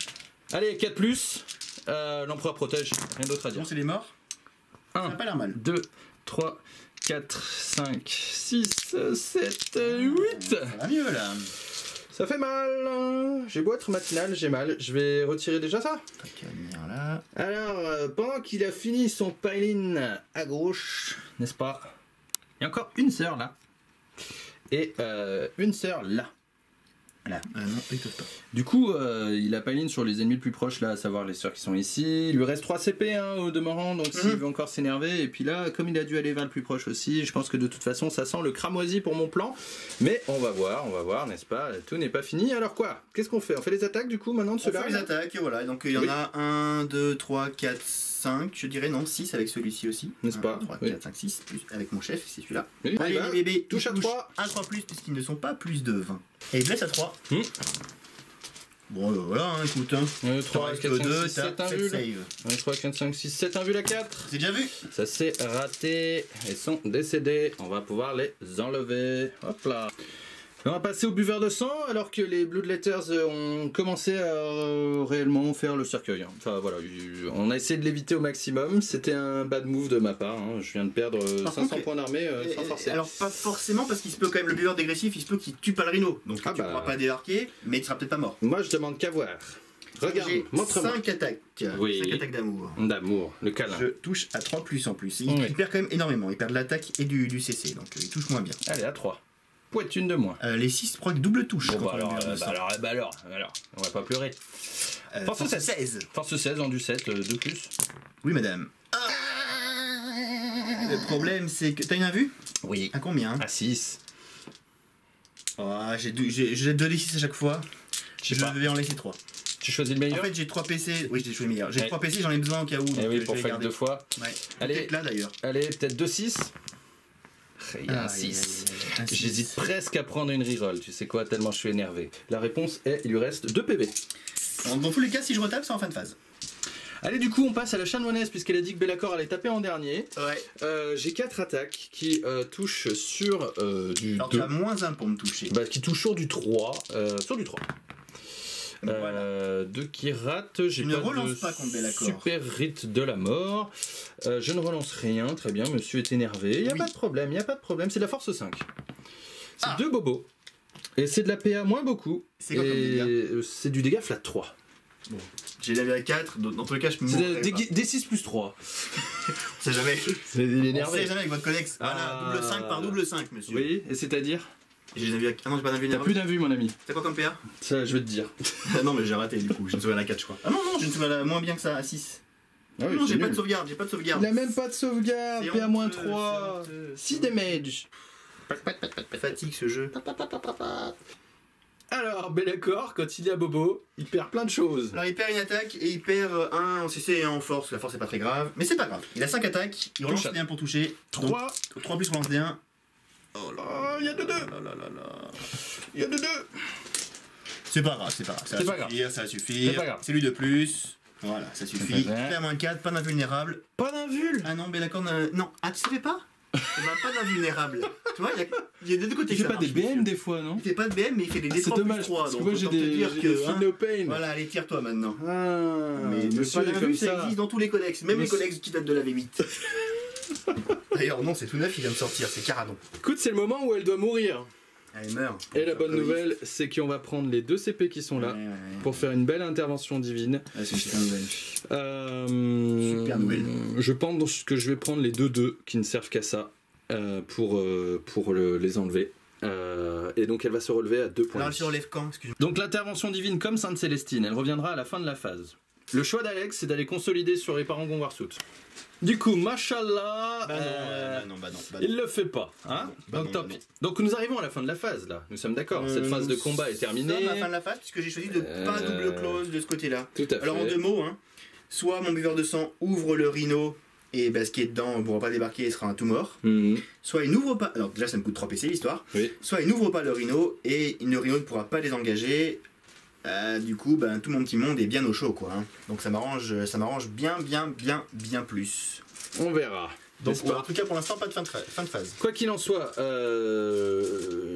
Allez, 4 plus. L'empereur protège. Rien d'autre à dire. Bon, c'est les morts. Ça 1, a pas l'air mal. 2, 3, 4, 5, 6, 7, 8. Ça va mieux là. Ça fait mal. J'ai beau être matinal, j'ai mal. Je vais retirer déjà ça. Tac, on va venir là. Alors, pendant qu'il a fini son pile-in à gauche, n'est-ce pas? Il y a encore une sœur là. Et une sœur là. Là. Non, ils peuvent pas. Du coup, il a pile-in sur les ennemis les plus proches là, à savoir les sœurs qui sont ici. Il lui reste 3 CP hein, au demeurant, donc s'il veut encore s'énerver. Et puis là, comme il a dû aller vers le plus proche aussi, je pense que de toute façon, ça sent le cramoisi pour mon plan. Mais on va voir, n'est-ce pas? Tout n'est pas fini. Alors quoi? Qu'est-ce qu'on fait? On fait les attaques du coup maintenant de On ceux-là? fait les attaques, et voilà. Donc il y en Oui. a 1, 2, 3, 4, 5. Je dirais non, 6 avec celui-ci aussi. N'est-ce pas? 3, Oui. 4, 5, 6. Plus avec mon chef, c'est celui-là. Oui, on y Allez, va. les bébés, Touche ils à touchent 3. Un 3 plus, puisqu'ils ne sont pas plus de 20. Et il blesse à 3. Hmm. Bon, voilà, hein, écoute. Hein. 1, T'en 3, restes 4, 5, 2, 6, 7, t'as 1 7 vul. save. 1, 3, 4, 5, 6, 7, 1 vul à 4. C'est déjà vu? Ça s'est raté. Ils sont décédés. On va pouvoir les enlever. Hop là. On va passer au buveur de sang alors que les Bloodletters ont commencé à réellement faire le cercueil. Enfin voilà, on a essayé de l'éviter au maximum. C'était un bad move de ma part. Hein. Je viens de perdre Par 500 contre, points d'armée sans forcer. Alors pas forcément parce qu'il se peut quand même le buveur dégressif, il se peut qu'il tue pas le rhino. Donc Ah tu bah. pourras pas débarquer, mais tu seras peut-être pas mort. Moi je demande qu'à voir. Regarde, J'ai montre-moi. 5 attaques. Oui. 5 attaques d'amour. D'amour, le câlin. Je touche à 3 plus en plus. Il, Oui. il perd quand même énormément. Il perd de l'attaque et du CC, donc il touche moins bien. Allez, à 3. Pouette une de moins. Les 6 proc double touche. Bon, contre bah le numéro 200. alors, on va pas pleurer. Force 16. Force 16 en du 7, 2 plus. Oui, madame. Le problème, c'est que. T'as une invue? Oui. À combien? À 6. Oh, j'ai 2d6 à chaque fois. Je sais Je pas. vais en laisser 3. Tu choisis le En meilleur? fait, j'ai 3 PC. Oui, j'ai choisi le meilleur. J'ai Ouais. 3 PC, j'en ai besoin au cas où. Eh donc, oui, je pour vais faire garder. 2 fois. Ouais. Allez. Peut-être là d'ailleurs. Allez, peut-être 2-6. Il y a un 6. J'hésite presque à prendre une reroll. Tu sais quoi, tellement je suis énervé. La réponse est, il lui reste 2 PV. Dans tous les cas, si je retape, c'est en fin de phase. Allez, du coup, on passe à la chanoinesse, puisqu'elle a dit que Bellacor allait taper en dernier. Ouais. J'ai 4 attaques qui touchent sur du Alors 2. tu as -1 pour me toucher. Bah, qui touchent sur du 3. Sur du 3. Voilà. 2 qui ratent. J'ai Tu ne pas relances de pas contre Bellacor. super rite de la mort. Je ne relance rien. Très bien, monsieur est énervé. Il n'y a Oui. pas de problème, C'est de la force 5. C'est Ah. 2 bobos. Et c'est de la PA moins beaucoup. C'est quoi comme dégâts? C'est du dégât flat 3. J'ai la à 4, dans tous les cas, je me C'est mourrai pas. des 6 plus 3. On sait jamais. Il est On sait énervé. jamais avec votre connexe. Voilà, Ah. double 5 par double 5, monsieur. Oui, et c'est-à-dire? J'ai des avis à... Ah non, j'ai pas d'invue T'as plus d'invue, mon ami. C'est quoi comme PA? Ça, je vais te dire. Ah non, mais j'ai raté du coup. J'ai une sauvegarde à 4, je crois. Ah non, non, j'ai une sauvegarde à moins bien que ça, à 6. Ah oui, non, c'est j'ai pas nul. de sauvegarde, j'ai pas de sauvegarde. Il a même pas de sauvegarde. C'est PA moins honteux, 3. c'est honteux. 6 damage. Fatigue ce jeu. Alors, Bellacor, quand il est à Bobo, il perd plein de choses. Alors il perd une attaque et il perd 1 en CC et 1 en force. La force c'est pas très grave, mais c'est pas grave. Il a 5 attaques, il relance Touche à- des 1 pour toucher. 3. 3 plus relance des 1. Oh là, il y a 2-2. Il y a 2-2. C'est pas grave, c'est pas grave. Ça C'est va pas grave. suffire, ça va suffire. C'est pas grave. C'est lui de plus. Voilà, ça suffit. pas grave. PA moins 4, pas d'invulnérable. Pas d'invul. Ah non, Bellacor non. Ah, tu savais pas? Il n'a pas d'invulnérable. Tu vois, il y a des deux côtés. Il fait que ça pas des marche, BM monsieur. des fois, non? Il fait pas de BM, mais il fait des Ah, c'est D3 dommage, plus 3. parce que Donc moi j'ai autant te des dire que, hein, feel no pain. voilà, allez, tire-toi maintenant. Ah, Mais ne monsieur pas est comme d'invue, ça ça. existe dans tous les codex, même les Monsieur- codex qui datent de la V8. D'ailleurs, non, c'est tout neuf, il vient de sortir, c'est Caradon. Écoute, c'est le moment où elle doit mourir. Allez, meurt. Et la bonne nouvelle, c'est qu'on va prendre les 2 CP qui sont là pour faire une belle intervention divine. C'est une super nouvelle. Super nouvelle. Je pense que je vais prendre les 2-2 qui ne servent qu'à ça pour les enlever. Et donc elle va se relever à 2 points. Alors, elle se relève quand? Excuse-moi. Donc l'intervention divine comme Sainte Célestine, elle reviendra à la fin de la phase. Le choix d'Alex, c'est d'aller consolider sur les parangons Warsout. Du coup, machallah, Bah non. il le fait pas. Hein Bah donc non, tant bah pis. Donc nous arrivons à la fin de la phase là. Nous sommes d'accord. Cette phase de combat est terminée. C'est la fin de la phase, puisque j'ai choisi de pas double close de ce côté-là. Tout à fait. Alors, en 2 mots, hein, soit mon buveur de sang ouvre le rhino et ce qui est dedans ne pourra pas débarquer et sera un tout mort. Mhm. Soit il n'ouvre pas. Alors, déjà, ça me coûte 3 PC l'histoire. Oui. Soit il n'ouvre pas le rhino et le rhino ne pourra pas les engager. Du coup, tout mon petit monde est bien au chaud, quoi. Hein. Donc ça m'arrange bien plus. On verra. Donc N'est-ce pas en tout cas, pour l'instant, pas de fin de phase. Quoi qu'il en soit,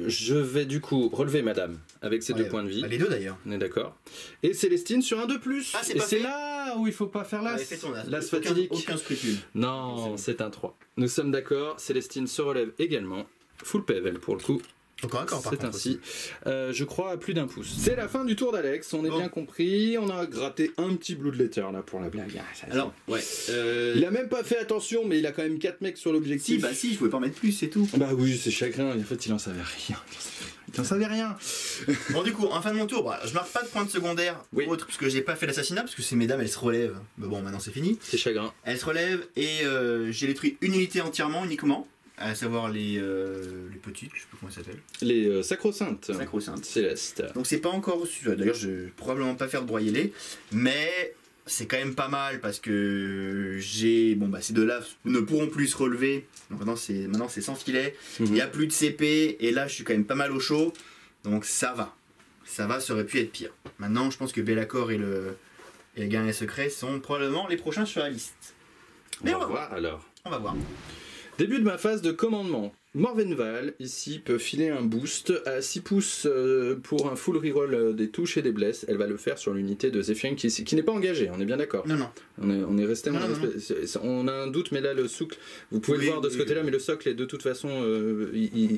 je vais du coup relever madame avec ses 2 points de vie. Les deux d'ailleurs. On est d'accord. Et Célestine sur un 2+. Ah, c'est et pas c'est fait. là où il faut pas faire l'as. Allez, fais ton as. L'as Aucun- fatidique. Aucun scrupule. Non, c'est un 3. Nous sommes d'accord. Célestine se relève également. Full PV elle pour le coup. Encore un corps, par C'est contre. ainsi. Je crois à plus d'un pouce. C'est la fin du tour d'Alex, on est Bon. bien compris. On a gratté un petit Blood Letter là pour la blague. Alors, ouais. Il a même pas fait attention, mais il a quand même 4 mecs sur Si, l'objectif. si, je pouvais pas en mettre plus, c'est tout. Bah oui, c'est chagrin. En fait, il en savait rien. Il en savait rien. Bon, du coup, en fin de mon tour, je marque pas de points de secondaire Oui. autre, parce que j'ai pas fait l'assassinat, parce que ces mesdames, elles se relèvent. Mais bon, maintenant c'est fini. C'est chagrin. Elles se relèvent et j'ai détruit une unité entièrement, uniquement. À savoir les petites, je sais plus comment elles s'appellent. Les sacro-saintes. Sacro-saintes. Céleste. Donc c'est pas encore reçu. D'ailleurs, je vais probablement pas faire broyer, mais c'est quand même pas mal parce que j'ai. Bon, ces deux-là ne pourront plus se relever. Donc maintenant c'est sans filet. Il Mhm. y a plus de CP et là je suis quand même pas mal au chaud. Donc ça va. Ça va, ça aurait pu être pire. Maintenant, je pense que Bellacor et le Guerrier Secret sont probablement les prochains sur la liste. Mais On va voir alors. On va voir. Début de ma phase de commandement. Morvenval, ici, peut filer un boost à 6 pouces pour un full reroll des touches et des blesses. Elle va le faire sur l'unité de Zephyrin qui n'est pas engagée, on est bien d'accord. Non. On est resté Non, dans non, on a un doute, mais là, le socle, vous pouvez Oui, le voir de ce oui, côté-là, oui. mais le socle est de toute façon,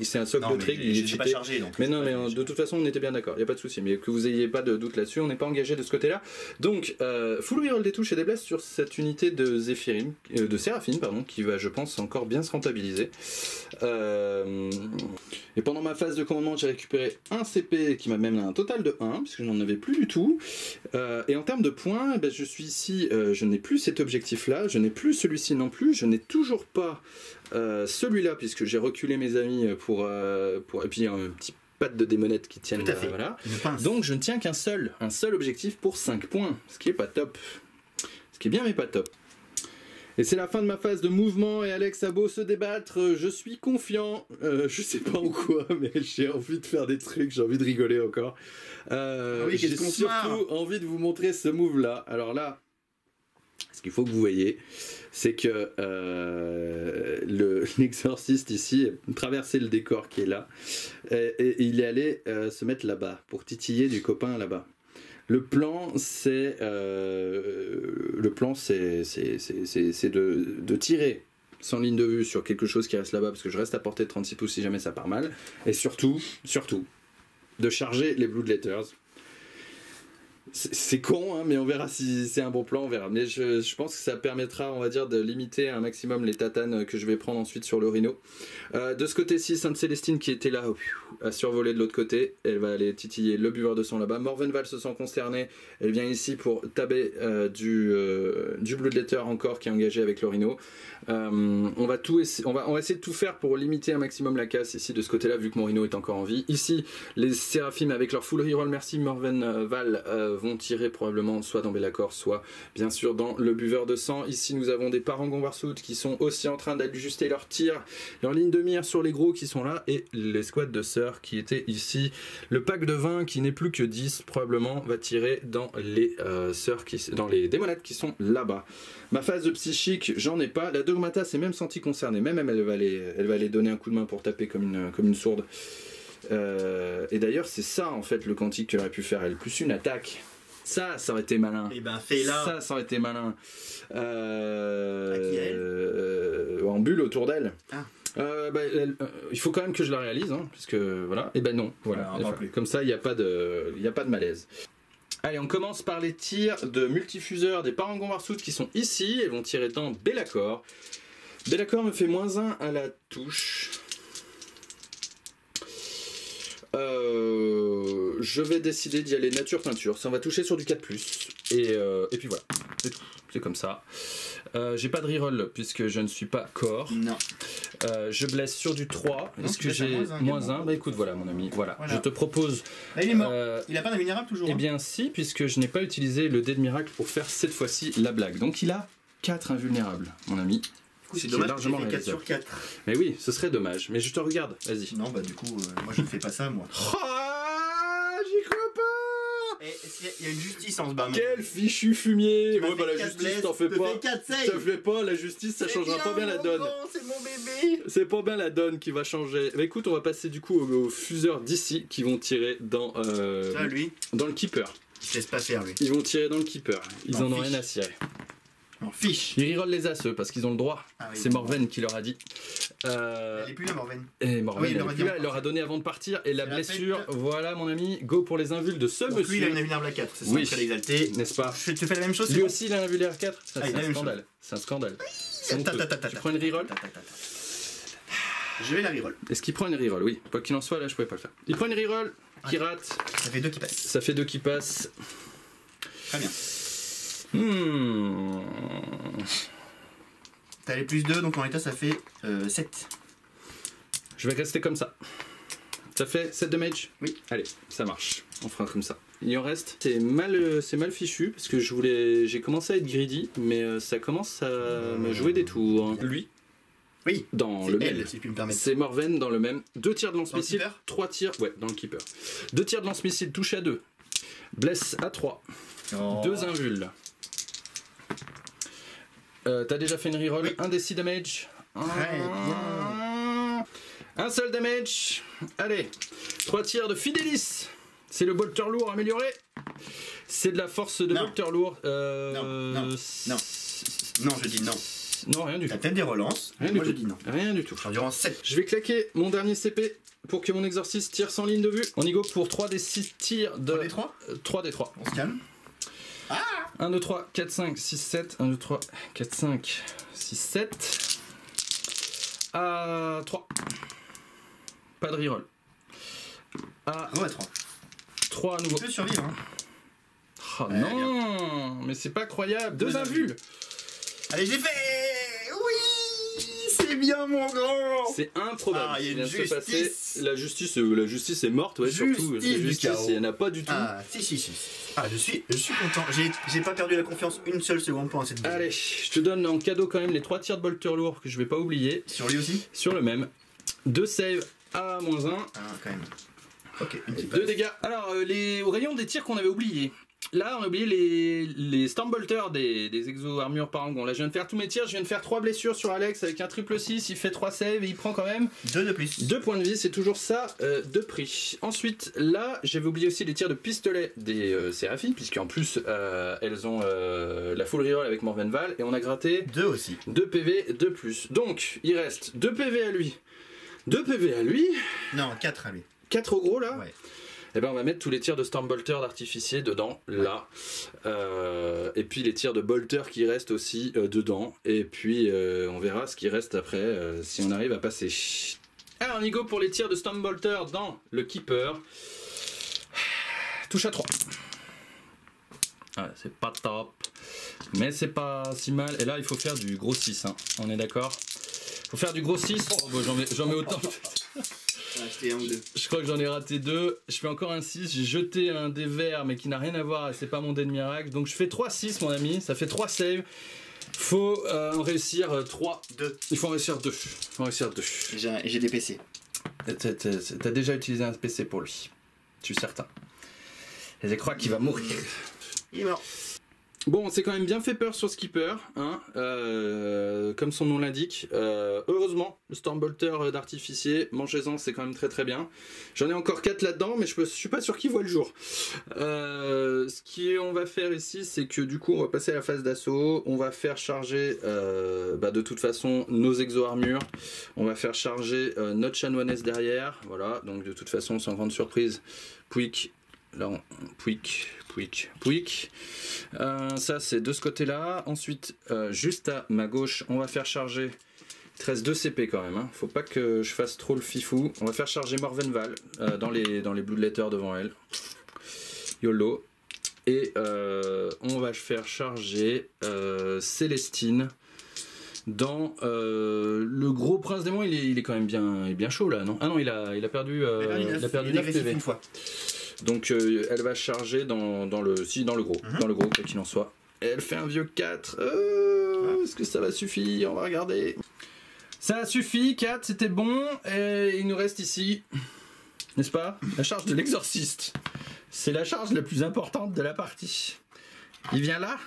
c'est un socle de trig, il est j'ai pas cheaté. chargé donc. Mais non, mais de toute façon, on était bien d'accord, il n'y a pas de souci. Mais que vous ayez pas de doute là-dessus, on n'est pas engagé de ce côté-là. Donc, full reroll des touches et des blesses sur cette unité de Zephyrin, de Séraphine, pardon, qui va, je pense, encore bien se rentabiliser. Et pendant ma phase de commandement, j'ai récupéré un CP qui m'a même un total de 1, puisque je n'en avais plus du tout. Et en termes de points, je suis ici, je n'ai plus cet objectif-là, je n'ai plus celui-ci non plus, je n'ai toujours pas celui-là, puisque j'ai reculé mes amis pour et puis un petit patte de démonette qui tiennent. Voilà. Donc je ne tiens qu'un seul objectif pour 5 points, ce qui est pas top. Ce qui est bien mais pas top. Et c'est la fin de ma phase de mouvement et Alex a beau se débattre, je suis confiant. Je sais pas en quoi, mais j'ai envie de faire des trucs, j'ai envie de rigoler encore. Oui, j'ai surtout envie de vous montrer ce move là. Alors là, ce qu'il faut que vous voyez, c'est que l'exorciste ici traversait le décor qui est là et il est allé se mettre là-bas pour titiller du copain là-bas. Le plan, c'est de tirer sans ligne de vue sur quelque chose qui reste là-bas parce que je reste à portée de 36 pouces si jamais ça part mal, et surtout de charger les Bloodletters. C'est con, hein, mais on verra si c'est un bon plan, on verra. Mais je pense que ça permettra, on va dire, de limiter un maximum les tatanes que je vais prendre ensuite sur le Rhino. De ce côté-ci, Sainte-Célestine qui était là, a survolé de l'autre côté. Elle va aller titiller le buveur de sang là-bas. Morvenval se sent concernée. Elle vient ici pour taber du Bloodletter encore qui est engagé avec le Rhino. On va essayer de tout faire pour limiter un maximum la casse ici de ce côté-là, vu que mon Rhino est encore en vie. Ici, les Séraphimes avec leur full reroll, merci Morvenval, vont tirer probablement soit dans Be'lakor, soit bien sûr dans le buveur de sang. Ici nous avons des Parangon Warsuit qui sont aussi en train d'ajuster leur tir, leur ligne de mire sur les gros qui sont là, et les squads de sœurs qui étaient ici. Le pack de 20 qui n'est plus que 10 probablement va tirer dans les sœurs dans les démonettes qui sont là-bas. Ma phase de psychique, j'en ai pas. La Dogmata s'est même sentie concernée, même elle va aller donner un coup de main pour taper comme une sourde. Et d'ailleurs c'est ça en fait le quantique qu'elle aurait pu faire, elle, plus une attaque. Ça aurait été malin. Et ben fais-la. Ça aurait été malin. En bulle autour d'elle. Il faut quand même que je la réalise, hein, puisque voilà. Et ben non, voilà. Comme ça il n'y a pas de malaise. Allez, on commence par les tirs de multifuseurs des Parangon Warsuit qui sont ici. Elles vont tirer dans Be'lakor. Be'lakor me fait -1 à la touche. Je vais décider d'y aller nature peinture, ça va toucher sur du 4+, et puis voilà, c'est tout, c'est comme ça. J'ai pas de reroll puisque je ne suis pas corps. Non. Je blesse sur du 3. Est-ce que j'ai -1 Bah écoute, voilà mon ami, voilà. Je te propose... Là, il est mort, il a pas d'invulnérable toujours. Eh bien si, puisque je n'ai pas utilisé le dé de miracle pour faire cette fois-ci la blague. Donc il a 4 invulnérables, mon ami. C'est dommage que j'ai fait 4 sur 4. Mais oui, ce serait dommage. Mais je te regarde, vas-y. Non, bah du coup, moi je ne fais pas ça, moi. J'y crois pas. Il y a une justice en ce bas. Quel fichu fumier. Ouais, bah la justice, t'en fais pas. T'en fais pas, la justice, ça changera pas bien la donne. C'est mon bébé. C'est pas bien la donne qui va changer. Bah écoute, on va passer du coup aux fuseurs d'ici qui vont tirer dans... Ça, lui. Dans le keeper. Il se laisse pas faire, lui. Ils vont tirer dans le keeper. Ils en ont rien à cirer. On fiche. Ils rerollent les as, parce qu'ils ont le droit. Ah oui, c'est Morven qui leur a dit. Elle est plus là, Morven. Et Morven, elle leur a donné avant de partir. Et la blessure, voilà mon ami, go pour les invules de ce monsieur. Lui, il a une invulnérable à 4, c'est ça, très exalté. N'est-ce pas? Je te fais la même chose. Lui aussi, il a un invulnérable à 4. C'est un scandale. C'est un scandale. Tu prends une reroll? Je vais la reroll. Est-ce qu'il prend une reroll? Oui. Quoi qu'il en soit, là, je pouvais pas le faire. Il prend une reroll qui rate. Ça fait 2 qui passent. Ça fait 2 qui passent. Très bien. T'as les +2, donc en l'état ça fait 7. Je vais rester comme ça. Ça fait 7 de mage? Oui. Allez, ça marche. On fera comme ça. Il en reste. C'est mal fichu parce que j'ai commencé à être greedy, mais ça commence à me jouer des tours. Lui. Oui. Dans le même. Si tu me permets. C'est Morven dans le même. 2 tirs de lance-missile. 3 tirs. Ouais, dans le keeper. 2 tirs de lance-missile, touche à 2. Blesse à 3. 2 invules. T'as déjà fait une reroll? Oui. 1 des 6 damage. Un seul damage. Allez. 3 tirs de Fidelis. C'est le bolter lourd amélioré. C'est de la force de bolter lourd. Non, je dis non. Non, rien du tout. T'as peut-être des relances. Moi je dis non. Rien du tout. Endurance 7. Je vais claquer mon dernier CP pour que mon exorciste tire sans ligne de vue. On y go pour 3 des 6 tirs de... 3 des 3 3 des 3. On se calme. 1, 2, 3, 4, 5, 6, 7. 1, 2, 3, 4, 5, 6, 7. 3. Pas de reroll. Ah ouais, 3. 3 à nouveau. Tu peux survivre, hein. Oh non, mais c'est pas croyable. 2 invuls. Allez, j'ai fait. Oui, c'est bien mon grand. C'est improbable. Ah, il y a une vient de se passer. justice. La justice est morte, ouais, surtout. La Justice du justice, chaos. il n'y en a pas du tout. Ah, si. Ah, je suis content. J'ai pas perdu la confiance une seule seconde pendant cette vidéo. Allez, je te donne en cadeau quand même les 3 tirs de bolter lourd que je vais pas oublier. Sur lui aussi. Sur le même. 2 saves à -1. Ah, quand même. Ok, une petite 2 passe. dégâts. Alors, au rayon des tirs qu'on avait oubliés. Là, on a oublié les Stormbolters des exo-armures Parangon. Là, je viens de faire tous mes tirs. Je viens de faire 3 blessures sur Alex avec un triple 6. Il fait 3 saves et il prend quand même 2 de plus. 2 points de vie. C'est toujours ça de prix. Ensuite, là, j'avais oublié aussi les tirs de pistolet des Séraphines, puisqu'en plus, elles ont la full reroll avec Morvenval. Et on a gratté 2 aussi. 2 PV de plus. Donc, il reste 2 PV à lui. 2 PV à lui. Non, 4 à lui. 4 au gros, là. Ouais. Et ben on va mettre tous les tirs de Stormbolter d'artificier dedans, là. Et puis les tirs de Bolter qui restent aussi dedans. Et puis on verra ce qui reste après, si on arrive à passer. Alors Nigo pour les tirs de Stormbolter dans le Keeper. Touche à 3. Ouais, c'est pas top. Mais c'est pas si mal. Et là il faut faire du gros 6, hein. On est d'accord? Faut faire du gros 6. Oh, bah, j'en mets autant. J'ai acheté 1 ou 2. Je crois que j'en ai raté 2. Je fais encore un 6. J'ai jeté un dé vert, mais qui n'a rien à voir. C'est pas mon dé de miracle. Donc je fais 3-6, mon ami. Ça fait 3 saves. Faut en réussir 3. 2. Il faut en réussir 2. J'ai des PC. T'as déjà utilisé un PC pour lui. Je suis certain. Et je crois qu'il va mourir. Il est mort. Bon, c'est quand même bien fait peur sur Skipper, hein, comme son nom l'indique. Heureusement, le Stormbolter d'artificier, mangez-en, c'est quand même très très bien. J'en ai encore 4 là-dedans, mais je suis pas sûr qu'il voit le jour. Ce qu'on va faire ici, c'est que du coup, on va passer à la phase d'assaut. On va faire charger, de toute façon, nos exo-armures. On va faire charger notre chanoinesse derrière. Voilà, donc de toute façon, sans grande surprise, Pouic. Là, Pouic. Ça, c'est de ce côté-là. Ensuite, juste à ma gauche, on va faire charger. Il te reste 2 CP quand même. Hein. Faut pas que je fasse trop le fifou. On va faire charger Morvenval dans les Blood Letters devant elle. YOLO. Et on va faire charger Célestine dans le gros prince démon. Il est quand même bien chaud là, non? Ah non, il a perdu 9 PV. Une fois. Donc elle va charger dans le gros, dans le gros quoi qu'il en soit. Et elle fait un vieux 4. Est-ce que ça va suffire? On va regarder. Ça a suffi, 4, c'était bon. Et il nous reste ici, n'est-ce pas, la charge de l'exorciste. C'est la charge la plus importante de la partie. Il vient là,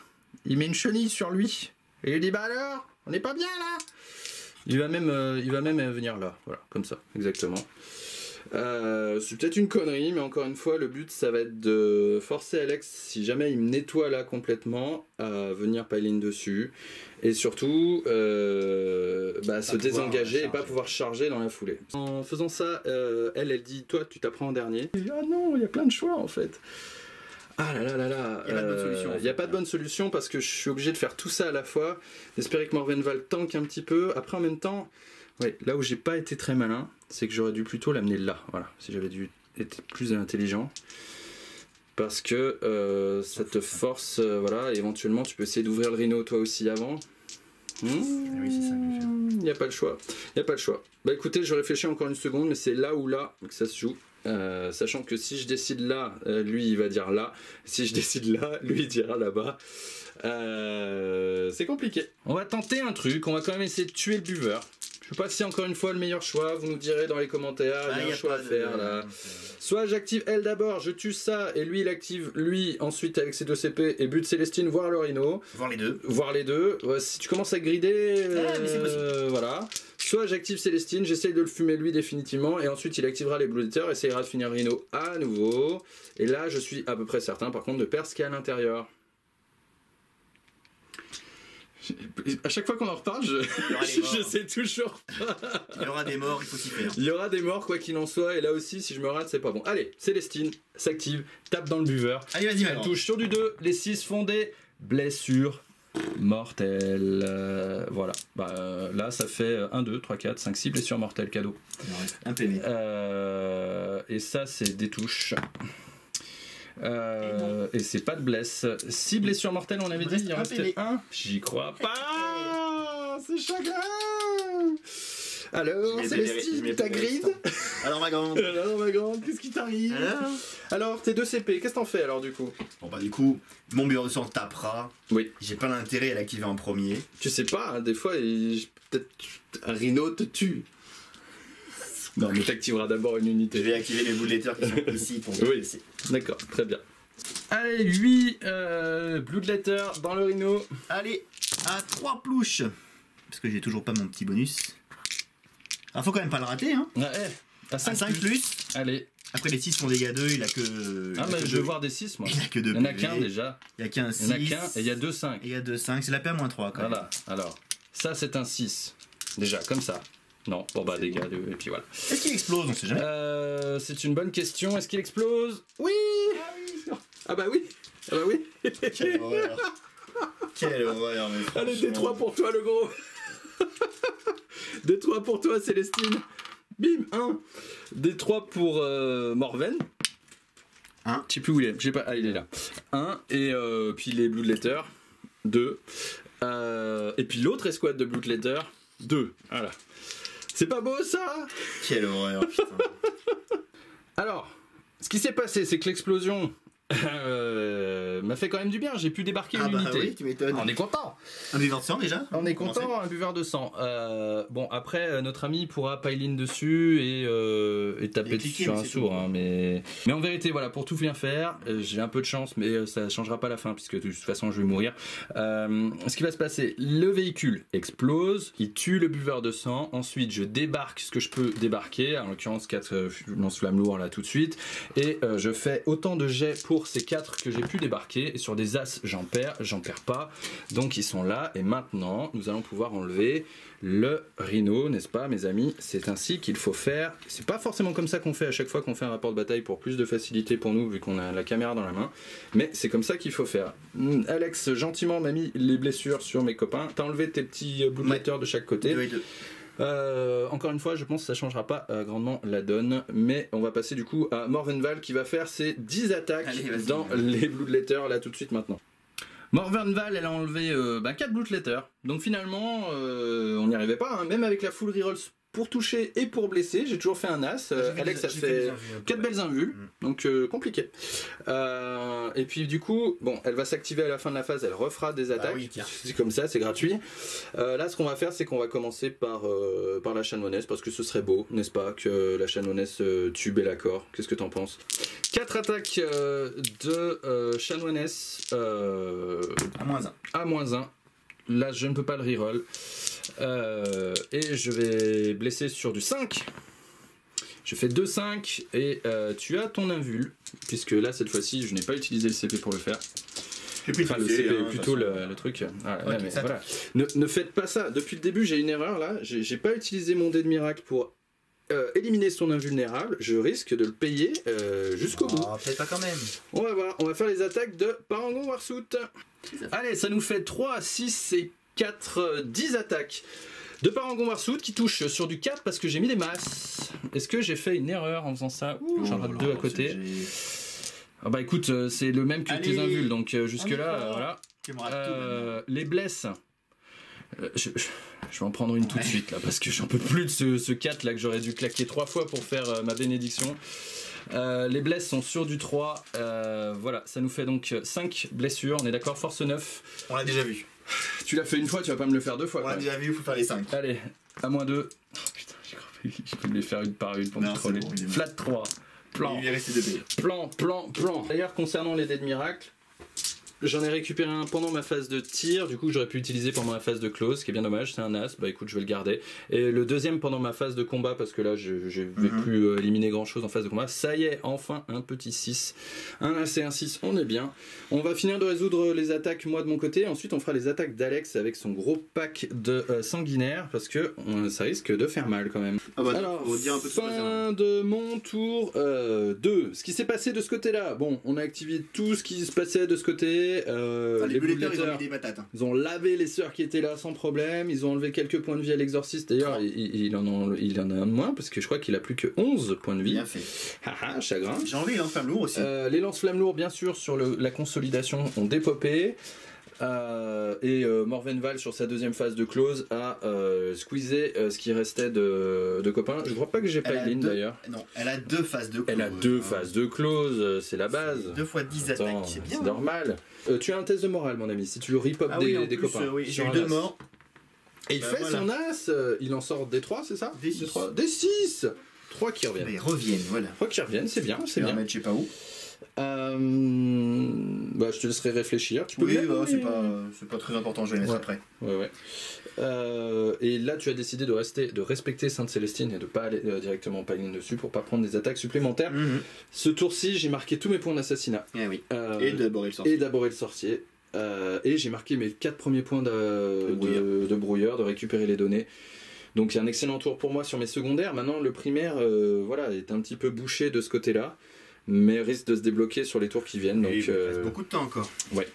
il met une chenille sur lui. Et il dit bah alors, on n'est pas bien là. Il va même venir là, voilà, comme ça, exactement. C'est peut-être une connerie, mais encore une fois, le but ça va être de forcer Alex, si jamais il me nettoie là complètement, à venir pile-in dessus, et surtout se désengager et pas pouvoir charger dans la foulée. En faisant ça, elle dit toi tu t'apprends en dernier. Ah non, il y a plein de choix en fait. Ah là là là là, il n'y a pas de bonne solution parce que je suis obligé de faire tout ça à la fois, d'espérer que Morvenval tank un petit peu, après en même temps. Oui, là où j'ai pas été très malin, c'est que j'aurais dû plutôt l'amener là, voilà, si j'avais dû être plus intelligent. Parce que ça te force, voilà, et éventuellement tu peux essayer d'ouvrir le rhino toi aussi avant. Oui, c'est ça que je vais faire. Il n'y a pas le choix, Bah écoutez, je réfléchis encore une seconde, mais c'est là où là que ça se joue. Sachant que si je décide là, lui il va dire là, si je décide là, lui il dira là-bas. C'est compliqué. On va tenter un truc, on va quand même essayer de tuer le buveur. Je sais pas si encore une fois le meilleur choix, vous nous direz dans les commentaires, il y a un choix à faire là. Soit j'active elle d'abord, je tue ça, et lui il active lui ensuite avec ses 2 CP et bute Célestine, voire le rhino. Voir les deux. Ouais, si tu commences à grider, mais c'est possible. voilà. Soit j'active Célestine, j'essaye de le fumer lui définitivement, et ensuite il activera les Blue Letters, essayera de finir Rhino à nouveau. Et là je suis à peu près certain par contre de perdre ce qu'il y a à l'intérieur. À chaque fois qu'on en reparle, je sais toujours pas. Il y aura des morts, il faut s'y faire. Il y aura des morts quoi qu'il en soit, et là aussi si je me rate c'est pas bon. Allez, Célestine s'active, tape dans le buveur. Allez, vas-y, elle touche sur du 2, les 6 font des blessures Mortel. Voilà. Là, ça fait 1, 2, 3, 4, 5, 6 blessures mortelles cadeau. Un PV. Et ça, c'est des touches. Et c'est pas de blesse. 6 blessures mortelles, on avait dit. Il en restait 1. J'y crois pas. C'est chagrin. Alors, Célestine, ta grid. Alors ma grande. Alors ma grande, qu'est-ce qui t'arrive? Alors, tes 2 CP, qu'est-ce que t'en fais alors du coup? Bon bah du coup, mon buveur de sang tapera. Oui. J'ai pas l'intérêt à l'activer en premier. Tu sais pas, hein, des fois, peut-être un rhino te tue. Non, mais t'activeras d'abord une unité. Je vais activer les bloodletters qui sont ici pour me blesser. D'accord, très bien. Allez, 8 bloodletter dans le rhino. Allez, à 3 plouches. Parce que j'ai toujours pas mon petit bonus. Alors faut quand même pas le rater, hein. À 5 plus. Allez. Après les 6 sont dégâts 2, il a que... je veux voir des 6 moi. Il a que 2 Il y en a qu'un déjà. Il y a qu'un 6. Il y en a qu'un et il y a 2 5. Et il y a 2 5, c'est la paix à -3 quand même. Voilà, alors. Ça c'est un 6. Déjà, comme ça. Non, bon bah dégâts 2 et puis voilà. Est-ce qu'il explose? On sait jamais. C'est une bonne question. Est-ce qu'il explose? Oui. Ah bah oui. Ah bah oui. Quelle horreur. Quelle horreur, mais allez, D3 pour toi le gros. D3 pour toi Célestine. Bim, 1. D3 pour Morven. 1. Je sais plus où il est. Je sais pas. Ah, il est là. 1. Et puis les bloodletters. 2. Et puis l'autre escouade de bloodletters. 2. Voilà. C'est pas beau ça? Quelle horreur, putain. Alors, ce qui s'est passé, c'est que l'explosion m'a fait quand même du bien. J'ai pu débarquer une unité. Oui, tu m'étonnes. On est content. Un buveur de sang déjà? On est content, un buveur de sang. Bon, après, notre ami pourra pile-in dessus et taper dessus sur un sourd. Hein, mais en vérité, voilà, pour tout bien faire, j'ai un peu de chance, mais ça changera pas la fin, puisque de toute façon, je vais mourir. Ce qui va se passer, le véhicule explose, il tue le buveur de sang. Ensuite, je débarque ce que je peux débarquer, en l'occurrence 4 lance-flammes lourds là tout de suite. Et je fais autant de jets pour ces 4 que j'ai pu débarquer. Et sur des as, j'en perds pas. Donc ils sont là. Et maintenant, nous allons pouvoir enlever le rhino, n'est-ce pas, mes amis? C'est ainsi qu'il faut faire. C'est pas forcément comme ça qu'on fait à chaque fois qu'on fait un rapport de bataille pour plus de facilité pour nous, vu qu'on a la caméra dans la main. Mais c'est comme ça qu'il faut faire. Alex, gentiment, m'a mis les blessures sur mes copains. T'as enlevé tes petits bloodletters de chaque côté. Encore une fois, je pense que ça changera pas grandement la donne, mais on va passer du coup à Morvenval qui va faire ses 10 attaques dans les bloodletters là tout de suite maintenant. Morvenval, elle a enlevé 4 bloodletters, donc finalement on n'y arrivait pas, hein. Même avec la full reroll pour toucher et pour blesser, j'ai toujours fait un as. Alex a fait 4 belles invules, donc compliqué. Et puis du coup, bon, elle va s'activer à la fin de la phase, elle refera des attaques. Oui, c'est comme ça, c'est gratuit. Là, ce qu'on va faire, c'est qu'on va commencer par la chanoinesse, parce que ce serait beau, n'est-ce pas, que la chanoinesse tue Be'lakor. Qu'est-ce que t'en penses? 4 attaques de chanoinesse à -1. Là, je ne peux pas le reroll. Et je vais blesser sur du 5. Je fais 2-5 et tu as ton invul, puisque là cette fois-ci je n'ai pas utilisé le CP pour le faire. Enfin le CP, plutôt le truc. Mais voilà. Ne faites pas ça. Depuis le début j'ai une erreur là. J'ai pas utilisé mon dé de miracle pour éliminer son invulnérable. Je risque de le payer jusqu'au bout. Peut-être pas quand même. On va voir. On va faire les attaques de Parangon Warsout. Allez, ça nous fait 3, 6 et 4, 10 attaques de Parangon Warsout qui touche sur du 4 parce que j'ai mis des masses. Est-ce que j'ai fait une erreur en faisant ça? J'en rate 2 à côté. Ah bah écoute, c'est le même que tes invules, donc jusque là, voilà. Les blesses. Je vais en prendre une tout de suite là parce que j'en peux plus de ce 4 là que j'aurais dû claquer 3 fois pour faire ma bénédiction. Les blesses sont sur du 3. Voilà, ça nous fait donc 5 blessures. On est d'accord, force 9. On l'a déjà vu. Tu l'as fait une fois, tu vas pas me le faire 2 fois. On l'a déjà vu, il faut faire les 5. Allez, à -2. Oh putain, je peux me les faire une par une pour me troller. Bon, flat 3. Plan. Plan. D'ailleurs, concernant les dés de miracle, j'en ai récupéré un pendant ma phase de tir, du coup que j'aurais pu utiliser pendant ma phase de close, ce qui est bien dommage, c'est un as, bah écoute je vais le garder. Et le deuxième pendant ma phase de combat, parce que là je vais plus éliminer grand chose en phase de combat, ça y est, enfin un petit 6. Un as et un 6, on est bien. On va finir de résoudre les attaques moi de mon côté, ensuite on fera les attaques d'Alex avec son gros pack de sanguinaire, parce que ça risque de faire mal quand même. Ah bah, alors, on va dire un peu fin de mon tour 2. Ce qui s'est passé de ce côté-là, bon, on a activé tout ce qui se passait de ce côté. nettoyé. Les Bull bulleteurs, ils ont Letter, mis des patates. Hein. ils ont lavé les sœurs qui étaient là sans problème. Ils ont enlevé quelques points de vie à l'exorciste. D'ailleurs, il en a un de moins parce que je crois qu'il a plus que 11 points de vie. Bien fait. Haha, chagrin. J'ai enlevé les lance-flammes lourds aussi. Les lance-flammes lourds, bien sûr, sur la consolidation ont dépopé. Morvenval, sur sa deuxième phase de close, a squeezé ce qui restait de copains. Je crois pas que j'ai pas Eileen d'ailleurs. Non, elle a 2 phases de close. Elle a 2 phases de close, c'est la base. 2 fois 10 attaques, c'est bien. C'est normal. Tu as un test de morale, mon ami, si tu le repop des copains. Oui, j'ai eu 2 morts. Et il fait son as, il en sort des 3, c'est ça? Des 6. Des 6 3 qui reviennent. Ils reviennent, voilà. 3 qui reviennent, c'est bien, c'est bien. Mettre je sais pas où. Je te laisserai réfléchir. Tu peux c'est pas très important, je vais les mettre après. Ouais. Et là, tu as décidé de respecter Sainte-Célestine et de pas aller directement paline dessus pour pas prendre des attaques supplémentaires. Ce tour-ci, j'ai marqué tous mes points d'assassinat. Oui. Et d'aborder le sorcier. Et j'ai marqué mes 4 premiers points de brouilleur, de récupérer les données. Donc c'est un excellent tour pour moi sur mes secondaires. Maintenant, le primaire est un petit peu bouché de ce côté-là, mais risque de se débloquer sur les tours qui viennent. Donc, il reste beaucoup de temps encore. Ouais.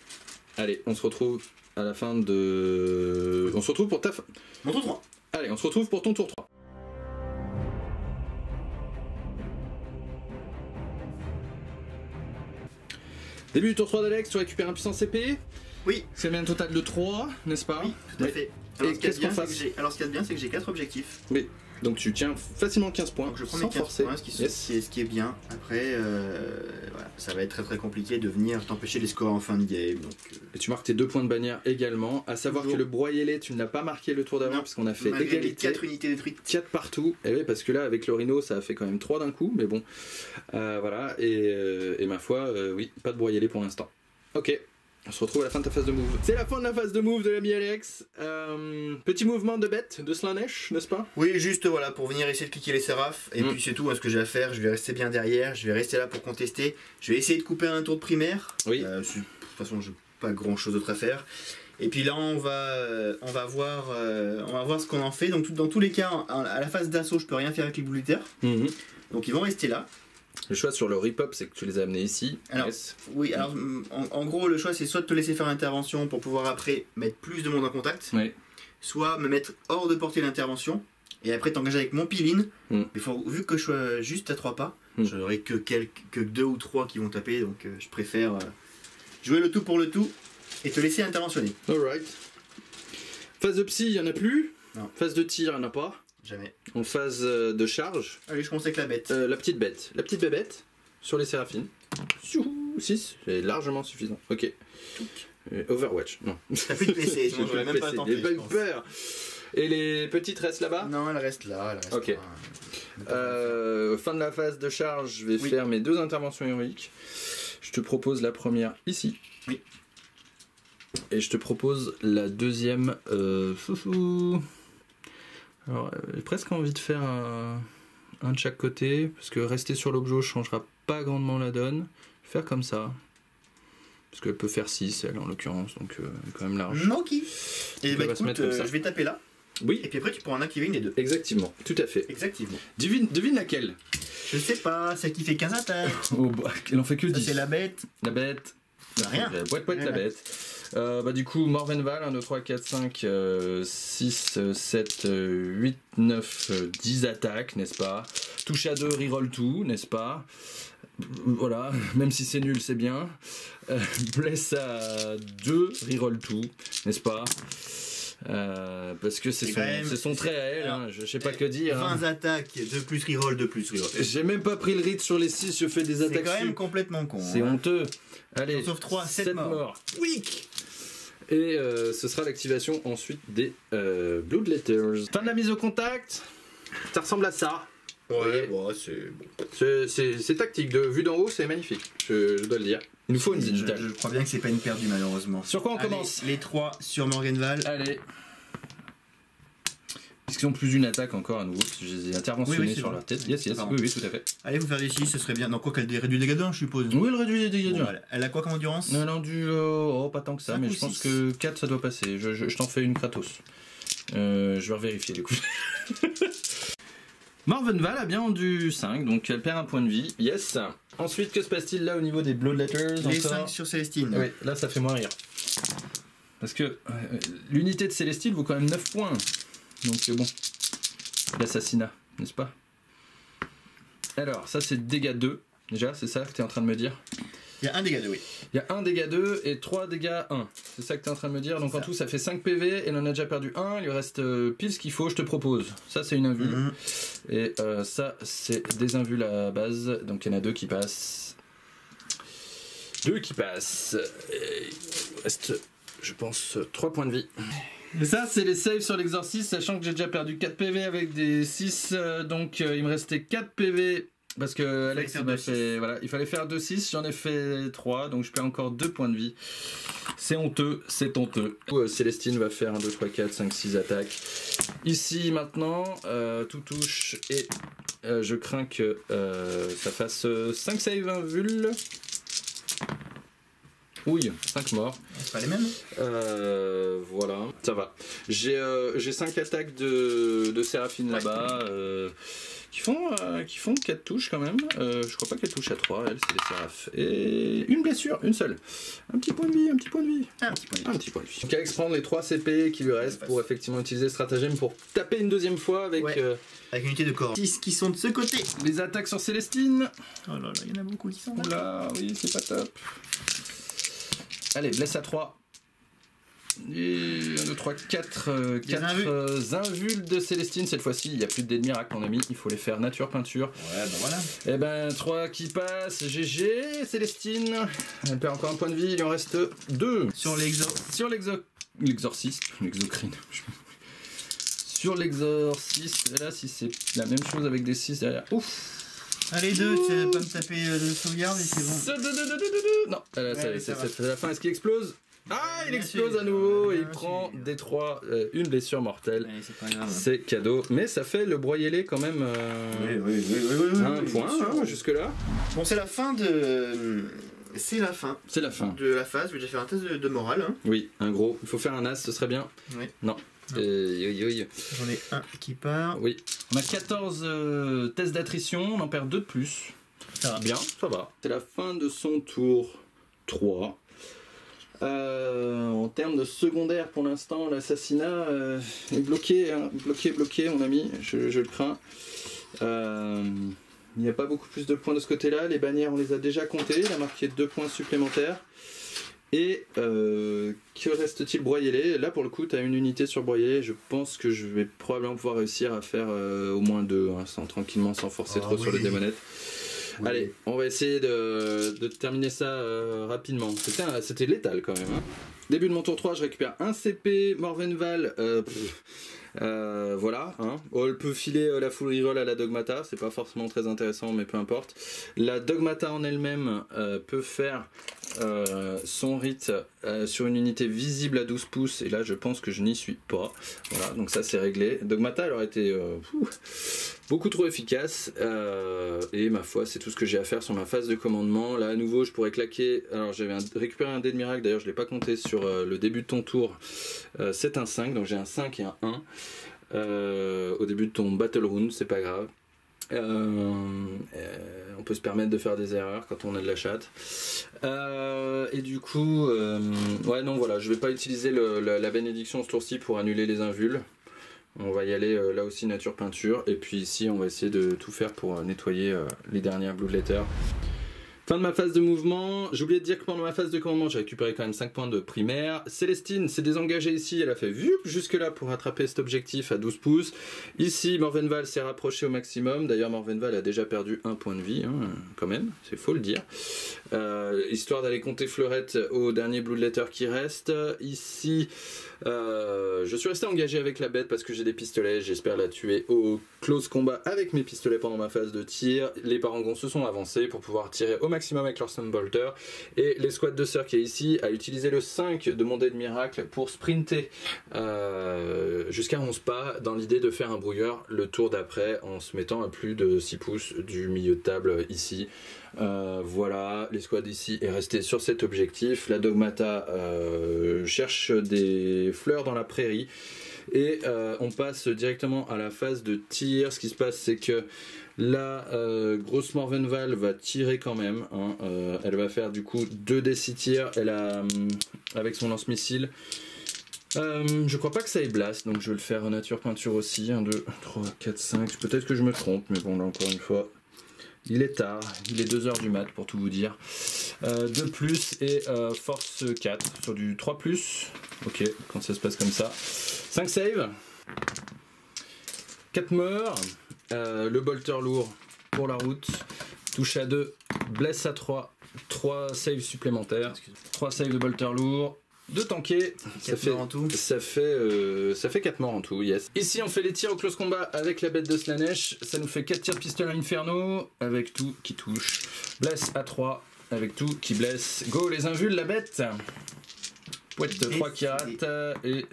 Allez, on se retrouve à la fin de... On se retrouve pour ta fin. Mon tour 3. Allez, on se retrouve pour ton tour 3. Début du tour 3 d'Alex, tu récupères un puissance épée. Oui. C'est bien un total de 3, n'est-ce pas? Oui, tout à fait. Alors, Et qu'est-ce qu'on fasse? ce qu'il y a de bien, c'est que j'ai 4 objectifs. Oui. Donc tu tiens facilement 15 points. Donc je prends sans mes 15 forcer. points, ce qui est bien. Après, voilà, ça va être très très compliqué de venir t'empêcher les scores en fin de game. Donc, Et tu marques tes 2 points de bannière également. À savoir que le broyez-les, tu ne l'as pas marqué le tour d'avant, puisqu'on a fait malgré les égalité. 4 unités détruites. 4 partout. Et oui, parce que là, avec le Rhino, ça a fait quand même 3 d'un coup. Mais bon, voilà. Et ma foi, oui, pas de broyez-les pour l'instant. Ok. On se retrouve à la fin de ta phase de move. C'est la fin de la phase de move de l'ami Alex. Petit mouvement de bête de Slanesh, n'est-ce pas? Oui, juste voilà, pour venir essayer de cliquer les séraphes. Et puis c'est tout ce que j'ai à faire. Je vais rester bien derrière. Je vais rester là pour contester. Je vais essayer de couper un tour de primaire. Oui. De toute façon, j'ai pas grand chose d'autre à faire. Et puis là, on va voir ce qu'on en fait. Donc dans tous les cas, à la phase d'assaut, je peux rien faire avec les bouletteurs. Donc ils vont rester là. Le choix sur le repop, c'est que tu les as amenés ici. Alors, oui, alors en gros, le choix c'est soit de te laisser faire l'intervention pour pouvoir après mettre plus de monde en contact, soit me mettre hors de portée l'intervention et après t'engager avec mon piline. Mais vu que je suis juste à 3 pas, j'aurai que 2 ou 3 qui vont taper, donc je préfère jouer le tout pour le tout et te laisser interventionner. Alright. Phase de psy, il n'y en a plus. Non. Phase de tir, il n'y en a pas. Jamais. En phase de charge. Allez, je commence avec la bête. La petite bête. La petite bébête sur les séraphines. 6, c'est largement suffisant. Ok. Overwatch, non. T'as plus de PC, sinon j'aurais même pas tenté. J'ai pas eu peur. Et les petites restent là-bas? Non, elle reste là. Ok. Fin de la phase de charge, je vais faire mes 2 interventions héroïques. Je te propose la première ici. Oui. Et je te propose la deuxième. Alors, j'ai presque envie de faire un de chaque côté, parce que rester sur l'objet changera pas grandement la donne. Je vais faire comme ça. Parce qu'elle peut faire 6, elle en l'occurrence, donc elle est quand même large. Ok. Et bah écoute, je vais taper là. Oui. Et puis après tu pourras en activer une des 2. Exactement, tout à fait. Exactement. Devine laquelle? Je sais pas, celle qui fait 15 attaques. Oh, bah, elle en fait que 10. Ça c'est la bête. La bête. Rien. Poète la bête. Du coup, Morvenval, 1, 2, 3, 4, 5, 6, 7, 8, 9, 10 attaques, n'est-ce pas? Touche à 2, reroll tout, n'est-ce pas? Voilà, même si c'est nul, c'est bien. Blesse à 2, reroll tout, n'est-ce pas? Parce que c'est son trait à elle, hein, je sais pas que dire. 20 attaques, de plus reroll, de plus reroll. J'ai même pas pris le rythme sur les 6, je fais des attaques. C'est quand même complètement con. C'est honteux. Allez, sauf 3, 7 morts. Weak. Et ce sera l'activation ensuite des Blood Letters. Fin de la mise au contact. Ça ressemble à ça. Ouais, c'est tactique. De vue d'en haut, c'est magnifique. Je dois le dire. Il nous faut une digitale. Je crois bien que c'est pas une perdue malheureusement. Sur quoi on commence? Les 3 sur Morvenval. Allez. Est-ce qu'ils ont plus d'une attaque encore à nouveau? Parce que je les ai interventionnés sur leur tête. Yes, oui, tout à fait. Allez, vous faire des 6, ce serait bien. Donc quoi qu'elle réduit les dégâts d'un, je suppose? Oui, elle réduit les dégâts d'un. Elle a quoi comme endurance? Non, pas tant que ça, mais je pense que 4 ça doit passer. Je t'en fais une Kratos. Je vais revérifier du coup. Morvenval a bien rendu 5, donc elle perd un point de vie. Yes. Ensuite, que se passe-t-il là au niveau des Bloodletters? Les encore 5 sur Célestine. Oui, là ça fait moins rire. Parce que l'unité de Célestine vaut quand même 9 points. Donc bon, l'assassinat, n'est-ce pas? Alors, ça c'est dégâts 2. Déjà, c'est ça que tu es en train de me dire? Il y a un dégât 2, oui. Il y a 1 dégât 2 et 3 dégâts 1. C'est ça que tu es en train de me dire. Donc en tout, ça fait 5 PV. Elle en a déjà perdu 1. Il lui reste pile ce qu'il faut. Je te propose. Ça, c'est une invule. Et ça, c'est des invules à base. Donc il y en a 2 qui passent. 2 qui passent. Et il reste, je pense, 3 points de vie. Et ça, c'est les saves sur l'exorcisme. Sachant que j'ai déjà perdu 4 PV avec des 6. Donc il me restait 4 PV. Parce que Alex m'a fait, voilà, il fallait faire 2-6, j'en ai fait 3, donc je perds encore 2 points de vie. C'est honteux, c'est honteux. Célestine va faire 1, 2, 3, 4, 5, 6 attaques. Ici maintenant, tout touche et je crains que ça fasse 5 save invules. Oui, 5 morts. C'est pas les mêmes. Voilà, ça va. J'ai 5 attaques de Séraphine là-bas. Qui font 4 touches quand même. Je crois pas qu'elle touche à 3, elle, c'est les Séraphes. Et une blessure, une seule. Un petit point de vie, un petit point de vie. Un petit point de vie. Un petit point de vie. Donc Alex prend les 3 CP qui lui restent pour effectivement utiliser le stratagème pour taper une deuxième fois avec... Ouais. Avec une unité de corps. 6 qui sont de ce côté. Les attaques sur Célestine. Oh là là, il y en a beaucoup qui sont là. Oula, oui, c'est pas top. Allez, blesse à 3. Et 1, 2, 3, 4 invules de Célestine. Cette fois-ci, il n'y a plus de dés de miracle, mon ami. Il faut les faire nature peinture. Ouais, ben voilà. Et ben 3 qui passent. GG, Célestine. Elle perd encore un point de vie. Il en reste 2. Sur l'exorciste. L'exocrine. Sur l'exorciste. Là, si c'est la même chose avec des 6 derrière. Ouf. Allez, 2, tu vas pas me taper de sauvegarde et c'est bon. Non, c'est la fin. Est-ce qu'il explose? Ah, il explose à nouveau et il prend des 3, une blessure mortelle. Allez, c'est pas grave. C'est cadeau, mais ça fait le broyez-les quand même. Oui, Un point jusque là. Bon, c'est la fin de. C'est la fin. C'est la fin. De la phase. Je vais déjà faire un test de morale. Hein. Oui, un gros. Il faut faire un as, ce serait bien. Oui. Non. J'en ai un qui part. Oui. On a 14 tests d'attrition, on en perd 2 de plus. Ça va. Bien, ça va. C'est la fin de son tour 3. En termes de secondaire, pour l'instant, l'assassinat est bloqué, hein. bloqué, mon ami, je le crains. Il n'y a pas beaucoup plus de points de ce côté-là. Les bannières, on les a déjà comptées. Il a marqué 2 points supplémentaires. Et que reste-t-il? Broyez-les. Là, pour le coup, tu as une unité sur broyez-les. Je pense que je vais probablement pouvoir réussir à faire au moins 2, hein, tranquillement, sans forcer trop sur les démonettes. Oui. Allez, on va essayer de terminer ça rapidement. C'était létal quand même. Hein. Début de mon tour 3, je récupère un CP. Morvenval, voilà. Hein. Elle peut filer la full reroll à la Dogmata. C'est pas forcément très intéressant, mais peu importe. La Dogmata en elle-même peut faire son rite sur une unité visible à 12 pouces. Et là, je pense que je n'y suis pas. Voilà, donc ça, c'est réglé. Dogmata, elle aurait été... beaucoup trop efficace et ma foi c'est tout ce que j'ai à faire sur ma phase de commandement. Là à nouveau je pourrais claquer, alors j'avais récupéré un dé de miracle, d'ailleurs je l'ai pas compté sur le début de ton tour, c'est un 5 donc j'ai un 5 et un 1 au début de ton battle round, c'est pas grave. On peut se permettre de faire des erreurs quand on a de la chatte et du coup ouais non voilà, je vais pas utiliser la bénédiction ce tour-ci pour annuler les invules. On va y aller là aussi nature peinture et puis ici on va essayer de tout faire pour nettoyer les dernières Bloodletters. Fin de ma phase de mouvement. J'ai oublié de dire que pendant ma phase de commandement j'ai récupéré quand même 5 points de primaire. Célestine s'est désengagée ici, elle a fait jusque là pour rattraper cet objectif à 12 pouces. Ici Morvenval s'est rapproché au maximum, d'ailleurs Morvenval a déjà perdu 1 point de vie hein, quand même, c'est faut le dire. Histoire d'aller compter fleurette au dernier Bloodletter qui reste. Ici je suis resté engagé avec la bête parce que j'ai des pistolets, j'espère la tuer au close combat avec mes pistolets pendant ma phase de tir. Les parangons se sont avancés pour pouvoir tirer au maximum avec leur Sunbolter et l'escouade de sœurs qui est ici a utilisé le 5 de mon dé de miracle pour sprinter jusqu'à 11 pas dans l'idée de faire un brouilleur le tour d'après en se mettant à plus de 6 pouces du milieu de table ici. Voilà, l'escouade ici est restée sur cet objectif. La Dogmata cherche des fleurs dans la prairie. Et on passe directement à la phase de tir. Ce qui se passe, c'est que la grosse Morvenval va tirer quand même. Hein. Elle va faire du coup 2 des 6 tirs. Elle a, avec son lance-missile. Je crois pas que ça ait blast, donc je vais le faire en nature peinture aussi. 1, 2, 3, 4, 5. Peut-être que je me trompe, mais bon, là encore une fois. Il est tard, il est 2h du mat pour tout vous dire. 2 plus et force 4 sur du 3 plus. Ok, quand ça se passe comme ça. 5 save. 4 morts. Le bolter lourd pour la route. Touche à 2. Blesse à 3. 3 saves supplémentaires. 3 saves de bolter lourd. 2 tankés, ça fait 4 morts en tout, yes. Ici on fait les tirs au close combat avec la bête de Slanesh, ça nous fait 4 tirs de pistolet Inferno, avec tout qui touche. Bless à 3, avec tout qui blesse. Go les invules, la bête. Pouette 3 qui rate, et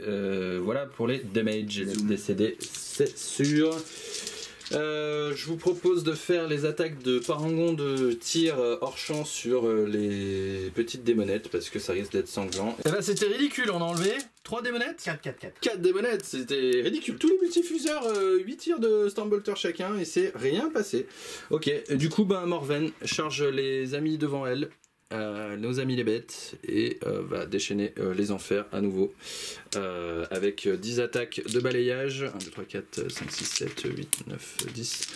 voilà pour les damage, les décédés, c'est sûr. Je vous propose de faire les attaques de parangon de tir hors champ sur les petites démonettes parce que ça risque d'être sanglant. Et bah c'était ridicule, on a enlevé 3 démonettes. 4 démonettes, c'était ridicule. Tous les multifuseurs, 8 tirs de Stormbolter chacun et c'est rien passé. Ok, du coup bah Morven charge les amis devant elle. Nos amis les bêtes et va déchaîner les enfers à nouveau avec 10 attaques de balayage. 1, 2, 3, 4, 5, 6, 7, 8, 9, 10.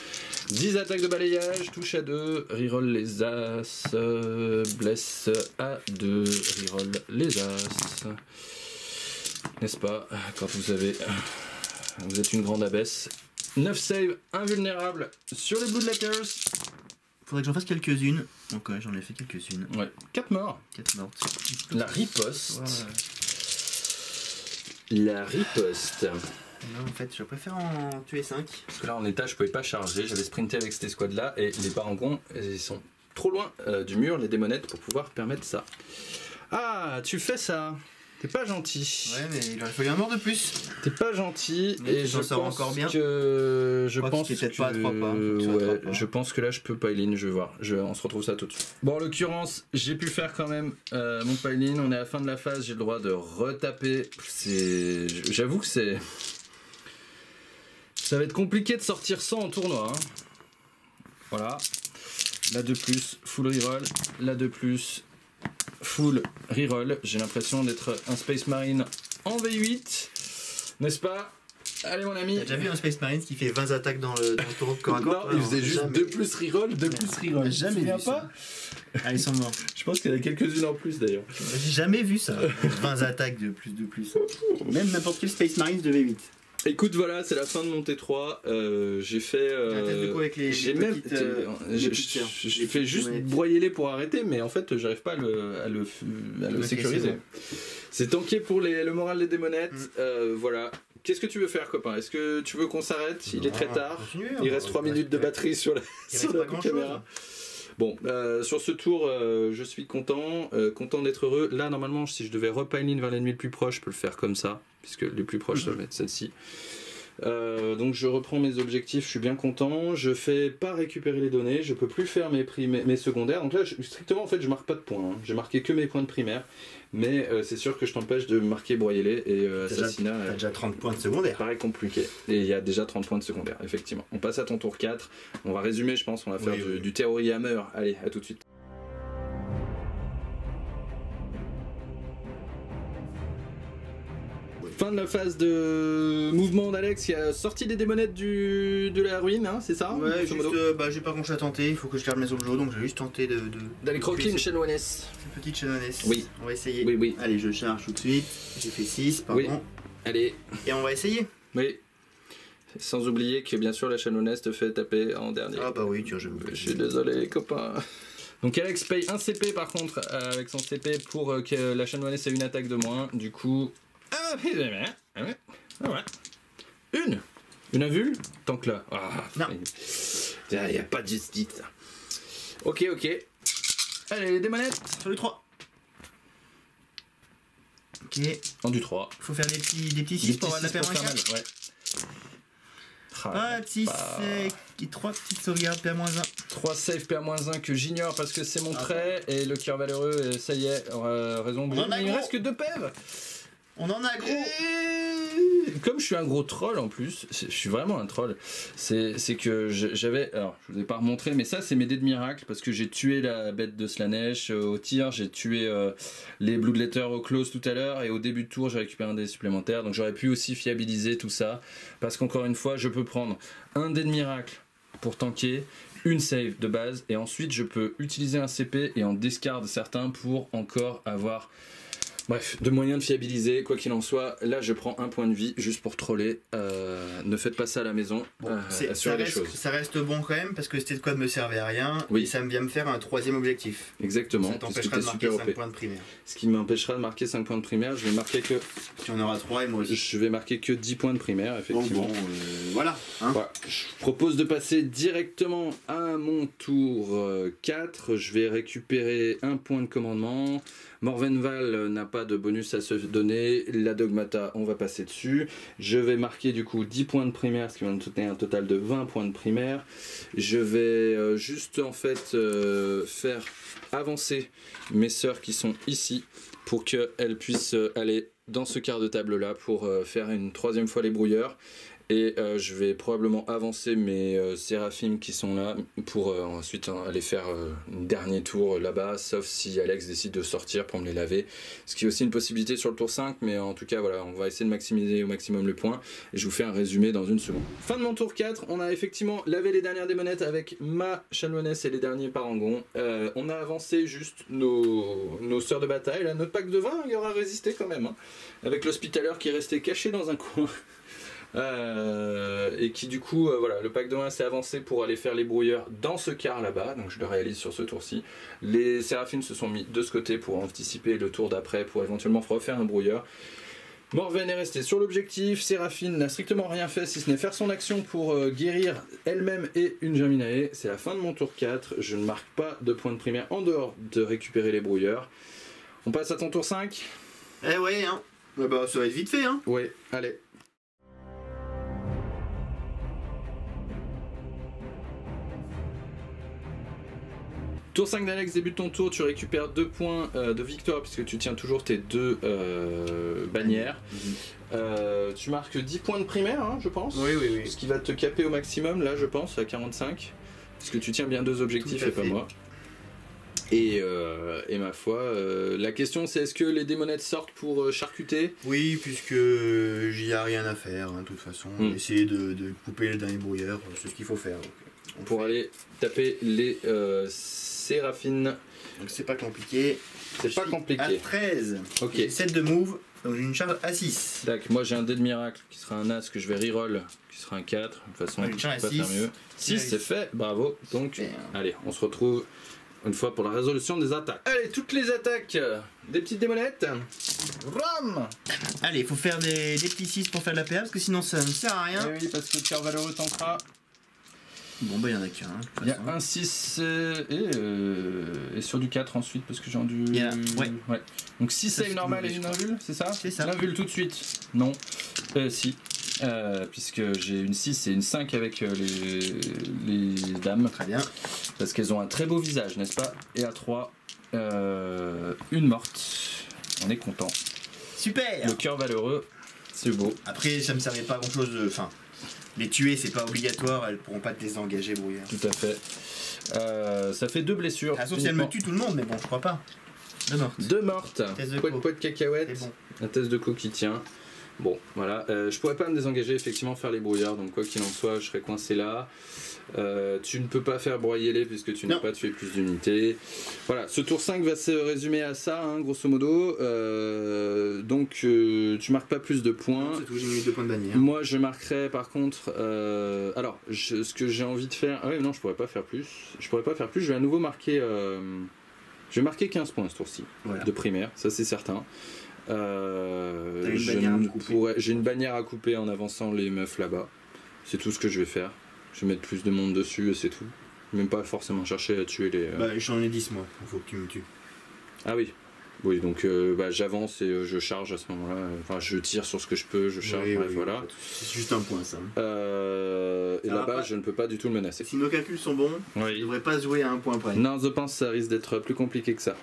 10 attaques de balayage, touche à 2, reroll les as, blesse à 2, reroll les as. N'est-ce pas, quand vous êtes une grande abbesse. 9 save, invulnérable sur les Bloodletters. Faudrait que j'en fasse quelques-unes. Donc ouais, j'en ai fait quelques-unes. Ouais. 4 morts. 4 morts. La riposte. Ouais. La riposte. Non, en fait, je préfère en tuer 5. Parce que là, en état, je pouvais pas charger. J'avais sprinté avec cette escouade-là. Et les parangons, ils sont trop loin du mur, les démonettes, pour pouvoir permettre ça. Ah, tu fais ça. T'es pas gentil. Ouais, mais il aurait fallu un mort de plus. T'es pas gentil. Mais et je pense encore bien. que je pense que pas à 3 pas. Ouais, je pense que là je peux pile-in, je vais voir. On se retrouve ça tout de suite. Bon, en l'occurrence, j'ai pu faire quand même mon pile-in. On est à la fin de la phase, j'ai le droit de retaper. J'avoue que ça va être compliqué de sortir 100 en tournoi. Hein. Voilà. Là de plus, full reroll. Là de plus, full reroll. J'ai l'impression d'être un Space Marine en V8, n'est-ce pas? Allez mon ami. T'as déjà vu un Space Marine qui fait 20 attaques dans le tour de corps à corps? Non, il faisait juste 2 plus reroll, 2 plus reroll. Jamais vu ça. Ah, ils sont morts. Je pense qu'il y en a quelques-unes en plus d'ailleurs. J'ai jamais vu ça. 20 attaques de plus. Même n'importe quel Space Marine de V8. Écoute, voilà, c'est la fin de mon T3. J'ai fait. J'ai même. J'ai fait juste broyer-les pour arrêter, mais en fait, j'arrive pas à le sécuriser. C'est tanké pour le moral des démonettes. Voilà. Qu'est-ce que tu veux faire, copain? Est-ce que tu veux qu'on s'arrête? Il est très tard. Il reste 3 minutes de batterie sur la caméra. Bon, sur ce tour, je suis content d'être heureux. Là, normalement, si je devais repile-in vers l'ennemi le plus proche, je peux le faire comme ça, puisque les plus proches doivent être celle-ci. Donc je reprends mes objectifs, je suis bien content. Je fais pas récupérer les données, je peux plus faire mes secondaires. Donc là, strictement, en fait, je marque pas de points. Hein. J'ai marqué que mes points de primaire, mais c'est sûr que je t'empêche de marquer broyer-les et assassinat. T'as déjà 30 points de secondaire. Paraît compliqué. Et il y a déjà 30 points de secondaire, effectivement. On passe à ton tour 4. On va résumer, je pense. On va faire du Terror Hammer. Allez, à tout de suite. Fin de la phase de mouvement d'Alex qui a sorti des démonettes de la ruine, hein, c'est ça? Ouais, juste, j'ai pas grand chose à tenter, il faut que je garde mes objets, donc j'ai juste tenté d'aller croquer une chanoinesse. Une petite chanoinesse. Oui. On va essayer. Oui. Allez, je charge tout de suite. J'ai fait 6, pardon. Oui. Allez. Et on va essayer. Oui. Sans oublier que bien sûr la chanoinesse te fait taper en dernier. Ah bah oui, tiens, je suis désolé, copain. Donc Alex paye 1 CP par contre avec son CP pour que la chanoinesse ait une attaque de moins. Du coup. Une invule? Tant que là. Non. Il n'y a pas de justice. Ok. Allez, les démonettes. Sur le 3. Ok. En du 3. Faut faire des petits 6 pour avoir de la paire moins 4. Ouais. Ah, 6 et 3 petites sauvegardes PA-1. 3 save PA-1 que j'ignore parce que c'est mon trait et le cœur valeureux, et ça y est, raison. Il ne reste que 2 PEV. On en a gros. comme je suis un gros troll en plus, je suis vraiment un troll, c'est que j'avais, alors je vous ai pas remontré, mais ça c'est mes dés de miracle, parce que j'ai tué la bête de Slanesh au tir, j'ai tué les Bloodletters au close tout à l'heure, et au début de tour j'ai récupéré un dé supplémentaire, donc j'aurais pu aussi fiabiliser tout ça, parce qu'encore une fois je peux prendre un dé de miracle pour tanker, une save de base, et ensuite je peux utiliser un CP et en discard certains pour encore avoir... Bref, de moyens de fiabiliser, quoi qu'il en soit, là je prends un point de vie juste pour troller, ne faites pas ça à la maison, assurez les choses. Ça reste bon quand même parce que c'était de quoi de me servir à rien, oui. Et ça vient me faire un 3e objectif. Exactement, ça t'empêchera de marquer 5 points de primaire. Ce qui m'empêchera de marquer 5 points de primaire, je vais marquer que... Tu en auras 3 et moi aussi. Je vais marquer que 10 points de primaire, effectivement. Bon, voilà. Hein. Voilà. Je propose de passer directement à mon tour 4, je vais récupérer un point de commandement. Morvenval n'a pas de bonus à se donner, la Dogmata on va passer dessus, je vais marquer du coup 10 points de primaire, ce qui va me donner un total de 20 points de primaire, je vais juste en fait faire avancer mes sœurs qui sont ici pour qu'elles puissent aller dans ce quart de table là pour faire une 3e fois les brouilleurs. Et je vais probablement avancer mes Séraphim qui sont là pour ensuite aller faire un dernier tour là-bas, sauf si Alex décide de sortir pour me les laver, ce qui est aussi une possibilité sur le tour 5, mais en tout cas voilà, on va essayer de maximiser au maximum le point, et je vous fais un résumé dans une seconde. Fin de mon tour 4, on a effectivement lavé les dernières démonettes avec ma Chalmoness et les derniers parangons, on a avancé juste nos sœurs de bataille, là, notre pack de vin il y aura résisté quand même, hein, avec l'hospitaler qui est resté caché dans un coin. Et qui du coup voilà, le pack de 1 s'est avancé pour aller faire les brouilleurs dans ce quart là-bas, donc je le réalise sur ce tour-ci. Les Séraphines se sont mis de ce côté pour anticiper le tour d'après, pour éventuellement refaire un brouilleur. Morven est resté sur l'objectif, Séraphine n'a strictement rien fait si ce n'est faire son action pour guérir elle-même et une Germinae. C'est la fin de mon tour 4, je ne marque pas de points de primaire en dehors de récupérer les brouilleurs. On passe à ton tour 5. Eh ouais, hein. Bah, ça va être vite fait, hein. Ouais, allez. Tour 5 d'Alex, débute ton tour, tu récupères 2 points de victoire puisque tu tiens toujours tes 2 bannières. Tu marques 10 points de primaire, hein, je pense. Oui. Ce qui va te caper au maximum, là, je pense, à 45. Parce que tu tiens bien 2 objectifs et pas moi. Et ma foi, la question c'est est-ce que les démonettes sortent pour charcuter? Oui, puisque j'y a rien à faire, hein, de toute façon. Essayer de couper le dernier brouilleur, c'est ce qu'il faut faire. Donc, pour aller taper les Séraphines. Donc c'est pas compliqué. C'est pas compliqué. À 13. Ok. J'ai 7 de move, donc j'ai une charge à 6. D'accord, moi j'ai un dé de miracle qui sera un as que je vais reroll, qui sera un 4. De toute façon, une je charge peux à pas faire 6. mieux. 6 c'est fait, bravo. Donc, allez, on se retrouve une fois pour la résolution des attaques. Allez, toutes les attaques des petites démonettes. Ram. Allez, il faut faire des petits 6 pour faire de la PA, parce que sinon ça ne sert à rien. Oui, parce que le cœur valeureux tankera. Bon bah il y en a qu'un. Il y a un 6 et sur du 4 ensuite parce que j'ai endu... Ouais. Donc 6 save normal et une invul, c'est ça? C'est ça. L'invul tout de suite. Non. Si. Puisque j'ai une 6 et une 5 avec les dames. Très bien. Parce qu'elles ont un très beau visage, n'est-ce pas? Et à 3, une morte. On est content. Super. Le cœur valeureux, c'est beau. Après ça me servait pas grand chose de... Enfin, les tuer c'est pas obligatoire, elles pourront pas te désengager brouillard. Tout à fait. Ça fait 2 blessures. Sauf si elle me tue tout le monde, mais bon je crois pas. 2 mortes. 2 mortes. Poids de cacahuètes. Bon. Un test de co qui tient. Bon, voilà. Je pourrais pas me désengager, effectivement, faire les brouillards. Donc, quoi qu'il en soit, je serais coincé là. Tu ne peux pas faire broyer-les puisque tu n'as pas tué plus d'unités. Voilà, ce tour 5 va se résumer à ça, hein, grosso modo. Donc, tu marques pas plus de points. C'est tout, j'ai mis 2 points de bannière. Moi, je marquerai par contre. Alors, ce que j'ai envie de faire. Ah oui, non, je pourrais pas faire plus. Je vais à nouveau marquer. Je vais marquer 15 points ce tour-ci, voilà, de primaire, ça c'est certain. J'ai une bannière à couper en avançant les meufs là-bas. C'est tout ce que je vais faire. Je vais mettre plus de monde dessus et c'est tout. Même pas forcément chercher à tuer les... Bah j'en ai 10 moi, il faut que tu me tues. Ah oui. Oui, donc j'avance et je charge à ce moment-là. Enfin, je tire sur ce que je peux, je charge, bref, voilà. C'est juste un point ça. Et là-bas, je ne peux pas du tout le menacer. Si nos calculs sont bons, oui, je ne devrais pas jouer à un point près. Non, je pense que ça risque d'être plus compliqué que ça.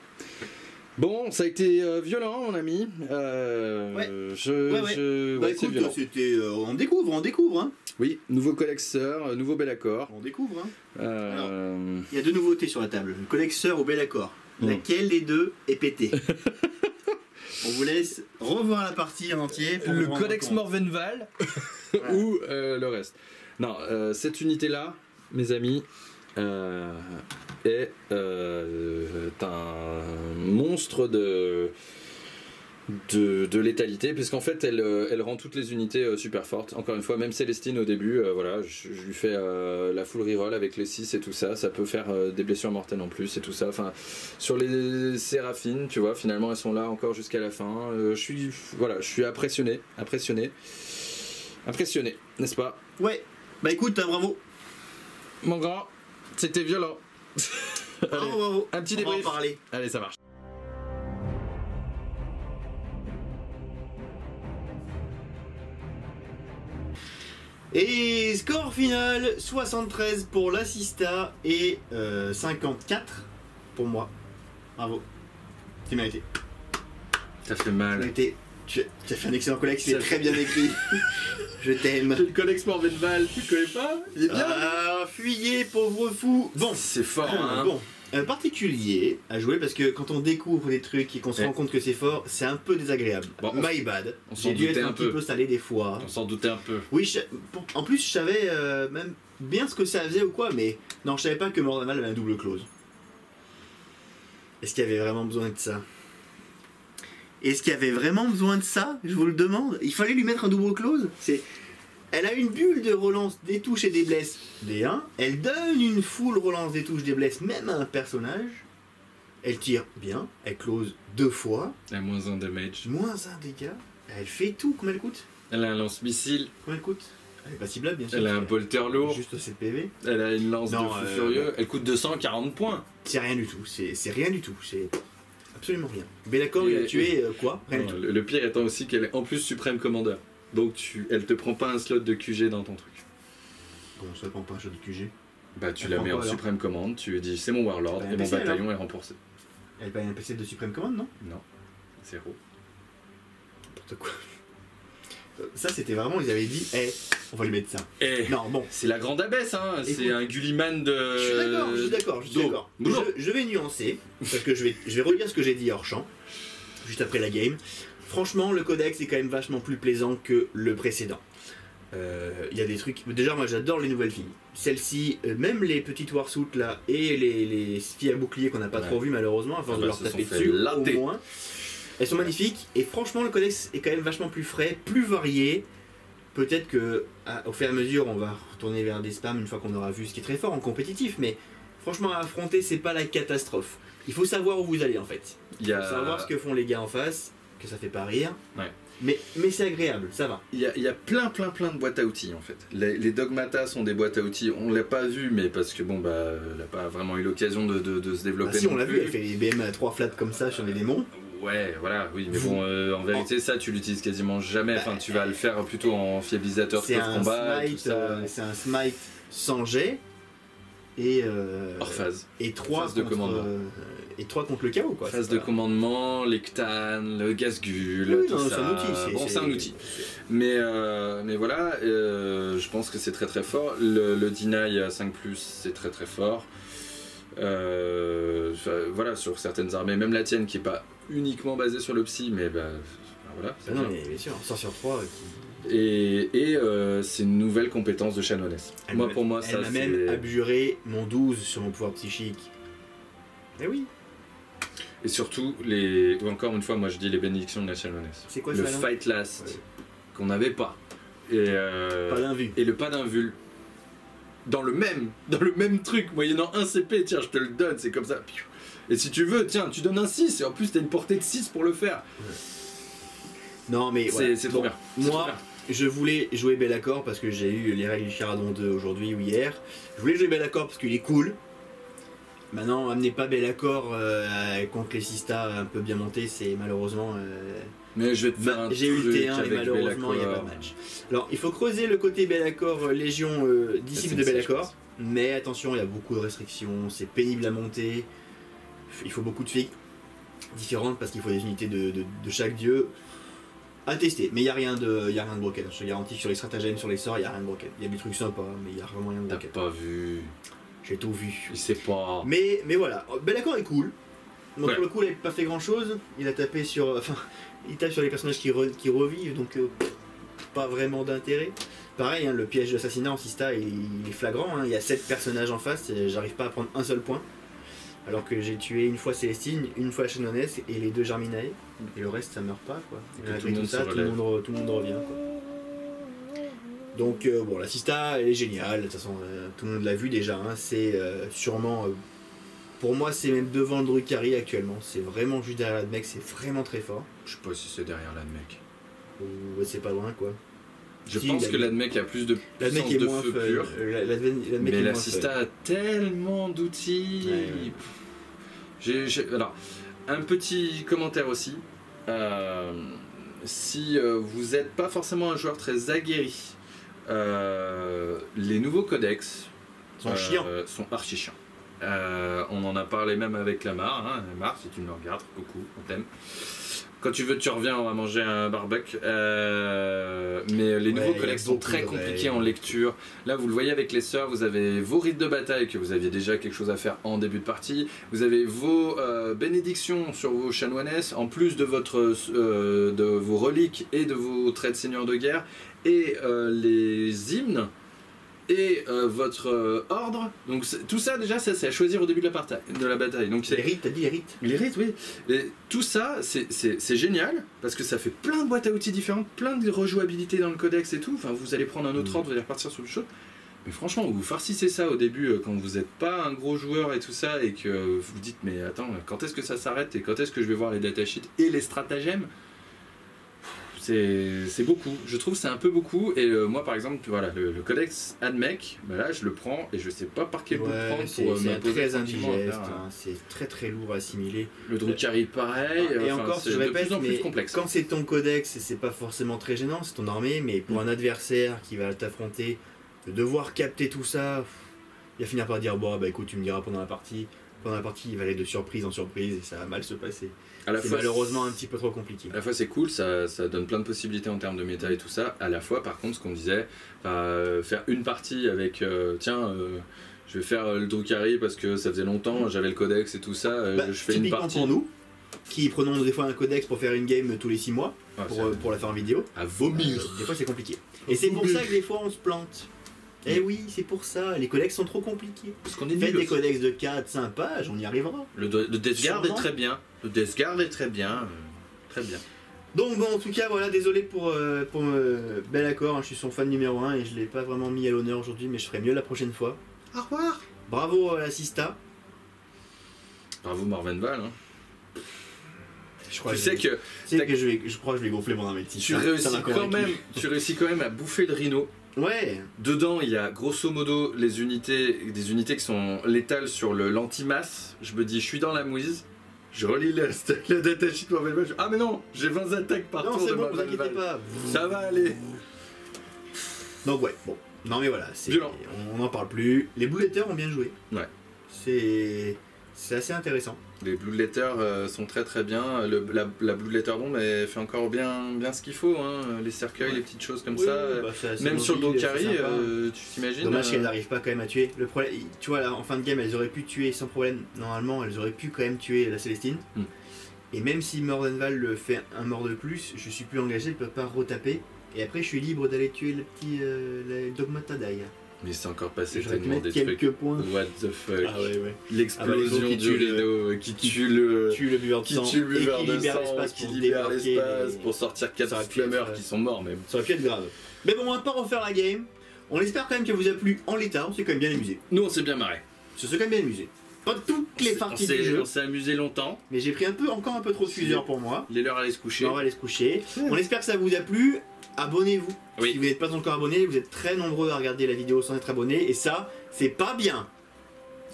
Bon, ça a été violent, mon ami. Ouais. Ouais, Bah c'est écoute, violent. c'était. On découvre, hein. Oui, nouveau collecteur, nouveau bel accord. On découvre, hein. Euh, Il y a deux nouveautés sur la table. Le collecteur au bel accord. Mm. Laquelle des deux est pété? On vous laisse revoir la partie en entier. Pour le vous rendre Codex compte. Morvenval Ouais. ou le reste. Non, cette unité-là, mes amis, est un monstre de létalité, puisqu'en fait elle rend toutes les unités super fortes. Encore une fois, même Célestine au début, voilà, je lui fais la full reroll avec les 6 et tout ça, ça peut faire des blessures mortelles en plus et tout ça. Enfin, sur les séraphines, tu vois, finalement elles sont là encore jusqu'à la fin. Je suis impressionné, n'est-ce pas? Ouais. Bah écoute, hein, bravo. Mon grand, c'était violent. Allez, Bravo. un petit On va en débrief. parler. Allez, ça marche. Et score final 73 pour l'assista et 54 pour moi. Bravo. C'est mérité. Ça fait C'est mal. mérité. Tu as fait un excellent collègue, c'est Ça très fait- bien écrit. Je t'aime. Le Codex Morvenval, tu connais pas? Il est bien. Ah, fuyez, pauvre fou. Bon. C'est fort, hein. Bon. Particulier à jouer parce que quand on découvre des trucs et qu'on se Ouais. rend compte que c'est fort, c'est un peu désagréable. Bon, My bad. on s'en J'ai dû doutait être un un petit peu. peu salé des fois. On s'en doutait un peu. Oui, en plus je savais même bien ce que ça faisait ou quoi, mais non, je savais pas que Morvenval avait un double close. Est-ce qu'il y avait vraiment besoin de ça? Est-ce qu'il y avait vraiment besoin de ça? Je vous le demande. Il fallait lui mettre un double close? Elle a une bulle de relance des touches et des blesses D1. Elle donne une full relance des touches des blesses même à un personnage. Elle tire bien. Elle close 2 fois. Elle a moins 1 damage. Moins 1 dégât. Elle fait tout. Combien elle coûte? Elle a un lance-missile. Combien elle coûte? Elle est pas ciblable, bien sûr. Elle a un parce bolter qu'elle a lourd. Juste 7 PV. Elle a une lance Non, de fou furieux. Elle coûte 240 points. C'est rien du tout. C'est rien du tout. C'est absolument rien. Belacor, il a Et- tué quoi? Rien du Non, tout. le pire étant aussi qu'elle est en plus Supreme Commander. Donc elle te prend pas un slot de QG dans ton truc. Comment ça prend pas un shot de QG? Bah tu Elle la prend mets quoi, en alors Supreme Command, tu lui dis c'est mon Warlord Bah, et mon PC, bataillon est renforcé. Elle est pas un PC de Supreme Command, non? Non, 0. N'importe quoi. Ça, c'était vraiment, ils avaient dit, on va lui mettre ça. Et Non, bon. c'est la grande abbesse, hein. Écoute, C'est un Gulliman de. Je suis d'accord. d'eau. Bonjour. Je vais nuancer, parce que je vais relire ce que j'ai dit hors champ, juste après la game. Franchement, le codex est quand même vachement plus plaisant que le précédent. Il y a des trucs. Déjà, moi j'adore les nouvelles filles. Celles-ci, même les petites warsuits là, et les filles à bouclier qu'on n'a pas Ouais. trop vues malheureusement, à force Ah de bah, leur se taper sont fait dessus, au latter. moins. Elles sont magnifiques, et franchement, le codex est quand même vachement plus frais, plus varié. Peut-être que au fur et à mesure, on va retourner vers des spams une fois qu'on aura vu ce qui est très fort en compétitif, mais franchement, à affronter, c'est pas la catastrophe. Il faut savoir où vous allez en fait. Il y Il faut savoir ce a, que font les gars en face, que ça fait pas rire. Ouais. Mais c'est agréable, ça va. il y a plein de boîtes à outils en fait. Les Dogmata sont des boîtes à outils. On l'a pas vu, mais parce que bon bah, elle a pas vraiment eu l'occasion de se développer. Ah si, on non l'a plus. vu, elle fait les BM à 3 flats comme ça sur les démons. Ouais, voilà, oui, mais bon, en vérité, ça, tu l'utilises quasiment jamais. Enfin, tu vas le faire plutôt en fiabilisateur C'est de un combat, et tout smite, ça. c'est un smite sans jet et Hors phase. et 3 phase de commandement. et 3 contre le chaos quoi. Phase c'est de pas- commandement, l'Ectan, le Gazgul, Oui, tout non, ça. c'est un outil. Bon, c'est un outil. Mais voilà, je pense que c'est très très fort. Le Deny à 5+, c'est très très fort. Voilà, sur certaines armées, même la tienne qui est pas uniquement basée sur le psy, mais bah, voilà. c'est Ah non bien. mais bien sûr, 100 sur 3 Et c'est une nouvelle compétence de Shadowless. Pour moi, ça elle m'a même c'est. abjuré mon 12 sur mon pouvoir psychique. Eh oui, Et surtout, encore une fois, moi je dis les bénédictions de la Shadowless. c'est quoi Le ça là Fight Last, Ouais. qu'on n'avait pas. Et, Pas d'invue. et le pas d'invul. Dans le même truc, moyennant un CP, tiens, je te le donne, c'est comme ça. Et si tu veux, tiens, tu donnes un 6, et en plus t'as une portée de 6 pour le faire. Non mais C'est voilà. trop Bon, bien. C'est trop Moi, bien. je voulais jouer Belacor parce que j'ai eu les règles du Charadon 2 aujourd'hui ou hier. Je voulais jouer Belacor parce qu'il est cool. Maintenant, amenez pas Belacor contre les Sista un peu bien montés, c'est malheureusement. Mais je vais te faire un J'ai eu le truc T1 et avec malheureusement il n'y a pas Belacor. de match. Alors il faut creuser le côté Belacor Légion disciple de SNC, je Belacor. pense. Mais attention, il y a beaucoup de restrictions, c'est pénible à monter, il faut beaucoup de figues. différentes parce qu'il faut des unités de chaque dieu à tester. Mais il n'y a rien de broken. Je te garantis que sur les stratagèmes, sur les sorts, il n'y a rien de broken. Il y a des trucs sympas, mais il n'y a vraiment rien de T'as broken. pas vu. J'ai tout vu. Il sait pas. Mais voilà, Be'lakor est cool. Donc Ouais. pour le coup, il n'a pas fait grand chose. Il a tapé sur. Enfin, il tape sur les personnages qui revivent, donc pas vraiment d'intérêt. Pareil, hein, le piège d'assassinat en Sista il est flagrant. Hein. Il y a 7 personnages en face et j'arrive pas à prendre un seul point. Alors que j'ai tué une fois Célestine, une fois la Chanoinesse et les 2 Jarminae. Et le reste ça meurt pas quoi. Et que Malgré tout le monde se tout le relève. monde, tout le monde revient quoi. Donc bon, la Sista elle est géniale. De toute façon, tout le monde l'a vu déjà. Hein. C'est sûrement. Pour moi, c'est même devant le Drukhari actuellement. C'est vraiment juste derrière l'Admech, c'est vraiment très fort. Je sais pas si c'est derrière l'Admech. Ou c'est pas loin quoi. Je Si, pense que l'Admech- l'Admech a plus de L'Admech puissance est de moins feu fun. pur. L'Admech Mais est la moins Sista fun. a tellement d'outils. Ouais, ouais. Alors, un petit commentaire aussi. Si vous n'êtes pas forcément un joueur très aguerri, les nouveaux codex Sont chiants. sont archi chiants. On en a parlé même avec Lamar. Hein. Lamar, si tu me regardes, coucou, on t'aime. Quand tu veux, tu reviens, on va manger un barbecue. Mais les nouveaux Ouais, il y a codex sont beaucoup très de compliqués règles. en lecture. Là, vous le voyez avec les sœurs, vous avez vos rites de bataille que vous aviez déjà quelque chose à faire en début de partie. Vous avez vos bénédictions sur vos chanoinesses, en plus de, de vos reliques et de vos traits de seigneur de guerre. Et les hymnes. Et votre ordre. Donc tout ça, déjà, ça c'est à choisir au début de la bataille. Donc, Les rites, t'as dit les rites? les rites, oui. Et tout ça, c'est génial, parce que ça fait plein de boîtes à outils différentes, plein de rejouabilité dans le codex et tout. Enfin, vous allez prendre un autre ordre, vous allez repartir sur le chose. Mais franchement, vous farcissez ça au début, quand vous n'êtes pas un gros joueur et tout ça, et que vous vous dites, mais attends, quand est-ce que ça s'arrête, et quand est-ce que je vais voir les datasheets et les stratagèmes? C'est beaucoup, je trouve que c'est un peu beaucoup. Et moi par exemple, voilà, le codex Admech, bah là je le prends et je sais pas par quel bout le prendre c'est pour me poser très tranquillement à indigeste, faire, hein, c'est très très lourd à assimiler. le Drukhari pareil, Et enfin, encore, c'est je de répète, plus en plus mais complexe. quand c'est ton codex, c'est pas forcément très gênant, c'est ton armée, mais pour un adversaire qui va t'affronter, de devoir capter tout ça, il va finir par dire bon bah écoute tu me diras pendant la partie. Pendant la partie il va aller de surprise en surprise et ça va mal se passer. À la C'est fois, malheureusement un petit peu trop compliqué. à la fois c'est cool, ça donne plein de possibilités en termes de méta et tout ça. À la fois par contre ce qu'on disait, faire une partie avec je vais faire le Drukhari parce que ça faisait longtemps, j'avais le codex et tout ça, Bah, je fais une typiquement partie pour nous, qui prenons des fois un codex pour faire une game tous les 6 mois, Ah, pour la faire en vidéo, à vomir. des fois c'est compliqué. Et c'est pour ça que des fois on se plante. Eh oui, c'est pour ça, les codex sont trop compliqués. Parce qu'on est Faites nul. des codex de 4-5 pages, on y arrivera. Le Death Guard est Sûrement. très bien. Le Death Guard est très bien. Très bien. Donc bon, en tout cas, voilà, désolé pour Be'lakor, hein, je suis son fan numéro 1 et je l'ai pas vraiment mis à l'honneur aujourd'hui, mais je ferai mieux la prochaine fois. Au revoir. Bravo à la Sista. Bravo Morvenval. Hein. Je crois Tu sais que je crois que je vais gonfler mon armée de Sista. Ça m'a convaincu. tu réussis quand même à bouffer le rhino. Ouais, Dedans, il y a grosso modo des unités qui sont létales sur l'anti-masse. Je me dis, je suis dans la mouise. Je relis la datasheet Morvenval. Ah mais non, j'ai 20 attaques par non tour c'est de bon, vous Morvenval. inquiétez pas. Ça va aller. Donc ouais, bon. Non mais voilà, Violent. on n'en parle plus. Les Blue Letters ont bien joué. Ouais. C'est assez intéressant. Les Blue Letters sont très très bien. La Blue Letter Bomb elle fait encore bien ce qu'il faut. Hein. Les cercueils, Ouais. les petites choses comme Oui, ça. bah, c'est assez Même sur le mobile, Drukhari, c'est sympa. tu t'imagines. Dommage qu'elles n'arrivent pas quand même à tuer. Le problème, tu vois, là, en fin de game, elles auraient pu tuer sans problème. Normalement, elles auraient pu quand même tuer la Célestine. Mm. Et même si Morvenval le fait un mort de plus, je suis plus engagé, elle peut pas retaper. Et après, je suis libre d'aller tuer le petit Dogmata derrière. Mais c'est encore passé J'aurais pu tellement mettre des trucs. quelques points. What the fuck. Ah ouais, ouais. L'explosion qui du tue rideau, qui tue le. Tue le buveur de Qui sang. tue le buveur et qui de libère sang, l'espace qui pour libère débarquer l'espace les- pour sortir Ça 4 aurait pu être, flammeurs qui sont morts même. Ça aurait pu être grave. Mais bon, on va pas refaire la game. On espère quand même qu'elle vous a plu en l'état. On s'est quand même bien amusé. Nous on s'est bien marré. On s'est quand même bien amusé. Pas toutes les parties du jeu, On s'est amusé longtemps. mais j'ai pris encore un peu trop de fuseurs pour moi. Il est l'heure d'aller se coucher. On va aller se coucher. On espère que ça vous a plu. Abonnez-vous. Oui. Si vous n'êtes pas encore abonné, vous êtes très nombreux à regarder la vidéo sans être abonné. Et ça, c'est pas bien.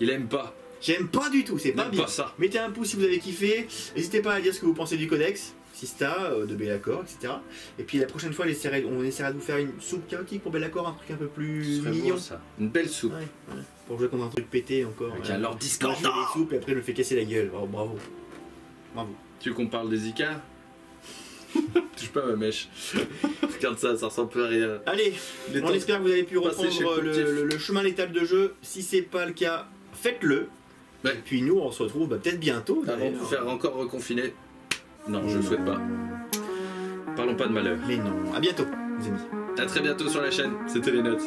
Il aime pas. J'aime pas du tout, c'est Il pas aime bien. pas ça. Mettez un pouce si vous avez kiffé. N'hésitez pas à dire ce que vous pensez du codex, Sista, de Be'lakor, etc. Et puis la prochaine fois, on essaiera de vous faire une soupe chaotique pour Be'lakor, un truc un peu Ce plus serait mignon. beau, ça. Une belle soupe. Ouais, ouais. Pour jouer contre un truc pété encore. Avec voilà. un Lord Moi, je fais Discordant. des soupes et après je me fais casser la gueule. Oh, bravo. Bravo. Tu veux qu'on parle des Icars? Touche pas à ma mèche. Regarde ça, ça ressemble plus à rien. Allez, Les on temps- espère que vous avez pu Passez chez reprendre Positif. le chemin d'étape de jeu. Si c'est pas le cas, faites-le. Ouais. Et puis nous, on se retrouve peut-être bientôt. Avant de d'ailleurs. vous faire encore reconfiner. Non, je le souhaite pas. Parlons pas de malheur. Mais non, à bientôt, les amis. À très bientôt sur la chaîne, c'était les notes.